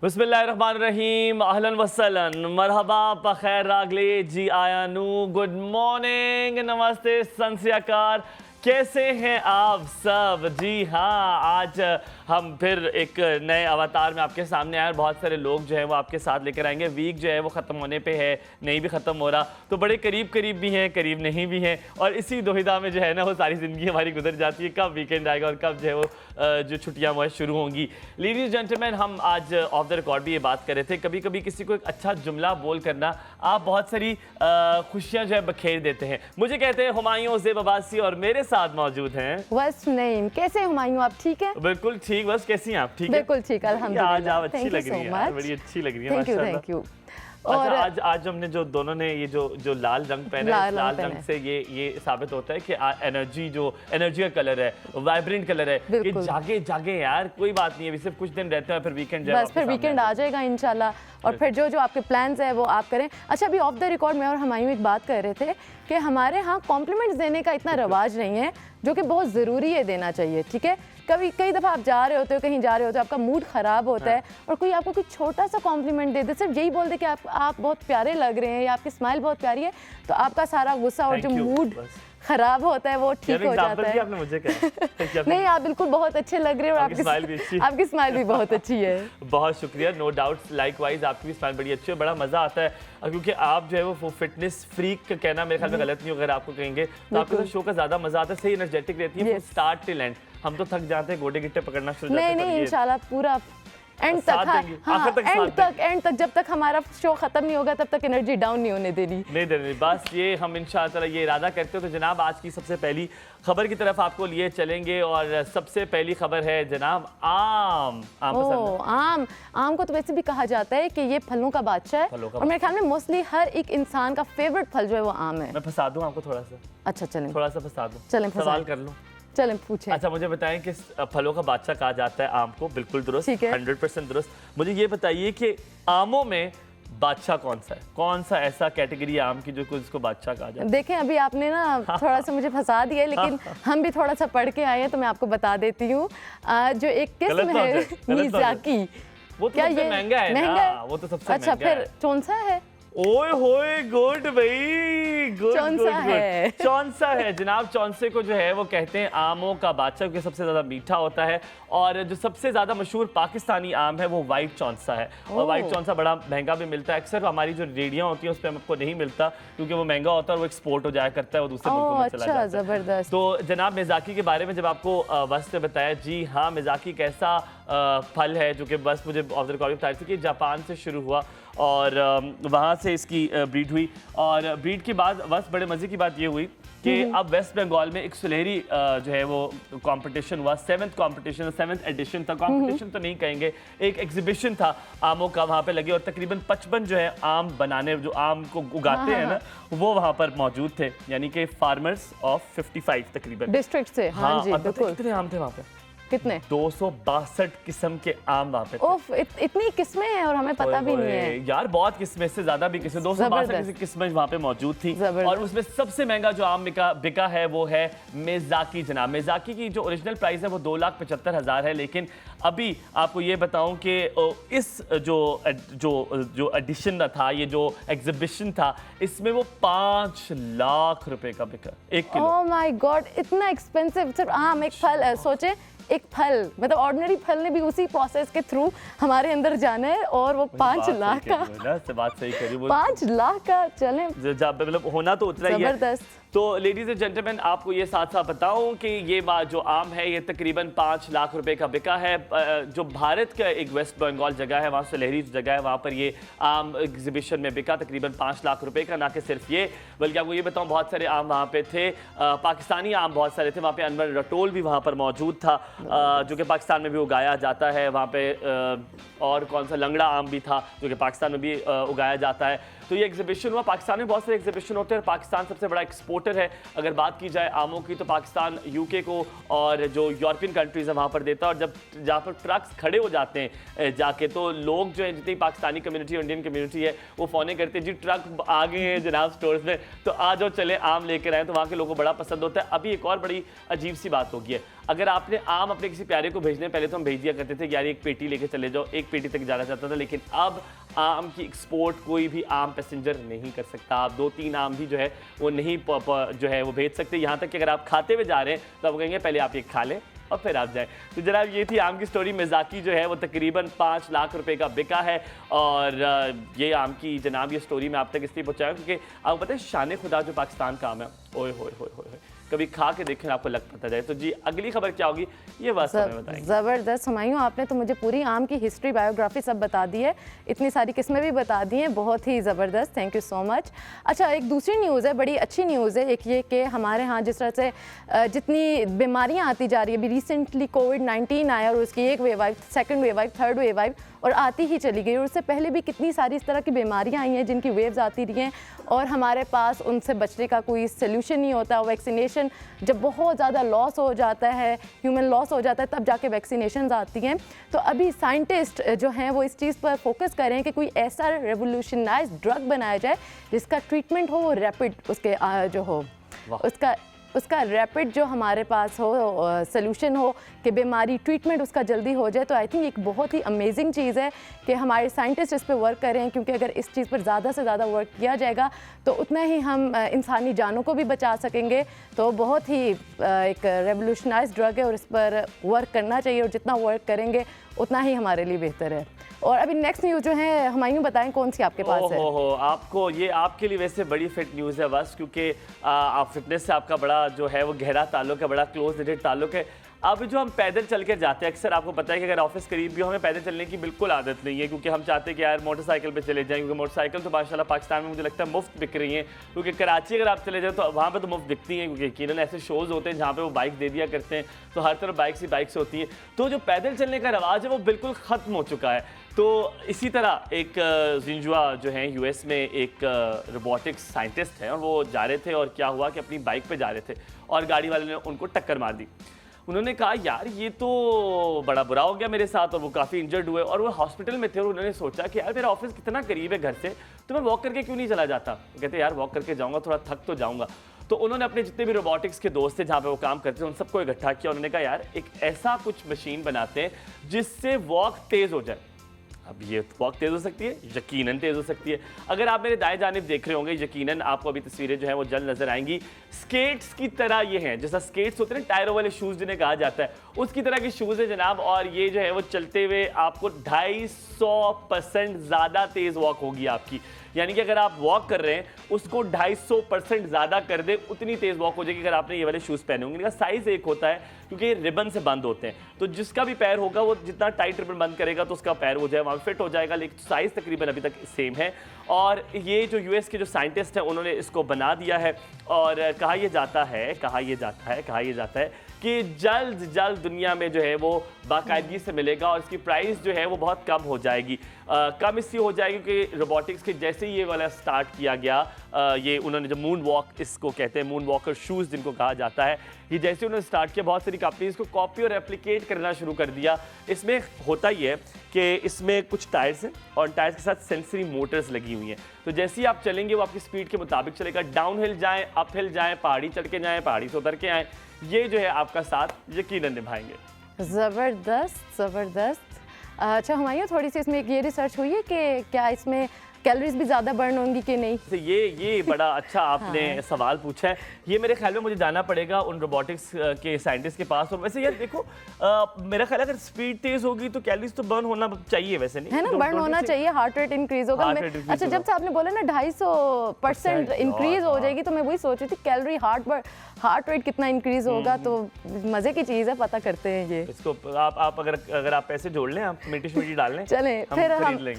बिस्मिल्लाहिर्रहमानिर्रहीम, अहलन वसलन, मरहबा, बखैर रागले, जी आयानू, good morning, नमस्ते, सनसियाकार, कैसे हैं आप सब? जी हाँ, आज हम फिर एक नए अवतार में आपके सामने आए। बहुत सारे लोग जो है वो आपके साथ लेकर आएंगे। वीक जो है वो ख़त्म होने पे है, नहीं भी ख़त्म हो रहा, तो बड़े करीब करीब भी हैं, करीब नहीं भी हैं, और इसी दुविधा में जो है ना वो सारी ज़िंदगी हमारी गुजर जाती है। कब वीकेंड आएगा और कब जो है वो जो छुट्टियाँ वो शुरू होंगी। लेडीज़ जेंटलमैन, हम आज ऑफ द रिकॉर्ड भी ये बात कर रहे थे, कभी कभी किसी को एक अच्छा जुमला बोल करना आप बहुत सारी खुशियाँ जो है बखेर देते हैं। मुझे कहते हैं हुमायूं ज़ेब अब्बासी और मेरे साथ मौजूद हैं वस नईम। कैसे हुमायूं, आप ठीक है? बिल्कुल ठीक। बस कैसी हैं आप? ठीक है, बिल्कुल ठीक, अल्हम्दुलिल्लाह। आज आप अच्छी लग रही हैं, बड़ी अच्छी लग रही है, थैंक यू। और आज हमने जो दोनों ने ये जो लाल रंग पहना है, लाल रंग से ये साबित होता है कि एनर्जी का कलर है, वाइब्रेंट कलर है, ये जागे यार। कोई बात नहीं है, सिर्फ कुछ दिन रहते हैं, फिर वीकेंड जाए, बस फिर वीकेंड आ जाएगा इंशाल्लाह, और फिर जो आपके प्लान्स है वो आप करें। अच्छा, अभी ऑफ द रिकॉर्ड में और हुमायूं एक बात कर रहे थे कि हमारे यहाँ कॉम्प्लीमेंट्स देने का इतना रवाज नहीं है, जो कि बहुत ज़रूरी है, देना चाहिए। ठीक है, कई दफ़ा आप जा रहे होते हो, कहीं जा रहे होते हो, आपका मूड ख़राब होता है और कोई आपको कोई छोटा सा कॉम्प्लीमेंट दे दे, सिर्फ यही बोल दे कि आप बहुत प्यारे लग रहे हैं या आपकी स्माइल बहुत प्यारी है, तो आपका सारा गुस्सा और जो मूड खराब होता है वो ठीक हो जाता है। आपने मुझे कहा नहीं, आप बिल्कुल बहुत अच्छे लग रहे हो, आपकी स्माइल भी बहुत अच्छी है। बहुत शुक्रिया, नो डाउट, लाइकवाइज आपकी भी स्माइल बड़ी अच्छी है, बड़ा मजा आता है, क्योंकि आप जो है वो फिटनेस फ्रीक का कहना मेरे ख्याल में गलत नहीं, अगर आपको कहेंगे तो आपको शो का ज्यादा मजा आता है, सही एनर्जेटिक रहती है स्टार्ट टिल एंड। हम तो थक जाते हैं, गोटे गिट्टे पकड़ना शुरू करते हैं। नहीं, इंशाल्लाह पूरा एंड तक, एंड तक, जब तक हमारा शो खत्म नहीं होगा तब तक एनर्जी डाउन नहीं होने देनी। बस ये हम इंशाअल्लाह ये इरादा करते हो। तो जनाब, आज की सबसे पहली खबर की तरफ आपको लिए चलेंगे, और सबसे पहली खबर है जनाब आम को तो वैसे भी कहा जाता है कि ये फलों का बादशाह है, और मेरे ख्याल में मोस्टली हर एक इंसान का फेवरेट फल जो है वो आम है। मैं फंसा दूं आपको थोड़ा सा? अच्छा चलें, थोड़ा सा फंसा दूं, चलें, सवाल कर लूं, चलें पूछें। अच्छा, मुझे बताएं कि फलों का बादशाह कहा जाता है आम को, बिल्कुल दुरुस्त, 100% दुरुस्त। मुझे ये बताइए कि आमों में बादशाह कौन सा है? कौन सा ऐसा कैटेगरी आम की जो इसको बादशाह कहा जाता है? देखें, अभी आपने ना थोड़ा सा मुझे फंसा दिया है, लेकिन हम भी थोड़ा सा पढ़ के आए हैं, तो मैं आपको बता देती हूँ। जो एक किस्म है मियाज़ाकी, वो तो सबसे महंगा है ना, वो तो सबसे अच्छा, फिर कौन सा है? ओए होए, गुड भाई, गुड। चौंसा है जनाब। चौंसे को जो है वो कहते हैं आमों का बादशाह, क्योंकि सबसे ज्यादा मीठा होता है, और जो सबसे ज्यादा मशहूर पाकिस्तानी आम है वो वाइट चौंसा है, और वाइट चौंसा बड़ा महंगा भी मिलता है। अक्सर हमारी जो रेडियां होती हैं उस पर हमको नहीं मिलता, क्योंकि वो महंगा होता है और वो एक्सपोर्ट हो जाया करता है, वो दूसरे मुल्कों में चला जाता है। जबरदस्त। तो जनाब, मियाज़ाकी के बारे में जब आपको वस्त ने बताया, जी हाँ, मियाज़ाकी एक ऐसा फल है जो कि बस मुझे ऑफ द रिकॉर्ड बताई थी कि जापान से शुरू हुआ और वहाँ से इसकी ब्रीड हुई, और ब्रीड के बाद बस बड़े मज़े की बात ये हुई कि अब वेस्ट बंगाल में एक सुनहरी जो है वो कंपटीशन हुआ, 7th एडिशन था। कंपटीशन तो नहीं कहेंगे, एक एग्जीबिशन था आमों का वहाँ पे लगे, और तकरीबन 55 जो है आम बनाने, जो आम को उगाते हैं ना, वो वहाँ पर मौजूद थे, यानी कि फार्मर्स ऑफ 55 तकरीबन डिस्ट्रिक्ट से। हाँ जी, कितने आम थे वहाँ पे? कितने? 262 किस्म के आम वहाँ पे। ओफ, इतनी किस्में हैं और हमें पता भी नहीं है यार, बहुत किस्में, इससे ज्यादा भी किस्में, 262 किस्में वहाँ पे मौजूद थी, और उसमें सबसे महंगा जो आम बिका है वो है मियाज़ाकी जनाब। मियाज़ाकी की जो ओरिजिनल प्राइस है वो 2,75,000 है, लेकिन अभी आपको ये बताऊं कि इस जो एडिशन था, ये जो एग्जीबिशन था, इसमें वो 5 लाख रुपए का बिका, 1 किलो। ओह माय गॉड, इतना एक्सपेंसिव सिर्फ आम, एक फल है। सोचे, एक फल, मतलब ऑर्डिनरी फल ने भी उसी प्रोसेस के थ्रू हमारे अंदर जाना है, और वो 5 लाख का। बात सही करी, 5 लाख का। चलें, मतलब होना तो उतना ही है। तो लेडीज एंड जेंटलमैन, आपको ये साथ साथ बताऊं कि ये बात जो आम है ये तकरीबन 5 लाख रुपए का बिका है। जो भारत का एक वेस्ट बंगाल जगह है, वहाँ सुलहरी जगह है, वहाँ पर ये आम एग्जीबिशन में बिका तकरीबन 5 लाख रुपए का। ना कि सिर्फ ये, बल्कि आपको ये बताऊं बहुत सारे आम वहाँ पे थे, पाकिस्तानी आम बहुत सारे थे वहाँ पे। अनवर रटोल भी वहाँ पर मौजूद था, जो कि पाकिस्तान में भी उगाया जाता है वहाँ पे, और कौन सा लंगड़ा आम भी था जो कि पाकिस्तान में भी उगाया जाता है। तो ये एग्जीबिशन हुआ। पाकिस्तान में बहुत सारे एग्जीबिशन होते हैं, पाकिस्तान सबसे बड़ा एक्सपोर्टर है अगर बात की जाए आमों की, तो पाकिस्तान यूके को और जो यूरोपियन कंट्रीज है वहाँ पर देता है। और जब जहाँ पर ट्रक्स खड़े हो जाते हैं जाके, तो लोग जो है, जितनी पाकिस्तानी कम्युनिटी इंडियन कम्युनिटी है, वो फ़ोन करते हैं, जी ट्रक आ गए हैं जनाब स्टोर्स में, तो आ जाओ चले आम लेकर आए। तो वहाँ के लोगों को बड़ा पसंद होता है। अभी एक और बड़ी अजीब सी बात होगी है, अगर आपने आम अपने किसी प्यारे को भेजने पहले तो हम भेज दिया करते थे यार एक पेटी लेके चले जाओ, एक पेटी तक जाना चाहता था, लेकिन अब आम की एक्सपोर्ट कोई भी आम पैसेंजर नहीं कर सकता। आप 2-3 आम भी जो है वो नहीं जो है वो भेज सकते। यहाँ तक कि अगर आप खाते हुए जा रहे हैं तो आप कहेंगे पहले आप ये खा लें और फिर आप जाएं। तो जनाब ये थी आम की स्टोरी। मिज़ाकी जो है वो तकरीबन 5 लाख रुपए का बिका है और ये आम की जनाब ये स्टोरी मैं आप तक इसलिए पहुँचाया क्योंकि आपको पता है शान खुदा जो पाकिस्तान का आम है, ओए होए होए होए, कभी खा के देखें आपको लग पता जाए। तो जी अगली खबर क्या होगी ये बात हमें बताएंगे। ज़बरदस्त हुमायूं, आपने तो मुझे पूरी आम की हिस्ट्री बायोग्राफी सब बता दी है, इतनी सारी किस्में भी बता दी हैं, बहुत ही ज़बरदस्त, थैंक यू सो मच। अच्छा एक दूसरी न्यूज़ है, बड़ी अच्छी न्यूज़ है, एक ये कि हमारे यहाँ जिस तरह से जितनी बीमारियाँ आती जा रही है, अभी रिसेंटली कोविड-19 आया और उसकी एक वेव आई, सेकेंड वेव आई, थर्ड वेव आई और आती ही चली गई, और उससे पहले भी कितनी सारी इस तरह की बीमारियां आई हैं जिनकी वेव्स आती रही हैं और हमारे पास उनसे बचने का कोई सल्यूशन नहीं होता। वैक्सीनेशन जब बहुत ज़्यादा लॉस हो जाता है, ह्यूमन लॉस हो जाता है, तब जाके वैक्सीनेशन आती हैं। तो अभी साइंटिस्ट जो हैं वो इस चीज़ पर फोकस कर रहे हैं कि कोई ऐसा रेवोल्यूशनाइज ड्रग बनाया जाए जिसका ट्रीटमेंट हो वो रैपिड उसके जो हो उसका रैपिड जो हमारे पास हो सॉल्यूशन हो कि बीमारी ट्रीटमेंट उसका जल्दी हो जाए। तो आई थिंक एक बहुत ही अमेजिंग चीज़ है कि हमारे साइंटिस्ट इस पे वर्क कर रहे हैं, क्योंकि अगर इस चीज़ पर ज़्यादा से ज़्यादा वर्क किया जाएगा तो उतना ही हम इंसानी जानों को भी बचा सकेंगे। तो बहुत ही एक रेवोल्यूशनाइज ड्रग है और इस पर वर्क करना चाहिए, और जितना वर्क करेंगे उतना ही हमारे लिए बेहतर है। और अभी नेक्स्ट न्यूज़ जो है हुमायूं बताएं कौन सी आपके पास है? आपको ये आपके लिए वैसे बड़ी फिट न्यूज़ है बस, क्योंकि आप फिटनेस से आपका बड़ा जो है वो गहरा ताल्लुक है, बड़ा क्लोज रिलेटेड ताल्लुक है। अब जो हम पैदल चल के जाते हैं, अक्सर आपको पता है कि अगर ऑफिस करीब भी हो, हमें पैदल चलने की बिल्कुल आदत नहीं है, क्योंकि हम चाहते हैं कि यार मोटरसाइकिल पे चले जाएं, क्योंकि मोटरसाइकिल तो माशाल्लाह पाकिस्तान में मुझे लगता है मुफ्त बिक रही हैं, क्योंकि कराची अगर आप चले जाएं तो वहाँ पे तो मुफ्त बिकती हैं, क्योंकि यकीनन ऐसे शोज़ होते हैं जहाँ पे वो बाइक दे दिया करते हैं, तो हर तरफ बाइक्स होती हैं। तो जो पैदल चलने का रवाज है वो बिल्कुल ख़त्म हो चुका है। तो इसी तरह एक जिंजुआ जो है यूएस में एक रोबोटिक्स साइंटिस्ट हैं और वो जा रहे थे, और क्या हुआ कि अपनी बाइक पे जा रहे थे और गाड़ी वाले ने उनको टक्कर मार दी। उन्होंने कहा यार ये तो बड़ा बुरा हो गया मेरे साथ, और वो काफ़ी इंजर्ड हुए और वो हॉस्पिटल में थे, और उन्होंने सोचा कि यार मेरा ऑफिस कितना करीब है घर से, तो मैं वॉक करके क्यों नहीं चला जाता। कहते यार वॉक करके जाऊँगा, थोड़ा थक तो जाऊँगा। तो उन्होंने अपने जितने भी रोबोटिक्स के दोस्त थे जहाँ पे वो काम करते थे उन सबको इकट्ठा किया। उन्होंने कहा यार एक ऐसा कुछ मशीन बनाते हैं जिससे वॉक तेज़ हो जाए। अब ये वॉक तेज़ हो सकती है, यकीनन तेज़ हो सकती है। अगर आप मेरे दाएं जानिब देख रहे होंगे, यकीनन आपको अभी तस्वीरें जो हैं वो जल्द नजर आएंगी। स्केट्स की तरह ये हैं, जैसा स्केट्स होते हैं टायरों वाले शूज़ जिन्हें कहा जाता है, उसकी तरह के शूज़ है जनाब। और ये जो है वो चलते हुए आपको 250% ज़्यादा तेज़ वॉक होगी आपकी, यानी कि अगर आप वॉक कर रहे हैं उसको 250% ज़्यादा कर दे, उतनी तेज़ वॉक हो जाएगी अगर आपने ये वाले शूज़ पहने होंगे। इनका साइज़ एक होता है क्योंकि रिबन से बंद होते हैं, तो जिसका भी पैर होगा वो जितना टाइट रिबन बंद करेगा तो उसका पैर वो जो है वहाँ फिट हो जाएगा, लेकिन साइज़ तकरीबन अभी तक सेम है। और ये जो यूएस के जो साइंटिस्ट हैं उन्होंने इसको बना दिया है, और कहा यह जाता है कि जल्द दुनिया में जो है वो बाकायदगी से मिलेगा, और इसकी प्राइस जो है वो बहुत कम हो जाएगी। कम इसलिए हो जाएगी कि रोबोटिक्स के जैसे ही ये वाला स्टार्ट किया गया, ये उन्होंने जो मून वॉक इसको कहते हैं, मून वॉकर शूज़ जिनको कहा जाता है, ये जैसे उन्होंने स्टार्ट किया बहुत सारी कंपनीज को कॉपी और रेप्लिकेट करना शुरू कर दिया। इसमें होता ही है कि इसमें कुछ टायर्स हैं और टायर्स के साथ सेंसरी मोटर्स लगी हुई हैं, तो जैसे ही आप चलेंगे वो आपकी स्पीड के मुताबिक चलेगा। डाउन हिल जाएँ, अप हिल जाएँ, पहाड़ी चढ़ के जाएँ, पहाड़ी से उतर के आएँ, ये जो है आपका साथ यकीनन निभाएंगे। ज़बरदस्त। अच्छा हुमायूं, थोड़ी सी इसमें ये रिसर्च हुई है कि क्या इसमें कैलोरीज भी ज़्यादा बर्न होंगी कि नहीं? तो ये बड़ा अच्छा आपने सवाल पूछा है। ये मेरे ख्याल में मुझे जाना पड़ेगा उन रोबोटिक्स के साइंटिस्ट के पास। और वैसे यार देखो, मेरा ख्याल है अगर स्पीड तेज होगी तो कैलोरीज तो बर्न होना चाहिए, वैसे नहीं है ना, बर्न होना चाहिए, हार्ट रेट इंक्रीज होगा। अच्छा जब से आपने बोला ना 250% इंक्रीज हो जाएगी, तो मैं वही सोच रही थी कैलोरी हार्ट रेट कितना इंक्रीज होगा। तो मजे की चीज़ है, पता करते हैं ये इसको। आप अगर आप पैसे जोड़ लें, आप मिर्ची डाल लें, चलें फिर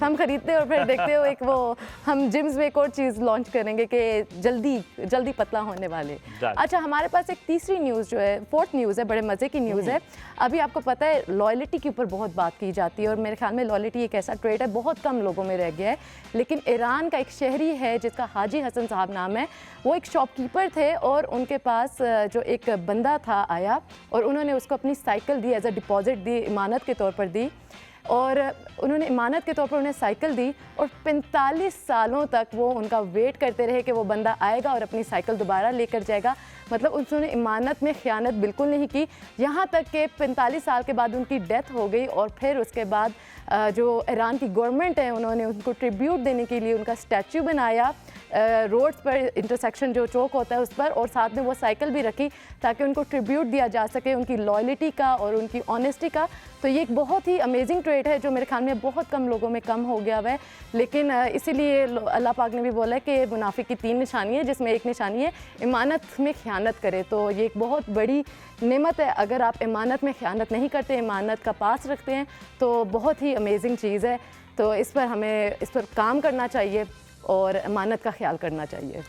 हम खरीदते हैं और फिर देखते हो एक वो हम जिम्स में एक और चीज़ लॉन्च करेंगे कि जल्दी पतला होने वाले। अच्छा हमारे पास एक तीसरी न्यूज़ जो है, फोर्थ न्यूज़ है, बड़े मज़े की न्यूज़ है। अभी आपको पता है लॉयल्टी के ऊपर बहुत बात की जाती है, और मेरे ख्याल में लॉयल्टी एक ऐसा ट्रेड है बहुत कम लोगों में रह गया है। लेकिन ईरान का एक शहरी है जिसका हाजी हसन साहब नाम है, वो एक शॉपकीपर थे और उनके पास जो एक बंदा था आया और उन्होंने उसको अपनी साइकिल दी, एज अ डिपॉजिट दी, इमानत के तौर पर दी। और उन्होंने इमानत के तौर पर उन्हें साइकिल दी और 45 सालों तक वो उनका वेट करते रहे कि वो बंदा आएगा और अपनी साइकिल दोबारा लेकर जाएगा। मतलब उन्होंने इमानत में ख़यानत बिल्कुल नहीं की, यहाँ तक कि 45 साल के बाद उनकी डेथ हो गई और फिर उसके बाद जो ईरान की गवर्नमेंट है उन्होंने उनको ट्रिब्यूट देने के लिए उनका स्टैचू बनाया रोड्स पर, इंटरसेक्शन जो चौक होता है उस पर, और साथ में वो साइकिल भी रखी ताकि उनको ट्रिब्यूट दिया जा सके उनकी लॉयल्टी का और उनकी ऑनेस्टी का। तो ये एक बहुत ही अमेजिंग ट्रेड है जो मेरे ख्याल में बहुत कम लोगों में कम हो गया हुआ है। लेकिन इसीलिए अल्लाह पाक ने भी बोला है कि मुनाफिक की 3 निशानी है, जिसमें एक निशानी है इमानत में ख़यानत करे। तो ये एक बहुत बड़ी नेमत है, अगर आप इमानत में ख़यानत नहीं करते, इमानत का पास रखते हैं तो बहुत ही अमेजिंग चीज़ है। तो इस पर हमें इस पर काम करना चाहिए और अमानत का ख्याल करना चाहिए।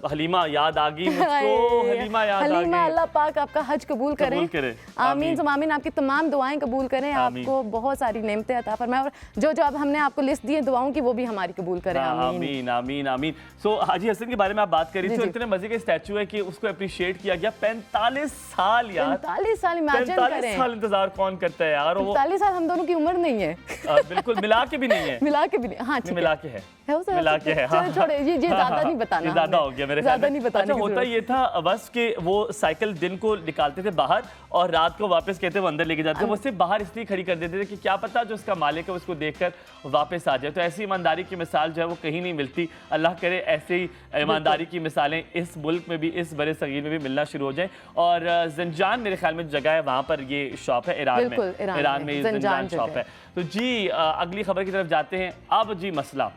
हलीमा याद आ गई मुझको, हलीमा याद आ गई। हलीमा, अल्लाह पाक आपका हज कबूल करें। आमीन सुम आमीन, आपकी तमाम दुआएं कबूल करें, आपको बहुत सारी नेमतें अता फरमाएं और जो जो अब हमने आपको लिस्ट दी है दुआओं की वो भी हमारी कबूल करें। आमीन आमीन आमीन। सो हाजी हसन के बारे में आप बात कर रही थी, इतने मजे के स्टैचू है कि उसको अप्रिशिएट किया गया। 45 साल यार, 45 साल इमेजिन करें। 45 साल इंतजार कौन करता है यार। 45 साल हम दोनों की उम्र नहीं है। बिल्कुल मिला के भी नहीं है, मिला के भी नहीं। हाँ मिला के है, मिला के है। हाँ, छोड़े ये ज्यादा नहीं बताना, ज्यादा हो गया मेरे ज़्यादा नहीं बताना। अच्छा होता ये था बस कि वो साइकिल दिन को निकालते थे बाहर और रात को वापस कहते वो अंदर लेके जाते थे। वो सिर्फ बाहर इसलिए खड़ी कर देते थे कि क्या पता जो उसका मालिक है उसको देखकर वापस आ जाए। तो ऐसी ईमानदारी की मिसाल जो है वो कहीं नहीं मिलती। अल्लाह करे ऐसे ही ईमानदारी की मिसालें इस मुल्क में भी, इस बड़े सगीर में भी मिलना शुरू हो जाए। और ज़ंजान मेरे ख्याल में जगह है, वहाँ पर ये शॉप है ईरान में ज़ंजान शॉप है। तो जी अगली खबर की तरफ जाते हैं। अब जी मसला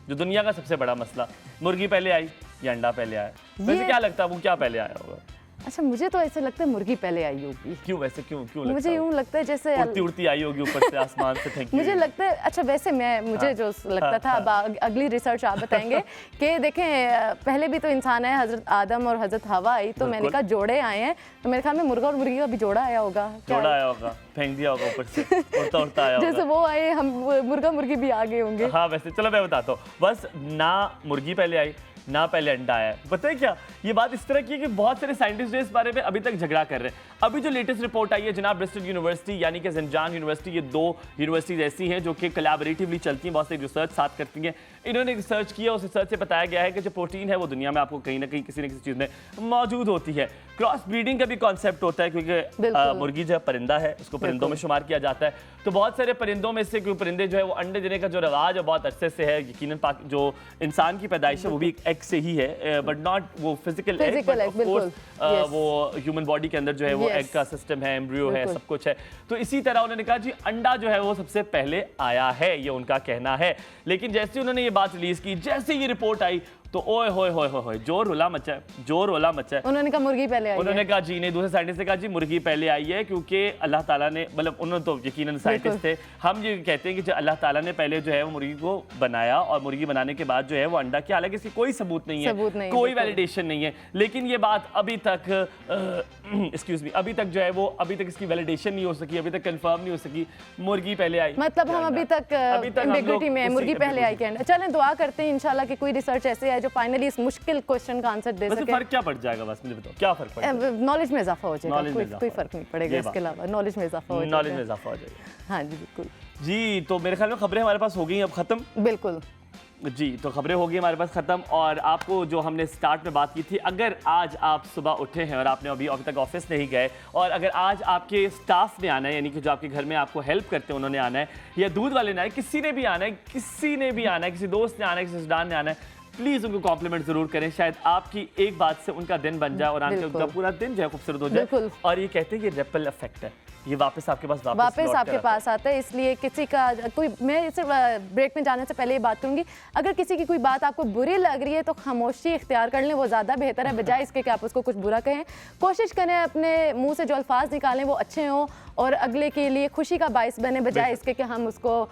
जो दुनिया का सबसे बड़ा मसला, मुर्गी पहले आई या अंडा पहले आया? वैसे क्या लगता है वो क्या पहले आया होगा? अच्छा मुझे तो ऐसे लगता है मुर्गी पहले आई होगी। क्यों वैसे क्यों लगता मुझे यूं लगता है जैसे उड़ती आई होगी ऊपर से आसमान से फेंकी। मुझे लगता है अच्छा वैसे मुझे जो लगता था, अब अगली रिसर्च आप बताएंगे कि देखें पहले भी तो इंसान है, हजरत आदम और हजरत हवा आई, तो मैंने कहा जोड़े आए हैं, तो मेरे ख्याल में मुर्गा और मुर्गी का भी जोड़ा आया होगा। जोड़ा आया होगा, फेंक दिया होगा ऊपर से, उड़ता आया होगा। जैसे वो आए हम मुर्गा मुर्गी भी आ गए होंगे। हाँ वैसे चलो मैं बताता हूँ, बस ना मुर्गी पहले आई ना पहले अंडा आया। पता है क्या, ये बात इस तरह की है कि बहुत सारे साइंटिस्ट इस बारे में अभी तक झगड़ा कर रहे हैं। अभी जो लेटेस्ट रिपोर्ट आई है जनाब, ब्रिस्टल यूनिवर्सिटी यानी कि ज़ंजान यूनिवर्सिटी, ये 2 यूनिवर्सिटीज ऐसी हैं जो कि कोलैबोरेटिवली चलती हैं, बहुत सारी रिसर्च साथ करती हैं। इन्होंने रिसर्च किया, उस रिसर्च से बताया गया है कि जो प्रोटीन है वो दुनिया में आपको कहीं ना कहीं किसी न किसी चीज़ में मौजूद होती है। क्रॉस ब्रीडिंग का भी कॉन्सेप्ट होता है क्योंकि मुर्गी जो परिंदा है उसको परिंदों में शुमार किया जाता है। तो बहुत सारे परिंदों में से परिंदे जो है वो अंडे देने का जो रवाज है बहुत अरसे से है। यकीनन जो इंसान की पैदाइश है वो भी एक एग से ही है, बट नॉट वो physical egg, but of course वो ह्यूमन बॉडी के अंदर जो है वो एग का सिस्टम है, एम्ब्रियो है, सब कुछ है। तो इसी तरह उन्होंने कहा जी अंडा जो है वो सबसे पहले आया है, ये उनका कहना है। लेकिन जैसे उन्होंने ये बात रिलीज की, जैसे ये रिपोर्ट आई तो ओए होए होए होए जो रोला मचा है। उन्होंने कहा मुर्गी पहले आई है। उन्होंने कहा जी नहीं, दूसरे साइंटिस्ट ने कहा जी मुर्गी पहले आई है क्योंकि अल्लाह ताला ने, मतलब उन्होंने तो यकीनन साइंटिस्ट थे, हम ये कहते हैं कि जो अल्लाह ताला ने पहले जो है वो मुर्गी को बनाया और मुर्गी बनाने के बाद जो है वो अंडा की, हालांकि इसकी कोई सबूत नहीं है, कोई वैलिडेशन नहीं है। लेकिन ये बात अभी तक एक्सक्यूज मी, अभी तक जो है वो अभी तक इसकी वैलिडेशन नहीं हो सकी, अभी तक कंफर्म नहीं हो सकी मुर्गी पहले आई। मतलब हम अभी तक एम्बिग्विटी में मुर्गी पहले आई के अंडा। चलें दुआ करते हैं इंशाल्लाह कि कोई रिसर्च ऐसे है जो फाइनली इस मुश्किल क्वेश्चन का आंसर दे सके। फर्क क्या पड़ जाएगा बस मुझे बताओ, क्या फर्क पड़ेगा? नॉलेज में इजाफा हो जाएगा, कोई फर्क नहीं पड़ेगा इसके अलावा, नॉलेज में इजाफा हो जाएगा। हाँ जी बिल्कुल जी। तो मेरे ख्याल में खबरें हमारे पास हो गई अब खत्म। बिल्कुल जी, तो खबरें हो गई हमारे पास ख़त्म। और आपको जो हमने स्टार्ट में बात की थी, अगर आज आप सुबह उठे हैं और आपने अभी तक ऑफिस नहीं गए, और अगर आज आपके स्टाफ ने आना है, यानी कि जो आपके घर में आपको हेल्प करते हैं उन्होंने आना है, या दूध वाले ने आना है, किसी ने भी आना है, किसी दोस्त ने आना है, किसी रिश्तेदार ने आना है, प्लीज़ उनको कॉम्प्लीमेंट जरूर करें। शायद आपकी एक बात से उनका दिन बन जाए और उनका पूरा दिन जो है खूबसूरत हो जाए। और ये कहते हैं ये रिपल इफेक्ट है, ये वापस आपके पास वापस आपके पास आता है। इसलिए किसी का कोई, मैं सिर्फ ब्रेक में जाने से पहले ये बात कहूँगी, अगर किसी की कोई बात आपको बुरी लग रही है तो खामोशी इख्तियार कर लें, वो ज़्यादा बेहतर है बजाय इसके कि आप उसको कुछ बुरा कहें। कोशिश करें अपने मुंह से जो अल्फाज निकालें वो अच्छे हों और अगले के लिए खुशी का बाइस बने, बजाय इसके कि हम उसको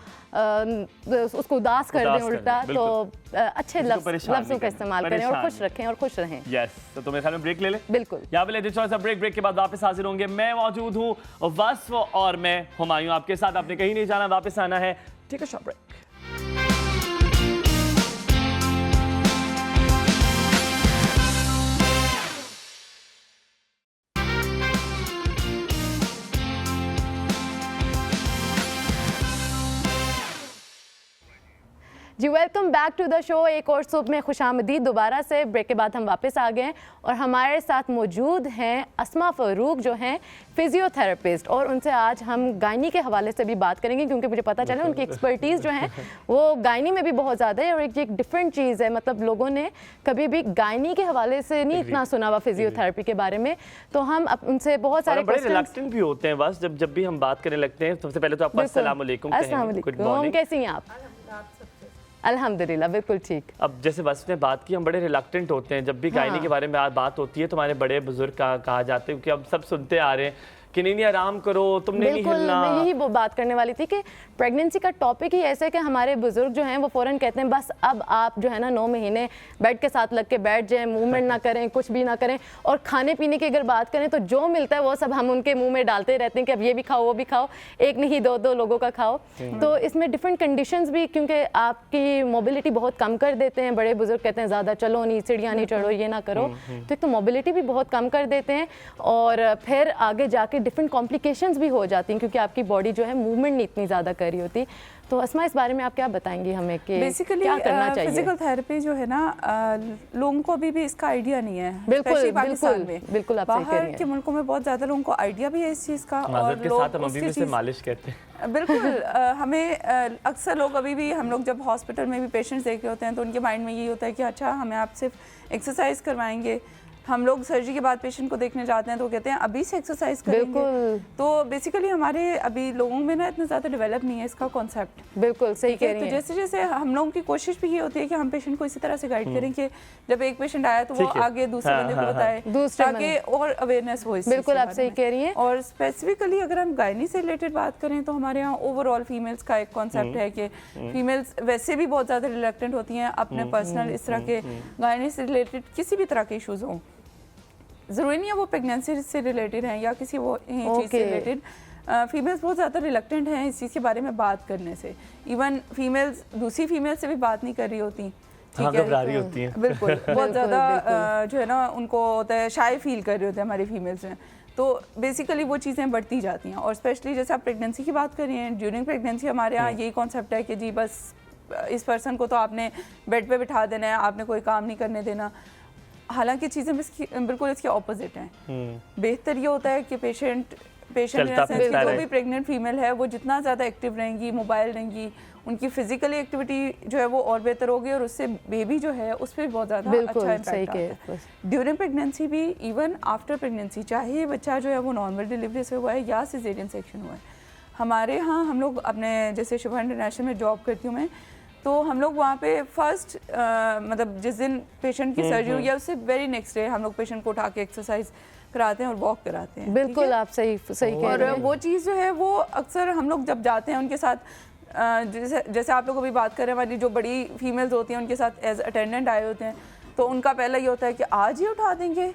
उदास कर दें उल्टा। तो अच्छे लफ्ज़ों का इस्तेमाल करें और खुश रखें और खुश रहें। यस, तो मेरे ख्याल में ब्रेक ले लें। बिल्कुल, यहाँ पे लेते थोड़ा सा ब्रेक के बाद वापस हाजिर होंगे। मैं मौजूद हूँ वस्फ और मैं हुमायूं आपके साथ। आपने कहीं नहीं जाना, वापस आना है। ठीक है, शॉर्ट ब्रेक। जी welcome back to the show. एक और सुबह में खुशामदीद। दोबारा से ब्रेक के बाद हम वापस आ गए हैं और हमारे साथ मौजूद हैं अस्मा फ़ारूक जो हैं फिजियोथेरेपिस्ट, और उनसे आज हम गायनी के हवाले से भी बात करेंगे क्योंकि मुझे पता चला उनकी एक्सपर्टीज़ जो है वो गायनी में भी बहुत ज़्यादा है और एक डिफरेंट चीज़ है। मतलब लोगों ने कभी भी गायनी के हवाले से नहीं इतना सुना हुआ फिजियोथेरेपी के बारे में, तो हम उनसे बहुत सारे बड़े रिलैक्टेंट भी होते हैं बस जब भी हम बात करने लगते हैं। सबसे पहले तो आपको अस्सलाम वालेकुम कहेंगे, गुड मॉर्निंग, कैसी हैं आप? अल्हम्दुलिल्लाह बिल्कुल ठीक। अब जैसे बस ने बात की, हम बड़े रिलैक्टेंट होते हैं जब भी गायनी के बारे में बात होती है। तो हमारे बड़े बुजुर्ग कहा जाते हैं, क्योंकि अब सब सुनते आ रहे हैं कि नहीं आराम करो, तुमने नहीं हिलना। मैं यही वो बात करने वाली थी कि प्रेगनेंसी का टॉपिक ही ऐसे कि हमारे बुजुर्ग जो हैं वो फ़ौरन कहते हैं बस अब आप जो है ना 9 महीने बेड के साथ लग के बैठ जाएं, मूवमेंट ना करें, कुछ भी ना करें। और खाने पीने की अगर बात करें तो जो मिलता है वो सब हम उनके मुंह में डालते रहते हैं कि अब ये भी खाओ वो भी खाओ, एक नहीं दो लोगों का खाओ। तो इसमें डिफरेंट कंडीशंस भी, क्योंकि आपकी मोबिलिटी बहुत कम कर देते हैं। बड़े बुजुर्ग कहते हैं ज़्यादा चलो नहीं, सीढ़ियाँ नहीं चढ़ो, ये ना करो। तो एक तो मोबिलिटी भी बहुत कम कर देते हैं और फिर आगे जाके डिफरेंट कॉम्प्लिकेशन भी हो जाती हैं क्योंकि आपकी बॉडी जो है मूवमेंट नहीं इतनी ज़्यादा कर रही होती। तो अस्मा इस बारे में आप क्या बताएंगी हमें कि बेसिकली क्या करना चाहिए? फिजिकल थेरेपी जो है ना, लोगों को अभी भी इसका आइडिया नहीं है। बिल्कुल पाकिस्तान में, बिल्कुल आप सही कह रही हैं। बाहर के मुल्कों में बहुत ज़्यादा लोगों को आइडिया भी है इस चीज़ का। और लोग साथ हम अभी भी इसे मालिश कहते हैं। बिल्कुल हमें अक्सर लोग अभी भी, हम लोग जब हॉस्पिटल में भी पेशेंट्स देख रहे होते हैं तो उनके माइंड में यही होता है कि अच्छा हमें आप सिर्फ एक्सरसाइज करवाएंगे। हम लोग सर्जरी के बाद पेशेंट को देखने जाते हैं तो कहते हैं अभी से एक्सरसाइज करेंगे। तो बेसिकली हमारे अभी लोगों में ना इतना ज़्यादा डेवलप नहीं है इसका कॉन्सेप्ट। बिल्कुल सही कह रही हैं। तो जैसे जैसे हम लोगों की कोशिश भी ये होती है कि हम पेशेंट को इसी तरह से गाइड करें कि जब एक पेशेंट आया तो वो आगे दूसरे बंदे को बताए, ताकि और अवेयरनेस हो। बिल्कुल आप सही कह रही हैं। और स्पेसिफिकली अगर हम गायनी से रिलेटेड बात करें तो हमारे यहाँ ओवरऑल फीमेल्स का एक कॉन्सेप्ट है कि फीमेल्स वैसे भी बहुत ज़्यादा रिलेक्टेंट होती हैं अपने पर्सनल इस तरह के गायनी से रिलेटेड किसी भी तरह के इशूज़ हों। ज़रूरी नहीं है वो प्रेगनेंसी से रिलेटेड हैं या किसी वो चीज़ से रिलेटेड। फीमेल्स बहुत ज़्यादा रिलेक्टेंट हैं इस चीज़ के बारे में बात करने से। इवन फीमेल्स दूसरी फीमेल से भी बात नहीं कर रही होती, ठीक है, घबरा रही होती हैं। बिल्कुल बहुत ज़्यादा जो है ना उनको होता है, शाय फील कर रहे होते हैं हमारी फीमेल्स में। तो बेसिकली वो चीज़ें बढ़ती जाती हैं। और स्पेशली जैसे आप प्रेगनेंसी की बात कर रही हैं, ड्यूरिंग प्रेगनेंसी हमारे यहाँ यही कॉन्सेप्ट है कि जी बस इस पर्सन को तो आपने बेड पे बिठा देना है, आपने कोई काम नहीं करने देना। हालांकि चीज़ें बिल्कुल इसके ऑपोजिट हैं। बेहतर ये होता है कि पेशेंट जो भी प्रेग्नेंट फीमेल है वो जितना ज़्यादा एक्टिव रहेंगी, मोबाइल रहेंगी, उनकी फिजिकली एक्टिविटी जो है वो और बेहतर होगी और उससे बेबी जो है उस पर बहुत ज़्यादा अच्छा इम्पैक्ट आता है। ड्यूरिंग प्रेगनेंसी भी, इवन आफ्टर प्रेगनेंसी, चाहे बच्चा जो है वो नॉर्मल डिलीवरी से हुआ है या सिजेरियन सेक्शन हुआ है। हमारे यहाँ हम लोग अपने जैसे शुभ इंटरनेशनल में जॉब करती हूँ मैं, तो हम लोग वहाँ पे फर्स्ट मतलब जिस दिन पेशेंट की सर्जरी हुई है उससे वेरी नेक्स्ट डे हम लोग पेशेंट को उठा के एक्सरसाइज कराते हैं और वॉक कराते हैं। बिल्कुल आप सही कह रहे हैं। और वो चीज़ जो है वो अक्सर हम लोग जब जाते हैं उनके साथ, जैसे आप लोग अभी बात कर रहे हैं, हमारी जो बड़ी फीमेल्स होती हैं उनके साथ एज अटेंडेंट आए होते हैं, तो उनका पहला ये होता है कि आज ही उठा देंगे।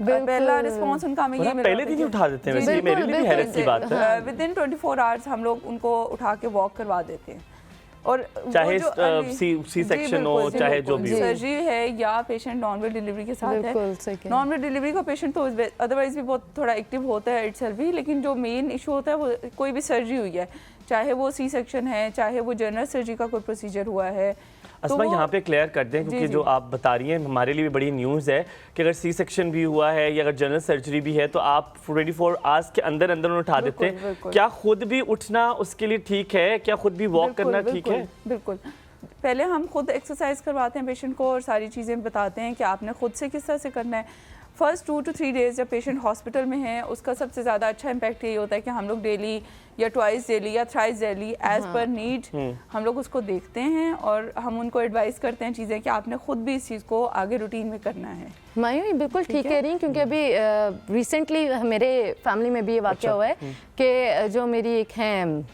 पहला रिस्पांस उनका हमें ये मिला, पहले दिन ही उठा देते हैं। वैसे मेरे लिए भी हैरत की बात है। विदिन 24 आवर्स हम लोग उनको उठा के वॉक करवा देते हैं। और चाहे सी सेक्शन हो चाहे जो भी सर्जरी है या पेशेंट नॉर्मल डिलीवरी के साथ है। नॉर्मल डिलीवरी का पेशेंट तो अदरवाइज भी बहुत थोड़ा एक्टिव होता है इटसेल्फ भी, लेकिन जो मेन इशू होता है वो कोई भी सर्जरी हुई है, चाहे वो सी सेक्शन है, चाहे वो जनरल सर्जरी का कोई प्रोसीजर हुआ है। अस्मा यहाँ पे क्लियर कर दें, क्योंकि जो आप बता रही हैं हमारे लिए भी बड़ी न्यूज़ है कि अगर सी सेक्शन भी हुआ है या अगर जनरल सर्जरी भी है तो आप 24 आवर्स के अंदर अंदर उन्हें उठा देते हैं। क्या खुद भी उठना उसके लिए ठीक है? क्या खुद भी वॉक करना ठीक है? बिल्कुल। पहले हम खुद एक्सरसाइज करवाते हैं पेशेंट को और सारी चीज़ें बताते हैं कि आपने खुद से किस तरह से करना है। फर्स्ट 2 to 3 डेज़ जब पेशेंट हॉस्पिटल में है उसका सबसे ज़्यादा अच्छा इम्पैक्ट यही होता है कि हम लोग डेली या ट्वाइस डेली या thrice daily as per need हम लोग उसको देखते हैं और हम उनको एडवाइस करते हैं चीज़ें कि आपने खुद भी इस चीज़ को आगे रूटीन में करना है। मायूं बिल्कुल ठीक कह रही हैं, क्योंकि अभी रिसेंटली मेरे फैमिली में भी ये वाक़या हुआ है कि जो मेरी एक हैं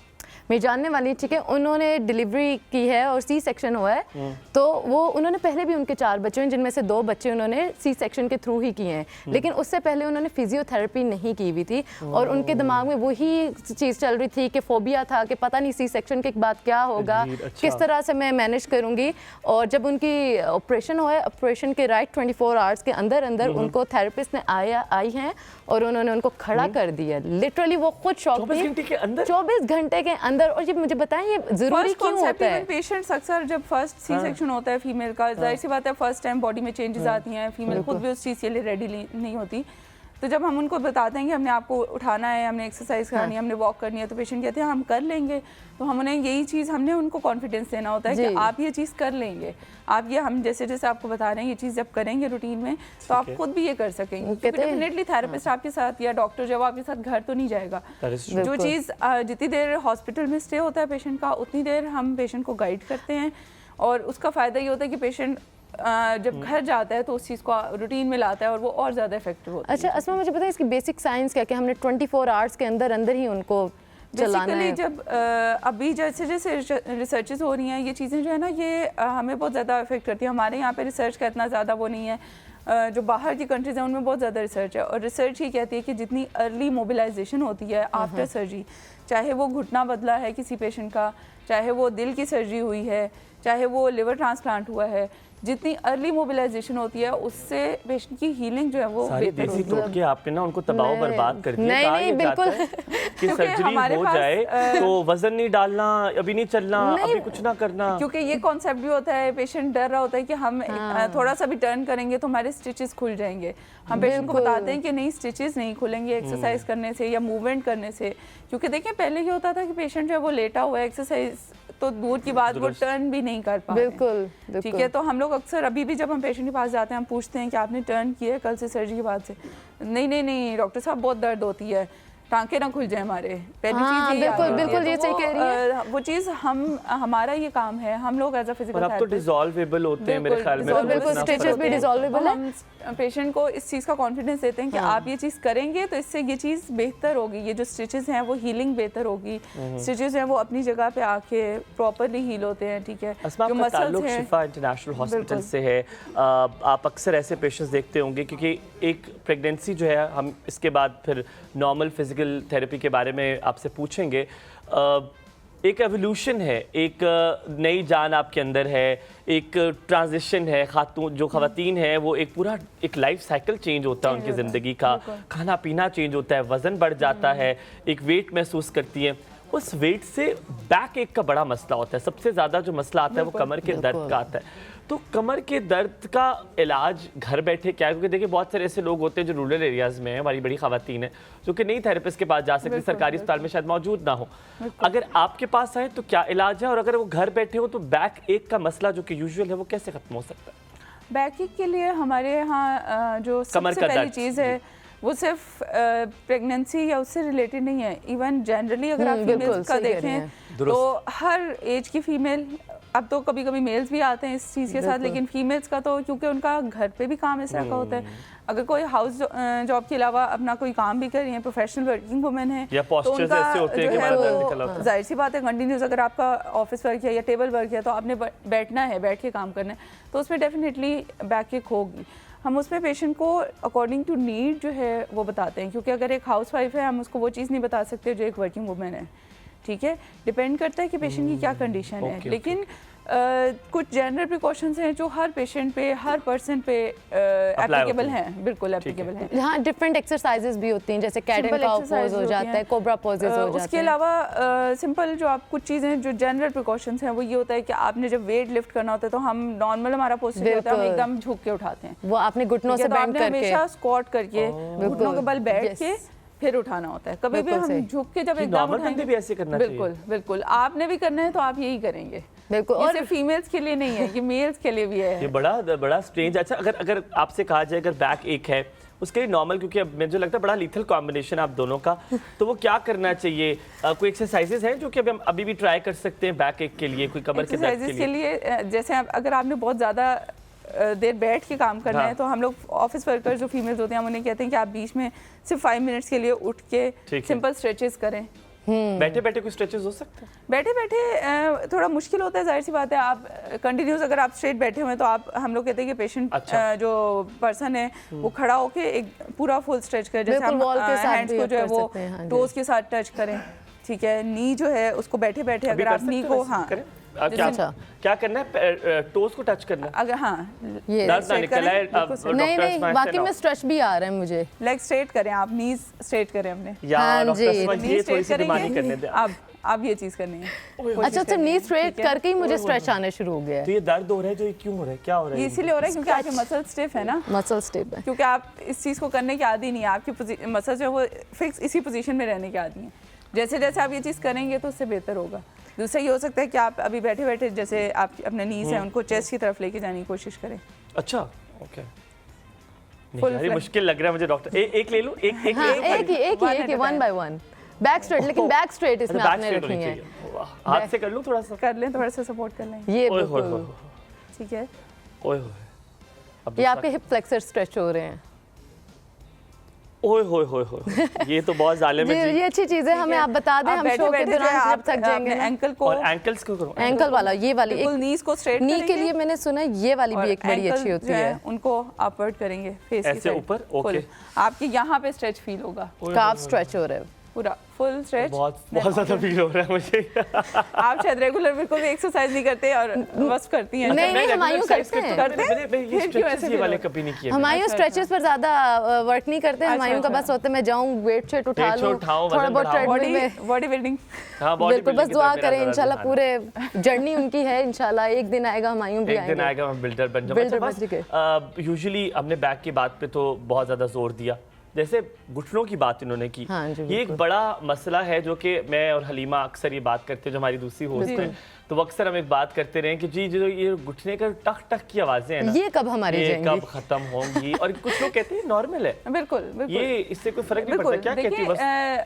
मेरी जानने वाली, ठीक है, उन्होंने डिलीवरी की है और सी सेक्शन हुआ है। तो वो उन्होंने पहले भी उनके 4 बच्चे हैं जिनमें से 2 बच्चे उन्होंने सी सेक्शन के थ्रू ही किए हैं, लेकिन उससे पहले उन्होंने फिजियोथेरेपी नहीं की हुई थी और उनके दिमाग में वही चीज़ चल रही थी कि फोबिया था कि पता नहीं सी सेक्शन के बाद क्या होगा, किस तरह से मैं मैनेज करूँगी। और जब उनकी ऑपरेशन हुआ है, ऑपरेशन के राइट 24 आवर्स के अंदर अंदर उनको थेरेपिस्ट ने आई हैं और उन्होंने उनको खड़ा कर दिया। लिटरली वो खुद शॉक थी। 24 घंटे के अंदर। और ये मुझे बताएं ये जरूरी क्यों होता है? पेशेंट्स अक्सर जब फर्स्ट सी सेक्शन होता है फीमेल का, जाहिर सी बात है फर्स्ट टाइम बॉडी में चेंजेस आती हैं, फीमेल खुद भी उस चीज़ के लिए रेडी नहीं होती। तो जब हम उनको बताते हैं कि हमने आपको उठाना है, हमने एक्सरसाइज करनी है, हमने वॉक करनी है, तो पेशेंट कहते हैं हम कर लेंगे। तो हमने यही चीज़ हमने उनको कॉन्फिडेंस देना होता है कि आप ये चीज़ कर लेंगे, आप ये हम जैसे जैसे आपको बता रहे हैं ये चीज़ जब करेंगे रूटीन में तो आप खुद भी ये कर सकेंगे। डेफिनेटली थेरेपिस्ट आपके साथ या डॉक्टर जब आपके साथ घर तो नहीं जाएगा। जो चीज़ जितनी देर हॉस्पिटल में स्टे होता है पेशेंट का, उतनी देर हम पेशेंट को गाइड करते हैं, और उसका फ़ायदा ये होता है कि पेशेंट जब घर जाता है तो उस चीज़ को रूटीन में लाता है और वो और ज़्यादा इफेक्टिव होता है। अच्छा अस्मा, मुझे पता है इसकी बेसिक साइंस क्या, कि हमने 24 आवर्स के अंदर अंदर ही उनको चलाना है? जब अभी जैसे जैसे रिसर्चेस हो रही हैं, ये चीज़ें जो है ना ये हमें बहुत ज़्यादा इफेक्ट करती है। हमारे यहाँ पे रिसर्च का इतना ज़्यादा वो नहीं है, जो बाहर की कंट्रीज हैं उनमें बहुत ज़्यादा रिसर्च है, और रिसर्च ये कहती है कि जितनी अर्ली मोबिलाइजेशन होती है आफ्टर सर्जरी, चाहे वो घुटना बदला है किसी पेशेंट का, चाहे वो दिल की सर्जरी हुई है, चाहे वो लिवर ट्रांसप्लांट हुआ है, जितनी अर्ली मोबिलाइजेशन होती है उससे पेशेंट की हीलिंग जो है वो बेहतर होती है। तोड़ के आपने ना उनको तबाह बर्बाद कर दिया। नहीं बिल्कुल कि सर्जरी हो जाए तो वजन नहीं डालना, अभी नहीं चलना, अभी कुछ ना करना, क्योंकि ये कॉन्सेप्ट भी होता है, पेशेंट डर रहा होता है कि हम थोड़ा सा भी टर्न करेंगे तो हमारे स्टिचेस खुल जाएंगे। हम पेशेंट को बताते हैं कि नहीं, स्टिचेस नहीं खुलेंगे एक्सरसाइज करने से या मूवमेंट करने से। क्योंकि देखिए पहले ये होता था कि पेशेंट जो है वो लेटा हुआ है, एक्सरसाइज तो दूर की बात, वो टर्न भी नहीं कर पा रहे। बिल्कुल ठीक है, तो हम लोग अक्सर अभी भी जब हम पेशेंट के पास जाते हैं हम पूछते हैं कि आपने टर्न किया है कल से सर्जरी के बाद से? नहीं डॉक्टर साहब बहुत दर्द होती है, टांके ना खुल जाए हमारे। पहली चीज बिल्कुल ये सही कह रही है। वो चीज हमारा ये काम है, हम लोग एज अ फिजिकल थेरेपिस्ट, अब तो डिसॉल्वेबल होते हैं मेरे ख्याल में, बिल्कुल स्टिचेस भी डिसॉल्वेबल है। हम पेशेंट को इस चीज का कॉन्फिडेंस देते हैं कि आप ये चीज करेंगे तो इससे ये चीज बेहतर होगी, ये जो स्टिचेस हैं वो हीलिंग बेहतर होगी, स्टिचेस हैं वो अपनी जगह पे आके प्रॉपर्ली हील होते हैं। ठीक है, जो मसल्स हैं, शिफा इंटरनेशनल हॉस्पिटल से है, आप अक्सर ऐसे पेशेंट्स देखते होंगे क्योंकि एक प्रेगनेंसी जो है, हम इसके बाद फिर नॉर्मल फिजिकल थेरेपी के बारे में आपसे पूछेंगे। एक एवोल्यूशन है, एक नई जान आपके अंदर है, एक ट्रांजिशन है। जो खवातीन है वो एक पूरा एक लाइफ साइकिल चेंज होता है उनकी ज़िंदगी का, खाना पीना चेंज होता है, वज़न बढ़ जाता है, एक वेट महसूस करती है। उस वेट से बैक एक का बड़ा मसला होता है, सबसे ज़्यादा जो मसला आता है वो कमर के दर्द का आता है। तो कमर के दर्द का इलाज घर बैठे क्या है? क्योंकि देखिए बहुत सारे ऐसे लोग होते हैं जो रूरल एरियाज़ में हैं, हमारी बड़ी खवातीन है जो कि नहीं थेरेपिस्ट के पास जा सकती, सरकारी अस्पताल में शायद मौजूद ना हो। अगर आपके पास आए तो क्या इलाज है, और अगर वो घर बैठे हो तो बैक एक का मसला जो कि यूजुअल है वो कैसे खत्म हो सकता है? बैक एक के लिए हमारे यहाँ जो सबसे पहली चीज़ है वो सिर्फ प्रेगनेंसी या उससे रिलेटेड नहीं है, इवन जनरली अगर आप फीमेल्स का देखें तो हर एज की फीमेल, अब तो कभी कभी मेल्स भी आते हैं इस चीज़ के साथ, लेकिन फीमेल्स का तो क्योंकि उनका घर पे भी काम इस तरह का होता है, अगर कोई हाउस जॉब के अलावा अपना कोई काम भी कर रही है, प्रोफेशनल वर्किंग वुमेन है, तो उनका जाहिर सी बात है कंटिन्यूस अगर आपका ऑफिस वर्क है या टेबल वर्क है तो आपने बैठना है, बैठ के काम करना है, तो उसमें डेफिनेटली बैक एक होगी। हम उसमें पेशेंट को अकॉर्डिंग टू नीड जो है वो बताते हैं, क्योंकि अगर एक हाउसवाइफ है हम उसको वो चीज़ नहीं बता सकते जो एक वर्किंग वुमेन है। ठीक है, डिपेंड करता है कि पेशेंट की क्या कंडीशन है, लेकिन कुछ जनरल प्रिकॉशंस हैं जो हर पेशेंट पे, हर पर्सन पे एप्लीकेबल हैं, बिल्कुल एप्लीकेबल हैं। हाँ, डिफरेंट एक्सरसाइजेस भी होती हैं, जैसे कैट एंड काउ पोज हो जाता है, कोबरा पोजेस हो जाते हैं। उसके अलावा सिंपल जो आप कुछ चीज़ें जो जनरल प्रिकॉशंस हैं वो ये होता है कि आपने जब वेट लिफ्ट करना होता है तो हम नॉर्मल हमारा पोस्चर होता है, हम एकदम झुक के उठाते हैं, वो आपने घुटनों से बेंड करके, हमेशा स्क्वाट करके घुटनों के बल बैठ के फिर उठाना होता है। कभी भी हम झुक के जब एकदम उठाएंगे भी ऐसे करना चाहिए। बिल्कुल आपने भी करना है तो आप यही करेंगे, बिल्कुल। और सिर्फ फीमेल्स के लिए नहीं है, ये मेल्स के लिए भी है। ये बड़ा स्ट्रेंज। अच्छा, अगर आपसे कहा जाए अगर बैक एक है उसके लिए नॉर्मल, क्योंकि अब मुझे लगता है बड़ा लीथल कॉम्बिनेशन आप दोनों का, तो वो क्या करना चाहिए? कोई एक्सरसाइजेस हैं जो कि हम अभी भी ट्राई कर सकते हैं बैक एक के लिए, कोई कमर के दर्द के लिए? जैसे अगर आपने बहुत ज़्यादा देर बैठ के काम करना है तो हम लोग ऑफिस वर्कर जो फीमेल्स होते हैं हम उन्हें कहते हैं कि आप बीच में सिर्फ 5 मिनट्स के लिए उठ के सिंपल स्ट्रेचेस करें। बैठे बैठे कोई स्ट्रेचेस हो सकते हैं? बैठे बैठे थोड़ा मुश्किल होता है, जाहिर सी बात है। आप कंटिन्यूस अगर आप स्ट्रेट बैठे हुए हैं तो आप, हम लोग कहते हैं कि पेशेंट जो पर्सन है वो खड़ा होके एक पूरा फुल स्ट्रेच करे, जैसे हम हैंड्स को जो है वो टोज के साथ टच करें। ठीक है, नी जो है उसको बैठे बैठे अगर आप नी को क्या करना है? टोज को टच करना है? अगर ये दर्द ना निकला है नहीं बाकी में स्ट्रेच भी आ रहा है मुझे। लेग स्ट्रेट करें आप, नीज स्ट्रेट करें अपने। डॉक्टर ये थोड़ी सी दिमागी करने दे। अब आप ये चीज़ करनी है। अच्छा, तो नी स्ट्रेट करके ही मुझे स्ट्रेच आना शुरू हो गया है। तो ये दर्द हो रहा है, जो ये क्यों हो रहा है, क्या हो रहा है? ये इसीलिए हो रहा है क्योंकि आपके मसल स्टिफ है ना, मसल स्टिफ है, क्योंकि आप इस चीज़ को करने के आदी नहीं है, आपकी मसल जो है वो फिक्स इसी पोजीशन में रहने के आदी हैं। जैसे जैसे आप ये चीज़ करेंगे तो उससे बेहतर होगा। दूसरा ये हो सकता है कि आप अभी बैठे बैठे जैसे आप अपने नीज हैं उनको चेस्ट की तरफ लेके जाने की कोशिश करें। अच्छा, ओके। ये मुश्किल लग रहा है मुझे डॉक्टर। एक ले लूं, एक ही one by one. Back straight, लेकिन बैक स्ट्रेट इसमें आपने रखनी है। हाथ से कर लूं, थोड़ा सा कर लें, थोड़ा सा सपोर्ट कर लें। ये ठीक है। ओए ये आपके हिप फ्लेक्सर स्ट्रेच हो रहे हैं। ओए होए होए होए, ये तो बहुत जालिम है जी। ये अच्छी चीज है, हमें आप बता दें, हम शो के दौरान आप थक जाएंगे। एंकल को और एंकल्स को करो, एंकल वाला, ये वाली बिल्कुल नीज को स्ट्रेट नी के लिए मैंने सुना ये वाली भी एक बड़ी अच्छी होती है। उनको अपवर्ड करेंगे फेस की ऐसे ऊपर, ओके। आपके यहाँ पे स्ट्रेच फील होगा, काफ स्ट्रेच हो रहा है पूरा फुल स्ट्रेच। बहुत ज्यादा फील हो रहा है मुझे। आप शायद रेगुलर बिल्कुल भी एक्सरसाइज नहीं करते और बस करती हैं। नहीं, हमायूं करते हैं। ये स्ट्रेचेस ये वाले कभी नहीं किए। हमायूं स्ट्रेचेस पर ज्यादा वर्क नहीं करते। हमायूं का बस होता है मैं जाऊं वेट शेट उठा लूं, थोड़ा बहुत ट्रेडमिल में बॉडी बिल्डिंग। हां, बॉडी बिल्कुल, बस दुआ करें इंशाल्लाह, पूरे जर्नी उनकी है इंशाल्लाह, एक दिन आएगा हमायूं भी आएंगे, एक दिन आएगा हम बिल्डर बन जाएंगे। यूजुअली हमने बैक की बात पे तो बहुत ज्यादा जोर दिया, जैसे घुटनों की बात इन्होंने की। हाँ, ये एक बड़ा मसला है जो कि मैं और हलीमा अक्सर ये बात करते हैं, जो हमारी दूसरी होस्ट है, तो वो अक्सर हम एक बात करते रहे कि जी जो ये घुटने का टक टक की आवाजें हैं ना, ये कब हमारी ये कब खत्म होंगी? और कुछ लोग कहते हैं नॉर्मल है। बिल्कुल बिल्कुल, ये इससे कोई फर्क नहीं पड़ता क्या? कहती बस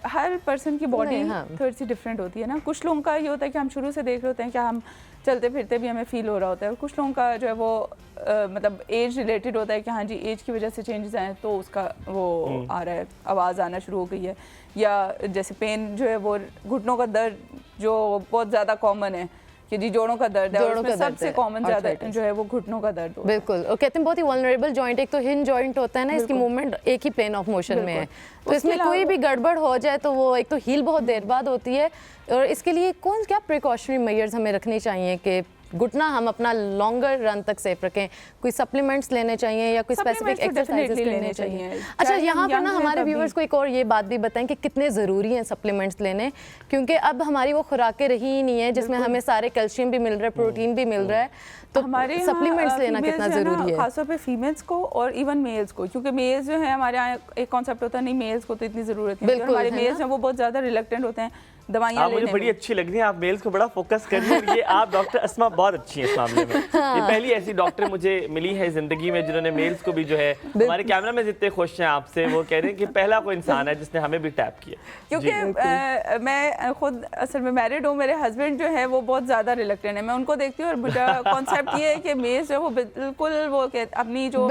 हर पर्सन की बॉडी थोड़ी सी डिफरेंट होती है ना। कुछ लोगों का ये होता है कि हम शुरू से देख रहे होते हैं कि हम चलते फिरते भी हमें फील हो रहा होता है, और कुछ लोगों का जो है वो मतलब एज रिलेटेड होता है कि हाँ जी एज की वजह से चेंजेस आए तो उसका वो आ रहा है, आवाज़ आना शुरू हो गई है। या जैसे पेन जो है वो घुटनों का दर्द जो बहुत ज़्यादा कॉमन है कि जी जोड़ों का दर्द है, उसमें सबसे कॉमन ज़्यादा जो है वो घुटनों का दर्द होता है। बिल्कुल, और कहते हैं बहुत ही वल्नरेबल जॉइंट, एक तो हिंज जॉइंट होता है ना, इसकी मूवमेंट एक ही प्लेन ऑफ मोशन में है, तो इसमें कोई भी गड़बड़ हो जाए तो वो एक तो हील बहुत देर बाद होती है। और इसके लिए क्या प्रिकॉशनरी मेजर्स हमें रखनी चाहिए कि घुटना हम अपना लॉन्गर रन तक सेफ रखें? कोई सप्लीमेंट्स लेने चाहिए या कोई स्पेसिफिक एक्सरसाइजेस लेने चाहिए? अच्छा, यहाँ पर ना हमारे व्यूअर्स को एक और ये बात भी बताएं कि कितने ज़रूरी हैं सप्लीमेंट्स लेने, क्योंकि अब हमारी वो खुराकें रही ही नहीं है जिसमें हमें सारे कैल्शियम भी मिल रहा है, प्रोटीन भी मिल रहा है, तो हमारे सप्लीमेंट्स लेना कितना ज़रूरी है? खासतौर पे फीमेल्स को और इवन मेल्स को, क्योंकि मेल्स जो है हमारे यहाँ एक कॉन्सेप्ट होता है नहीं मेल्स को तो इतनी ज़रूरत नहीं है, हमारे मेल्स हैं वो बहुत ज़्यादा रिलक्टेंट होते हैं दवाइयाँ लेने में। मुझे बड़ी अच्छी लग रही है, आप मेल्स को बड़ा फोकस कर रही हैं। ये आप डॉक्टर अस्मा बहुत अच्छी हैं इस मामले में। ये पहली ऐसी डॉक्टर मुझे मिली है जिंदगी में जिन्होंने मेल्स को भी जो है, हमारे कैमरा में जितने खुश हैं आपसे, वो कह रहे हैं कि पहला कोई इंसान है जिसने हमें भी टैप किया। क्योंकि मैं खुद असल में मैरिड हूँ, मेरे हस्बैंड जो है वो बहुत ज़्यादा रिलक्टेंट है, मैं उनको देखती हूँ और मुझे कॉन्सेप्ट ये है कि मेल्स जो है वो बिल्कुल वो अपनी जो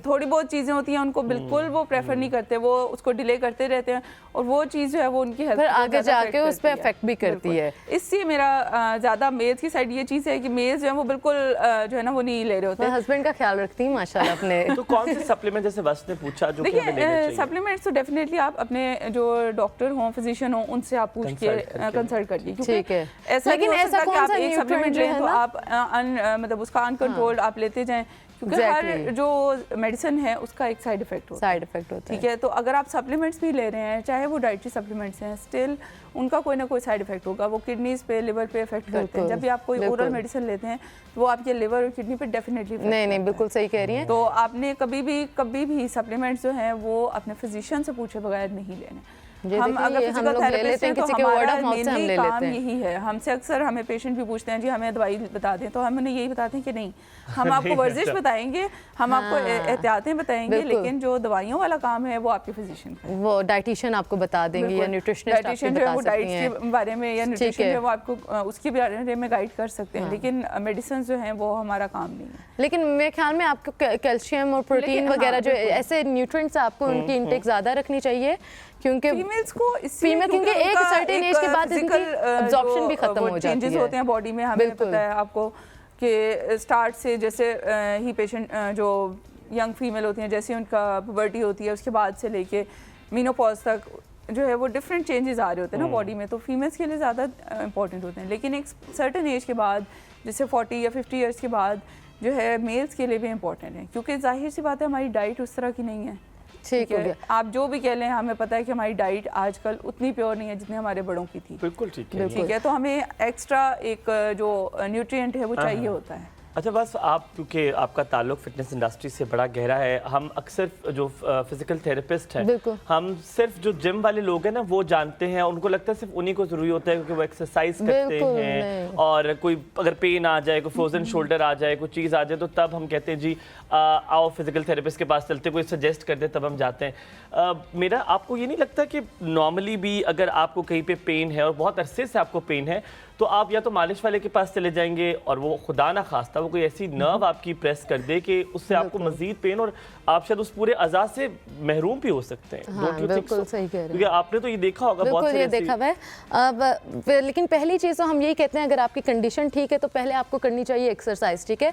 थोड़ी बहुत चीज़ें होती हैं उनको बिल्कुल वो प्रेफर नहीं करते, वो उसको डिले करते रहते हैं, और वो चीज़ जो है वो उनकी हेल्थ आगे जाके उस पर इफेक्ट भी करती है। इससे मेरा ज़्यादा मेल्स की साइड ये चीज़ है कि मेल्स जो है वो बिल्कुल जो है ना वो नहीं ले रहे होते। हस्बैंड का ख्याल रखती हूँ माशाल्लाह अपने। तो कौन से सप्लीमेंट, जैसे वस्त ने पूछा, जो देखिए सप्लीमेंट्स तो डेफिनेटली आप अपने जो डॉक्टर हों, फिजिशियन हों, उनसे आप पूछ के कंसल्ट करिए, ठीक है। ऐसा लेकिन ऐसा कौन सा एक सप्लीमेंट लें तो आप मतलब उसका अनकंट्रोल्ड आप लेते जाएं, क्योंकि हर जो मेडिसिन है उसका एक साइड इफेक्ट होता है, ठीक है। तो अगर आप सप्लीमेंट्स भी ले रहे हैं, चाहे वो डाइटरी सप्लीमेंट्स हैं, स्टिल उनका कोई ना कोई साइड इफेक्ट होगा, वो किडनीज पे, लिवर पे इफेक्ट करते हैं। जब भी आप कोई ओरल मेडिसिन लेते हैं तो वो आपके लिवर और किडनी पे डेफिनेटली नहीं बिल्कुल सही कह रही हैं। तो आपने कभी भी सप्लीमेंट्स जो हैं वो अपने फिजिशियन से पूछे बगैर नहीं लेने। हम अगर फिजिकल थेरेपिस्ट हैं तो हमारा मेनली काम यही है, हमसे अक्सर हमें पेशेंट भी पूछते हैं जी हमें दवाई बता दें, तो हम उन्हें यही बताते हैं कि नहीं, हम आपको वर्जिश बताएंगे, हम आपको एहतियातें बताएंगे, लेकिन जो दवाइयों वाला काम है वो आपके फिजिशियन का है। वो डाइटिशियन आपको बता देंगे या न्यूट्रिशनिस्ट डाइटिशियन जो है वो डाइट के बारे में या न्यूट्रिशन जो है वो आपको उसके बारे में गाइड कर सकते हैं, लेकिन मेडिसिन जो है वो हमारा काम नहीं है। लेकिन मेरे ख्याल में आपको कैल्शियम और प्रोटीन वगैरह जो ऐसे न्यूट्रिएंट्स आपको उनकी इंटेक ज़्यादा रखनी चाहिए, क्योंकि फीमेल्स को क्योंकि एक सर्टेन एज के बाद इनकी एब्जॉर्प्शन भी खत्म हो जाती है, चेंजेस होते हैं बॉडी में। हमें पता है आपको कि स्टार्ट से जैसे ही पेशेंट जो यंग फीमेल होती हैं, जैसे उनका पुबर्टी होती है उसके बाद से लेके मीनोपॉज तक जो है वो डिफरेंट चेंजेस आ रहे होते हैं ना बॉडी में, तो फीमेल्स के लिए ज़्यादा इंपॉर्टेंट होते हैं। लेकिन एक सर्टेन एज के बाद जैसे 40 या 50 ईयर्स के बाद जो है मेल्स के लिए भी इंपॉर्टेंट है, क्योंकि जाहिर सी बात है हमारी डाइट उस तरह की नहीं है, ठीक है, आप जो भी कह लें, हमें पता है कि हमारी डाइट आजकल उतनी प्योर नहीं है जितनी हमारे बड़ों की थी। बिल्कुल ठीक है, ठीक है, तो हमें एक्स्ट्रा एक जो न्यूट्रिएंट है वो चाहिए होता है। अच्छा, बस आप क्योंकि आपका ताल्लुक फिटनेस इंडस्ट्री से बड़ा गहरा है, हम अक्सर जो फिजिकल थेरेपिस्ट हैं, हम सिर्फ जो जिम वाले लोग हैं ना वो जानते हैं, उनको लगता है सिर्फ उन्हीं को ज़रूरी होता है क्योंकि वो एक्सरसाइज करते हैं और कोई अगर पेन आ जाए, कोई फ्रोजन शोल्डर आ जाए, कोई चीज़ आ जाए तो तब हम कहते हैं जी आओ फिजिकल थेरेपिस्ट के पास चलते, कोई सजेस्ट कर दे तब हम जाते हैं। मेरा आपको ये नहीं लगता कि नॉर्मली भी अगर आपको कहीं पे पेन है और बहुत अरसे से आपको पेन है तो आप या तो मालिश वाले के पास चले जाएंगे और वो खुदा ना खास्ता वो कोई ऐसी नर्व आपकी प्रेस कर दे कि उससे आपको मजीद पेन और आप शायद उस पूरे अज़ा से महरूम भी हो सकते हैं। हाँ, बिल्कुल सही कह रहे हैं, क्योंकि आपने तो ये देखा होगा बहुत ये देखा हुआ है। अब लेकिन पहली चीज़ तो हम यही कहते हैं, अगर आपकी कंडीशन ठीक है तो पहले आपको करनी चाहिए एक्सरसाइज। ठीक है,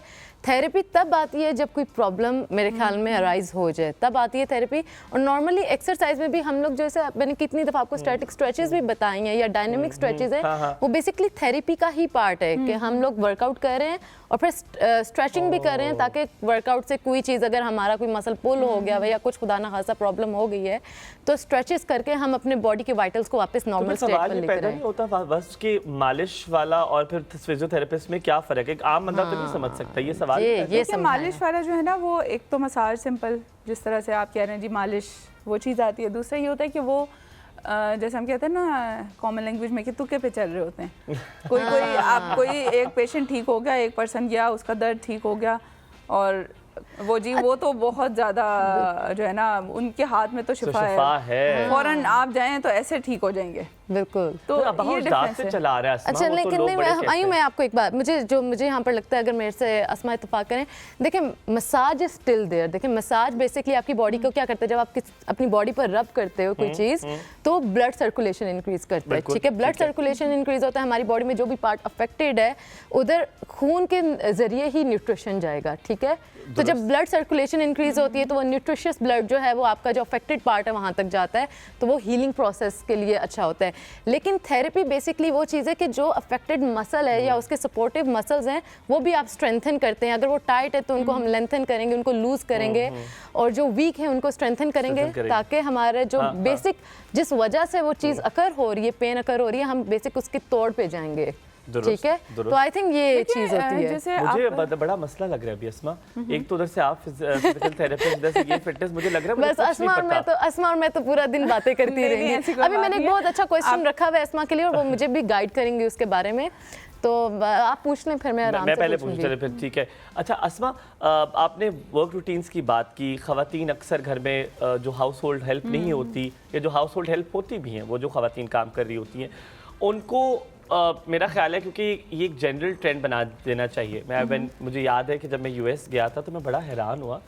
थेरेपी तब आती है जब कोई प्रॉब्लम मेरे ख्याल में अराइज हो जाए, तब आती है थेरेपी। और नॉर्मली एक्सरसाइज में भी हम लोग, जैसे मैंने कितनी दफ़ा आपको स्टैटिक स्ट्रेचेस भी बताई हैं या डायनेमिक स्ट्रेचेस हैं, वो बेसिकली थेरेपी का ही पार्ट है कि हम लोग वर्कआउट कर रहे हैं और फिर स्ट्रेचिंग भी कर रहे हैं ताकि वर्कआउट से कोई चीज़, अगर हमारा कोई मसल पुल हो गया या कुछ खुदा ना खासा प्रॉब्लम हो गई है तो स्ट्रेचेस करके हम अपने बॉडी के वाइटल्स को वापस नॉर्मल स्टेट पर लेकर आए। नहीं होता बस कि मालिश वाला और फिर फिजियोथेरेपिस्ट में क्या फ़र्क है? एक आम बंदा तो नहीं समझ सकता ये सवाल। ये मालिश वाला जो है ना, वो एक तो मसाज सिंपल जिस तरह से आप कह रहे हैं जी मालिश, वो चीज़ आती है। दूसरा ये होता है कि वो जैसे हम कहते हैं ना कॉमन लैंग्वेज में कि तुक्के पे चल रहे होते हैं। कोई एक पेशेंट ठीक हो गया, एक पर्सन गया, उसका दर्द ठीक हो गया और वो तो बहुत ज़्यादा जो है ना, उनके हाथ में तो शिफा है। फौरन आप जाएं तो ऐसे ठीक हो जाएंगे। बिल्कुल, तो ये डिफरेंस है। चला रहा है। अच्छा, लेकिन नहीं, मैं आपको एक बात, मुझे यहाँ पर लगता है, अगर मेरे से अस्मा इत्तेफाक करें, देखिए मसाज इज स्टिल देयर। देखिए मसाज बेसिकली आपकी बॉडी को क्या करता है, जब आप अपनी बॉडी पर रब करते हो कोई चीज़ तो ब्लड सर्कुलेशन इंक्रीज करता है। ठीक है, ब्लड सर्कुलेशन इंक्रीज होता है, हमारी बॉडी में जो भी पार्ट अफेक्टेड है उधर खून के जरिए ही न्यूट्रिशन जाएगा। ठीक है, तो जब ब्लड सर्कुलेशन इंक्रीज होती है तो वो न्यूट्रिशियस ब्लड जो है वो आपका जो अफेक्टेड पार्ट है वहाँ तक जाता है, तो वो हीलिंग प्रोसेस के लिए अच्छा होता है। लेकिन थेरेपी बेसिकली वो चीज़ है कि जो अफेक्टेड मसल है या उसके सपोर्टिव मसल्स हैं वो भी आप स्ट्रेंथन करते हैं। अगर वो टाइट है तो उनको हम लेंथन करेंगे, उनको लूज करेंगे, और जो वीक है उनको स्ट्रेंथन करेंगे ताकि हमारे जो बेसिक जिस वजह से वो चीज़ अकर हो रही है, पेन अकर हो रही है, हम बेसिक उसके तोड़ पे जाएंगे। ठीक है, तो आई थिंक ये चीज होती है। मुझे बड़ा मसला लग रहा है अभी अस्मा, एक तो उधर से आप फिजिकल थेरेपिस्ट, इधर से ये फिटनेस, मुझे लग रहा है बस अस्मा और मैं तो पूरा दिन बातें करती रहेंगी। अभी मैंने एक बहुत अच्छा क्वेश्चन रखा हुआ है अस्मा के लिए और वो मुझे भी गाइड करेंगे उसके बारे में, तो आप पूछ लें फिर मैं आराम से पहले पूछ चले फिर। ठीक है, अच्छा अस्मा, आपने वर्क रूटीन्स की बात की। ख़वातीन अक्सर घर में जो हाउस होल्ड हेल्प नहीं होती या जो हाउस होल्ड हेल्प होती भी हैं, वो जो ख़वातीन काम कर रही होती हैं, उनको मेरा ख्याल है क्योंकि ये एक जनरल ट्रेंड बना देना चाहिए। मुझे याद है कि जब मैं यूएस गया था तो मैं बड़ा हैरान हुआ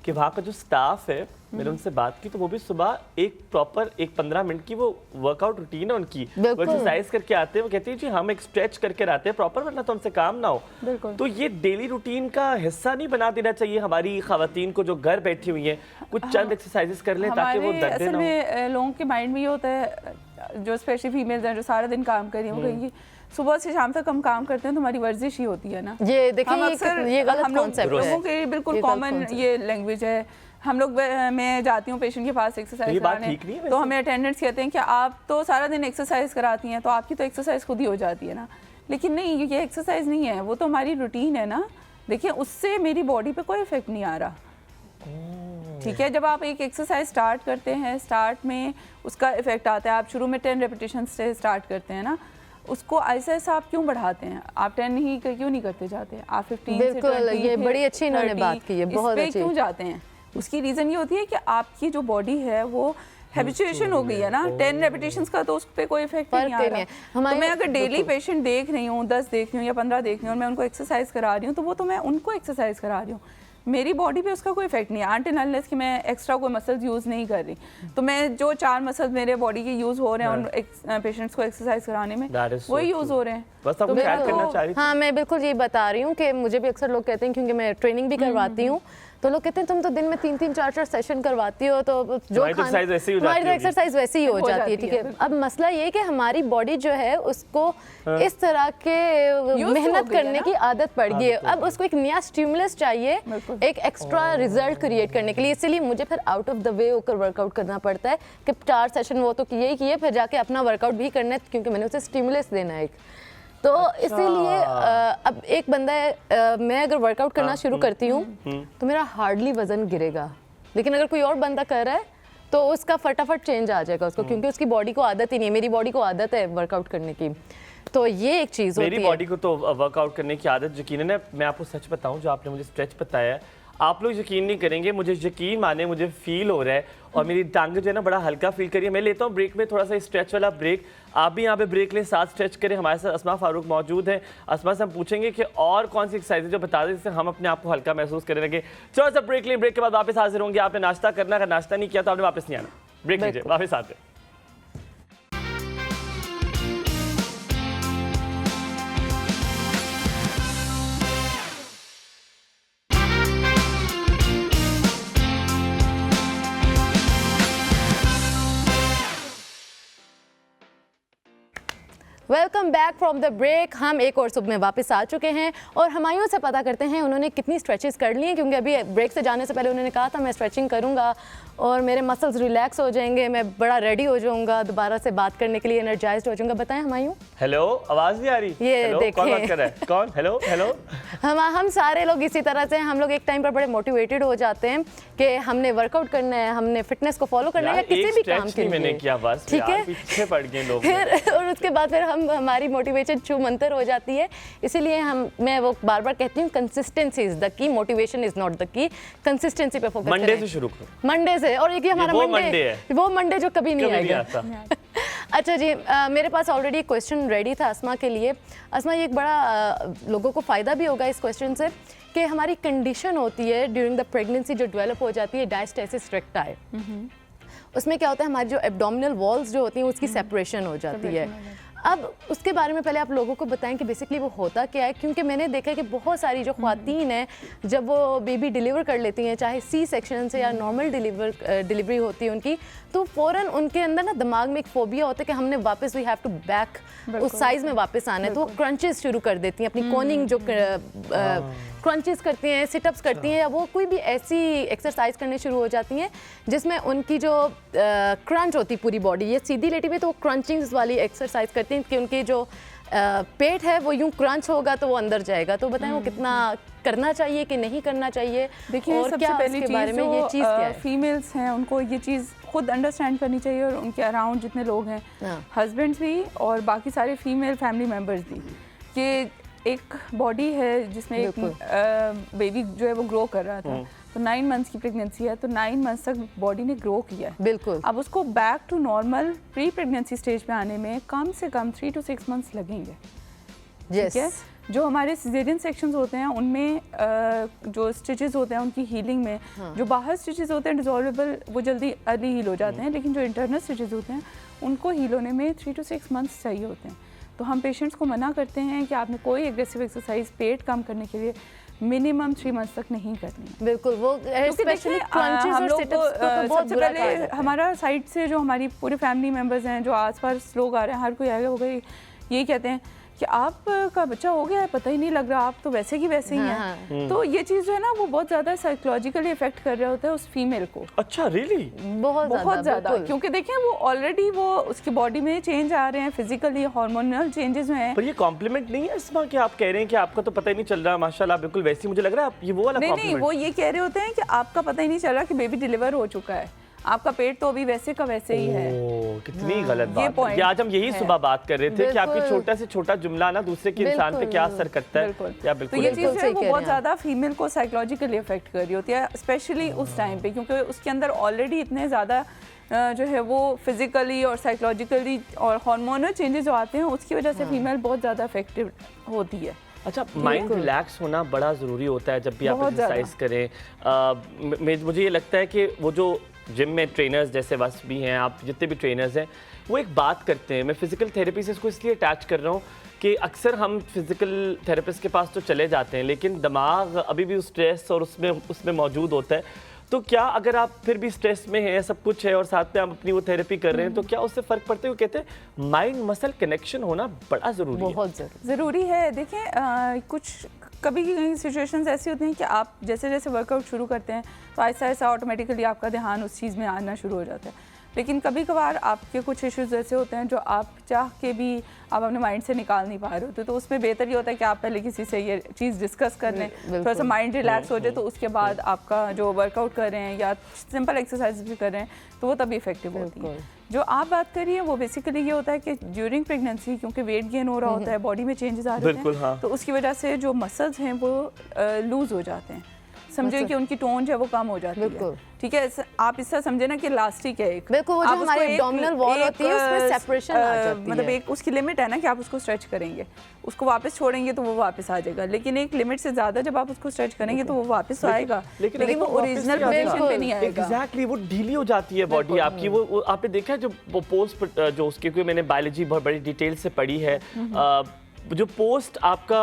कि वहाँ का जो स्टाफ है, मैंने उनसे बात की तो वो भी सुबह एक प्रॉपर 15 मिनट की वो वर्कआउट रूटीन है उनकी, वो एक्सरसाइज करके आते हैं। वो कहते हैं जी हम एक स्ट्रेच करके आते हैं प्रॉपर, वरना तो हमसे काम ना हो। तो ये डेली रूटीन का हिस्सा नहीं बना देना चाहिए हमारी ख़वातीन को जो घर बैठी हुई हैं, कुछ चंद एक्सरसाइजेस कर लें ताकि वो दर्द ना हो। लोगों के माइंड में ये होता है, जो स्पेशली फीमेल्स हैं जो सारा दिन काम कर रही हैं, वो कहेंगी सुबह से शाम तक हम काम करते हैं तो हमारी वर्जिश ही होती है ना। ये देखिए ये गलत कॉन्सेप्ट है, लोगों के बिल्कुल कॉमन ये लैंग्वेज है। हम लोग, मैं जाती हूँ पेशेंट के पास एक्सरसाइज कराने, तो हमें अटेंडेंट्स कहते हैं कि आप तो सारा दिन एक्सरसाइज कराती हैं तो आपकी तो एक्सरसाइज खुद ही हो जाती है ना। लेकिन नहीं, ये एक्सरसाइज नहीं है, वो तो हमारी रूटीन है ना। देखिए उससे मेरी बॉडी पे कोई इफेक्ट नहीं आ रहा। ठीक है, जब आप एक एक्सरसाइज स्टार्ट करते हैं, स्टार्ट में उसका इफेक्ट आता है। आप शुरू में 10 रेपिटेशन से स्टार्ट करते हैं ना, उसको ऐसा ऐसा आप क्यों बढ़ाते हैं? आप 10 ही क्यों नहीं करते जाते? आप 15 से 20, ये बड़ी अच्छी इन्होंने बात की है, बहुत अच्छी। क्यों जाते हैं? उसकी रीज़न ये होती है कि आपकी जो बॉडी है वो हैबिचुएशन हो गई है ना। 10 रेपिटेशंस का तो उस पर कोई इफेक्ट नहीं आ रहा। तो मैं अगर डेली पेशेंट देख रही हूँ, 10 देख रही हूँ या 15 देख रही हूँ और मैं उनको एक्सरसाइज करा रही हूँ, तो वो तो मैं उनको एक्सरसाइज करा रही हूँ, मेरी बॉडी पे उसका कोई इफेक्ट नहीं है। अनटिल अनलेस कि मैं एक्स्ट्रा कोई मसल्स यूज़ नहीं कर रही, तो मैं जो 4 मसल्स मेरे बॉडी के यूज़ हो रहे हैं उन पेशेंट्स को एक्सरसाइज कराने में, वही यूज़ हो रहे हैं। बस आपको ऐड करना चाह रही थी। हाँ, मैं बिल्कुल ये बता रही हूँ कि मुझे भी अक्सर लोग कहते हैं, क्योंकि मैं ट्रेनिंग भी करवाती हूँ, तो लोग कहते हैं तुम तो दिन में 3-3 4-4 सेशन करवाती हो, तो जो हमारी तो एक्सरसाइज वैसे ही हो जाती हमारी तो होगी। एक्सरसाइज वैसे ही हो जाती है, ठीक है। अब मसला ये है कि हमारी बॉडी जो है उसको इस तरह के मेहनत करने की आदत पड़ गई है, अब उसको एक नया स्टिमुलस चाहिए, एक एक्स्ट्रा रिजल्ट क्रिएट करने के लिए। इसीलिए मुझे फिर आउट ऑफ द वे होकर वर्कआउट करना पड़ता है कि 4 सेशन वो तो किए ही किए, फिर जाके अपना वर्कआउट भी करना है क्योंकि मैंने उसे स्टिमुलस देना है एक। तो इसीलिए अब एक बंदा है, मैं अगर वर्कआउट करना शुरू करती हूँ तो मेरा हार्डली वजन गिरेगा, लेकिन अगर कोई और बंदा कर रहा है तो उसका फटाफट चेंज आ जाएगा उसको, क्योंकि उसकी बॉडी को आदत ही नहीं है। मेरी बॉडी को आदत है वर्कआउट करने की, तो ये एक चीज़ होती है। मेरी बॉडी को तो वर्कआउट करने की आदत यकीनन है। मैं आपको सच बताऊं, जो आपने मुझे स्ट्रेच बताया है, आप लोग यकीन नहीं करेंगे, मुझे यकीन माने मुझे फील हो रहा है और मेरी टांग जो है ना बड़ा हल्का फील करिए। मैं लेता हूँ ब्रेक में थोड़ा सा स्ट्रेच वाला ब्रेक, आप भी यहाँ पे ब्रेक लें, साथ स्ट्रेच करें। हमारे साथ अस्मा फारूक मौजूद है। अस्मा से हम पूछेंगे कि और कौन सी एक्सरसाइज जो बता दें जिससे हम अपने आप को हल्का महसूस करने लगे। चलो सा ब्रेक लें, ब्रेक के बाद वापस हाजिर होंगे। आपने नाश्ता करना, अगर नाश्ता नहीं किया तो आपने वापस नहीं आना। ब्रेक लीजिए, वापस आते हैं। Welcome back from the break. हम एक और सुबह में वापस आ चुके हैं और हुमायूं से पता करते हैं उन्होंने कितनी स्ट्रेचेस कर ली हैं, क्योंकि अभी ब्रेक से जाने से पहले उन्होंने कहा था मैं स्ट्रेचिंग करूंगा और मेरे मसल्स रिलैक्स हो जाएंगे, मैं बड़ा रेडी हो जाऊंगा, दोबारा से बात करने के लिए एनर्जाइज्ड हो जाऊंगा। बताएं हुमायूं। हेलो, आवाज नहीं आ रही? ये हेलो, देखें। कौन बात कर रहा है? कौन? Hello hello. हम सारे लोग इसी तरह से, हम लोग एक टाइम पर बड़े मोटिवेटेड हो जाते हैं कि हमने वर्कआउट करना है, हमने फिटनेस को फॉलो करना है या किसी भी काम के लिए। मैंने किया बस, ठीक है, पीछे पड़ गए लोग। फिर और उसके बाद फिर हमारी मोटिवेशन छू मंतर हो जाती है। इसीलिए मैं वो बार बार कहती हूँ, consistency is the key, motivation is not the key. Consistency पे फोकस करें। मंडे से शुरू करो। मंडे से, और एक हमारा मंडे है, वो मंडे जो कभी नहीं आएगा। अच्छा जी, मेरे पास ऑलरेडी एक क्वेश्चन रेडी था अस्मा के लिए। अस्मा, ये एक बड़ा लोगों को फ़ायदा भी होगा इस क्वेश्चन से कि हमारी कंडीशन होती है ड्यूरिंग द प्रेगनेंसी जो डेवलप हो जाती है, डायस्टेसिस रेक्टाई। उसमें क्या होता है, हमारी जो एब्डोमिनल वॉल्स जो होती हैं उसकी सेपरेशन हो जाती है। अब उसके बारे में पहले आप लोगों को बताएं कि बेसिकली वो होता क्या है, क्योंकि मैंने देखा है कि बहुत सारी जो ख्वातीन हैं जब वो बेबी डिलीवर कर लेती हैं, चाहे सी सेक्शन से या नॉर्मल डिलीवरी होती है उनकी, तो फ़ौरन उनके अंदर ना दिमाग में एक फोबिया होता है कि हमने वापस वी हैव टू बैक उस साइज़ में वापस आना है। तो वो क्रंचेस शुरू कर देती हैं, अपनी कोनिंग जो क्रंचेस करती हैं, सिटअप्स करती हैं, या वो कोई भी ऐसी एक्सरसाइज करने शुरू हो जाती हैं जिसमें उनकी जो क्रंच होती पूरी बॉडी, ये सीधी लेटी हुई तो वो क्रंचिंग्स वाली एक्सरसाइज करती हैं कि उनकी जो पेट है वो यूं क्रंच होगा तो वो अंदर जाएगा। तो बताएं वो कितना करना चाहिए कि नहीं करना चाहिए? देखिए, और सबसे पहली चीज़ बारे में ये चीज़ क्या है? फीमेल्स हैं उनको ये चीज़ खुद अंडरस्टैंड करनी चाहिए, और उनके अराउंड जितने लोग हैं, हस्बैंड्स भी और बाकी सारे फीमेल फैमिली मेम्बर्स भी, कि एक बॉडी है जिसमें एक बेबी जो है वो ग्रो कर रहा था, तो 9 मंथ्स की प्रेगनेंसी है, तो 9 मंथ्स तक बॉडी ने ग्रो किया है। बिल्कुल। अब उसको back to normal pre pregnancy stage पे आने में कम से कम 3 to 6 मंथ्स लगेंगे। ठीक है, जो हमारे सिजेरियन सेक्शंस होते हैं उनमें जो स्टिचेस होते हैं उनकी हीलिंग में, जो बाहर स्टिचेस होते हैं डिजॉल्वेबल, वो जल्दी अर्ली हील हो जाते हैं, लेकिन जो इंटरनल स्टिचेस होते हैं उनको हील होने में 3 to 6 मंथ्स चाहिए होते हैं। तो हम पेशेंट्स को मना करते हैं कि आपने कोई एग्रेसिव एक्सरसाइज पेट कम करने के लिए मिनिमम 3 मंथ्स तक नहीं करनी है। बिल्कुल, वो स्पेशली क्रंचेस और सिटअप्स को तो सबसे पहले हमारा साइड से जो हमारी पूरे फैमिली मेम्बर्स हैं, जो आसपास लोग आ रहे हैं, हर कोई आएगा, वो यही कहते हैं कि आपका बच्चा हो गया है, पता ही नहीं लग रहा, आप तो वैसे की वैसे ही हैं। तो ये चीज़ जो है ना वो बहुत ज़्यादा साइकोलॉजिकली इफेक्ट कर रहा होता है उस फीमेल को। अच्छा, रियली? बहुत ज़्यादा, क्योंकि देखें वो ऑलरेडी वो उसकी बॉडी में चेंज आ रहे हैं, फिजिकली हार्मोनल चेंजेस जो हैं। पर ये कॉम्प्लीमेंट नहीं है इसमें कि आप कह रहे हैं कि आपका तो पता ही नहीं चल रहा, माशाल्लाह बिल्कुल वैसे ही मुझे लग रहा है। ये वो वाला नहीं, वो ये कह रहे होते हैं कि आपका पता ही नहीं चल रहा कि बेबी डिलीवर हो चुका है, आपका पेट तो अभी वैसे का वैसे ही है। कितनी गलत बात है। आज हम यही सुबह बात कर रहे थे कि आपकी छोटा से छोटा जुमला ना दूसरे के इंसान पे क्या असर करता है। या बिल्कुल, तो ये चीज़ है वो बहुत ज़्यादा फीमेल को साइकोलॉजिकली इफेक्ट कर रही होती है, स्पेशली उस टाइम पे, क्योंकि उसके अंदर ऑलरेडी इतने ज़्यादा जो है वो फिजिकली और साइकोलॉजिकली और हार्मोनल चेंजेस जो आते हैं उसकी वजह से फीमेल बहुत ज़्यादा अफेक्टेड होती है। अच्छा, माइंड रिलैक्स होना बड़ा ज़रूरी होता है जब भी आप एक्सरसाइज करें। मुझे ये लगता है कि वो जो जिम में ट्रेनर्स जैसे बस भी हैं, आप जितने भी ट्रेनर्स हैं, वो एक बात करते हैं, मैं फिजिकल थेरेपी से इसको इसलिए अटैच कर रहा हूँ कि अक्सर हम फिजिकल थेरेपिस्ट के पास तो चले जाते हैं लेकिन दिमाग अभी भी स्ट्रेस और उसमें मौजूद होता है। तो क्या अगर आप फिर भी स्ट्रेस में हैं, सब कुछ है और साथ में आप अपनी वो थेरेपी कर रहे हैं, तो क्या उससे फ़र्क पड़ता है? वो कहते हैं माइंड मसल कनेक्शन होना बड़ा ज़रूरी है। बहुत ज़रूरी है। देखिए कुछ कभी कई सिचुएशंस ऐसी होती हैं कि आप जैसे जैसे वर्कआउट शुरू करते हैं तो ऐसा ऐसा ऑटोमेटिकली आपका ध्यान उस चीज़ में आना शुरू हो जाता है। लेकिन कभी कभार आपके कुछ इश्यूज ऐसे होते हैं जो आप चाह के भी आप अपने माइंड से निकाल नहीं पा रहे होते, तो उसमें बेहतर ये होता है कि आप पहले किसी से ये चीज़ डिस्कस कर लें, थोड़ा सा माइंड रिलैक्स हो जाए, तो उसके बाद आपका जो वर्कआउट कर रहे हैं या सिंपल एक्सरसाइज भी कर रहे हैं तो वो तभी इफेक्टिव होती है। जो आप बात कर रही हैं वो बेसिकली ये होता है कि ड्यूरिंग प्रेगनेंसी क्योंकि वेट गेन हो रहा होता है, बॉडी में चेंजेस आ रहे हैं, हाँ। तो उसकी वजह से जो मसल्स हैं वो लूज हो जाते हैं। समझे कि उनकी टोन जो है वो कम हो जाती है। ठीक है, आप इससे समझे ना कि इलास्टिक है एक, बिल्कुल वो जो हमारी एब्डोमिनल वॉल होती है उसमें सेपरेशन आ जाती है। मतलब एक उसकी लिमिट है ना कि आप उसको स्ट्रेच करेंगे, उसको वापस छोड़ेंगे तो वो वापस आ जाएगा, लेकिन एक लिमिट से ज्यादा जब आप उसको स्ट्रेच करेंगे तो वो वापस आएगा, लेकिन वो ओरिजिनल पोजीशन पे नहीं आएगा। एग्जैक्टली, वो ढीली हो जाती है बॉडी आपकी। वो आपने देखा है जो पोस्ट जो उसके, क्योंकि मैंने बायोलॉजी बहुत बड़ी डिटेल से पढ़ी है, जो पोस्ट आपका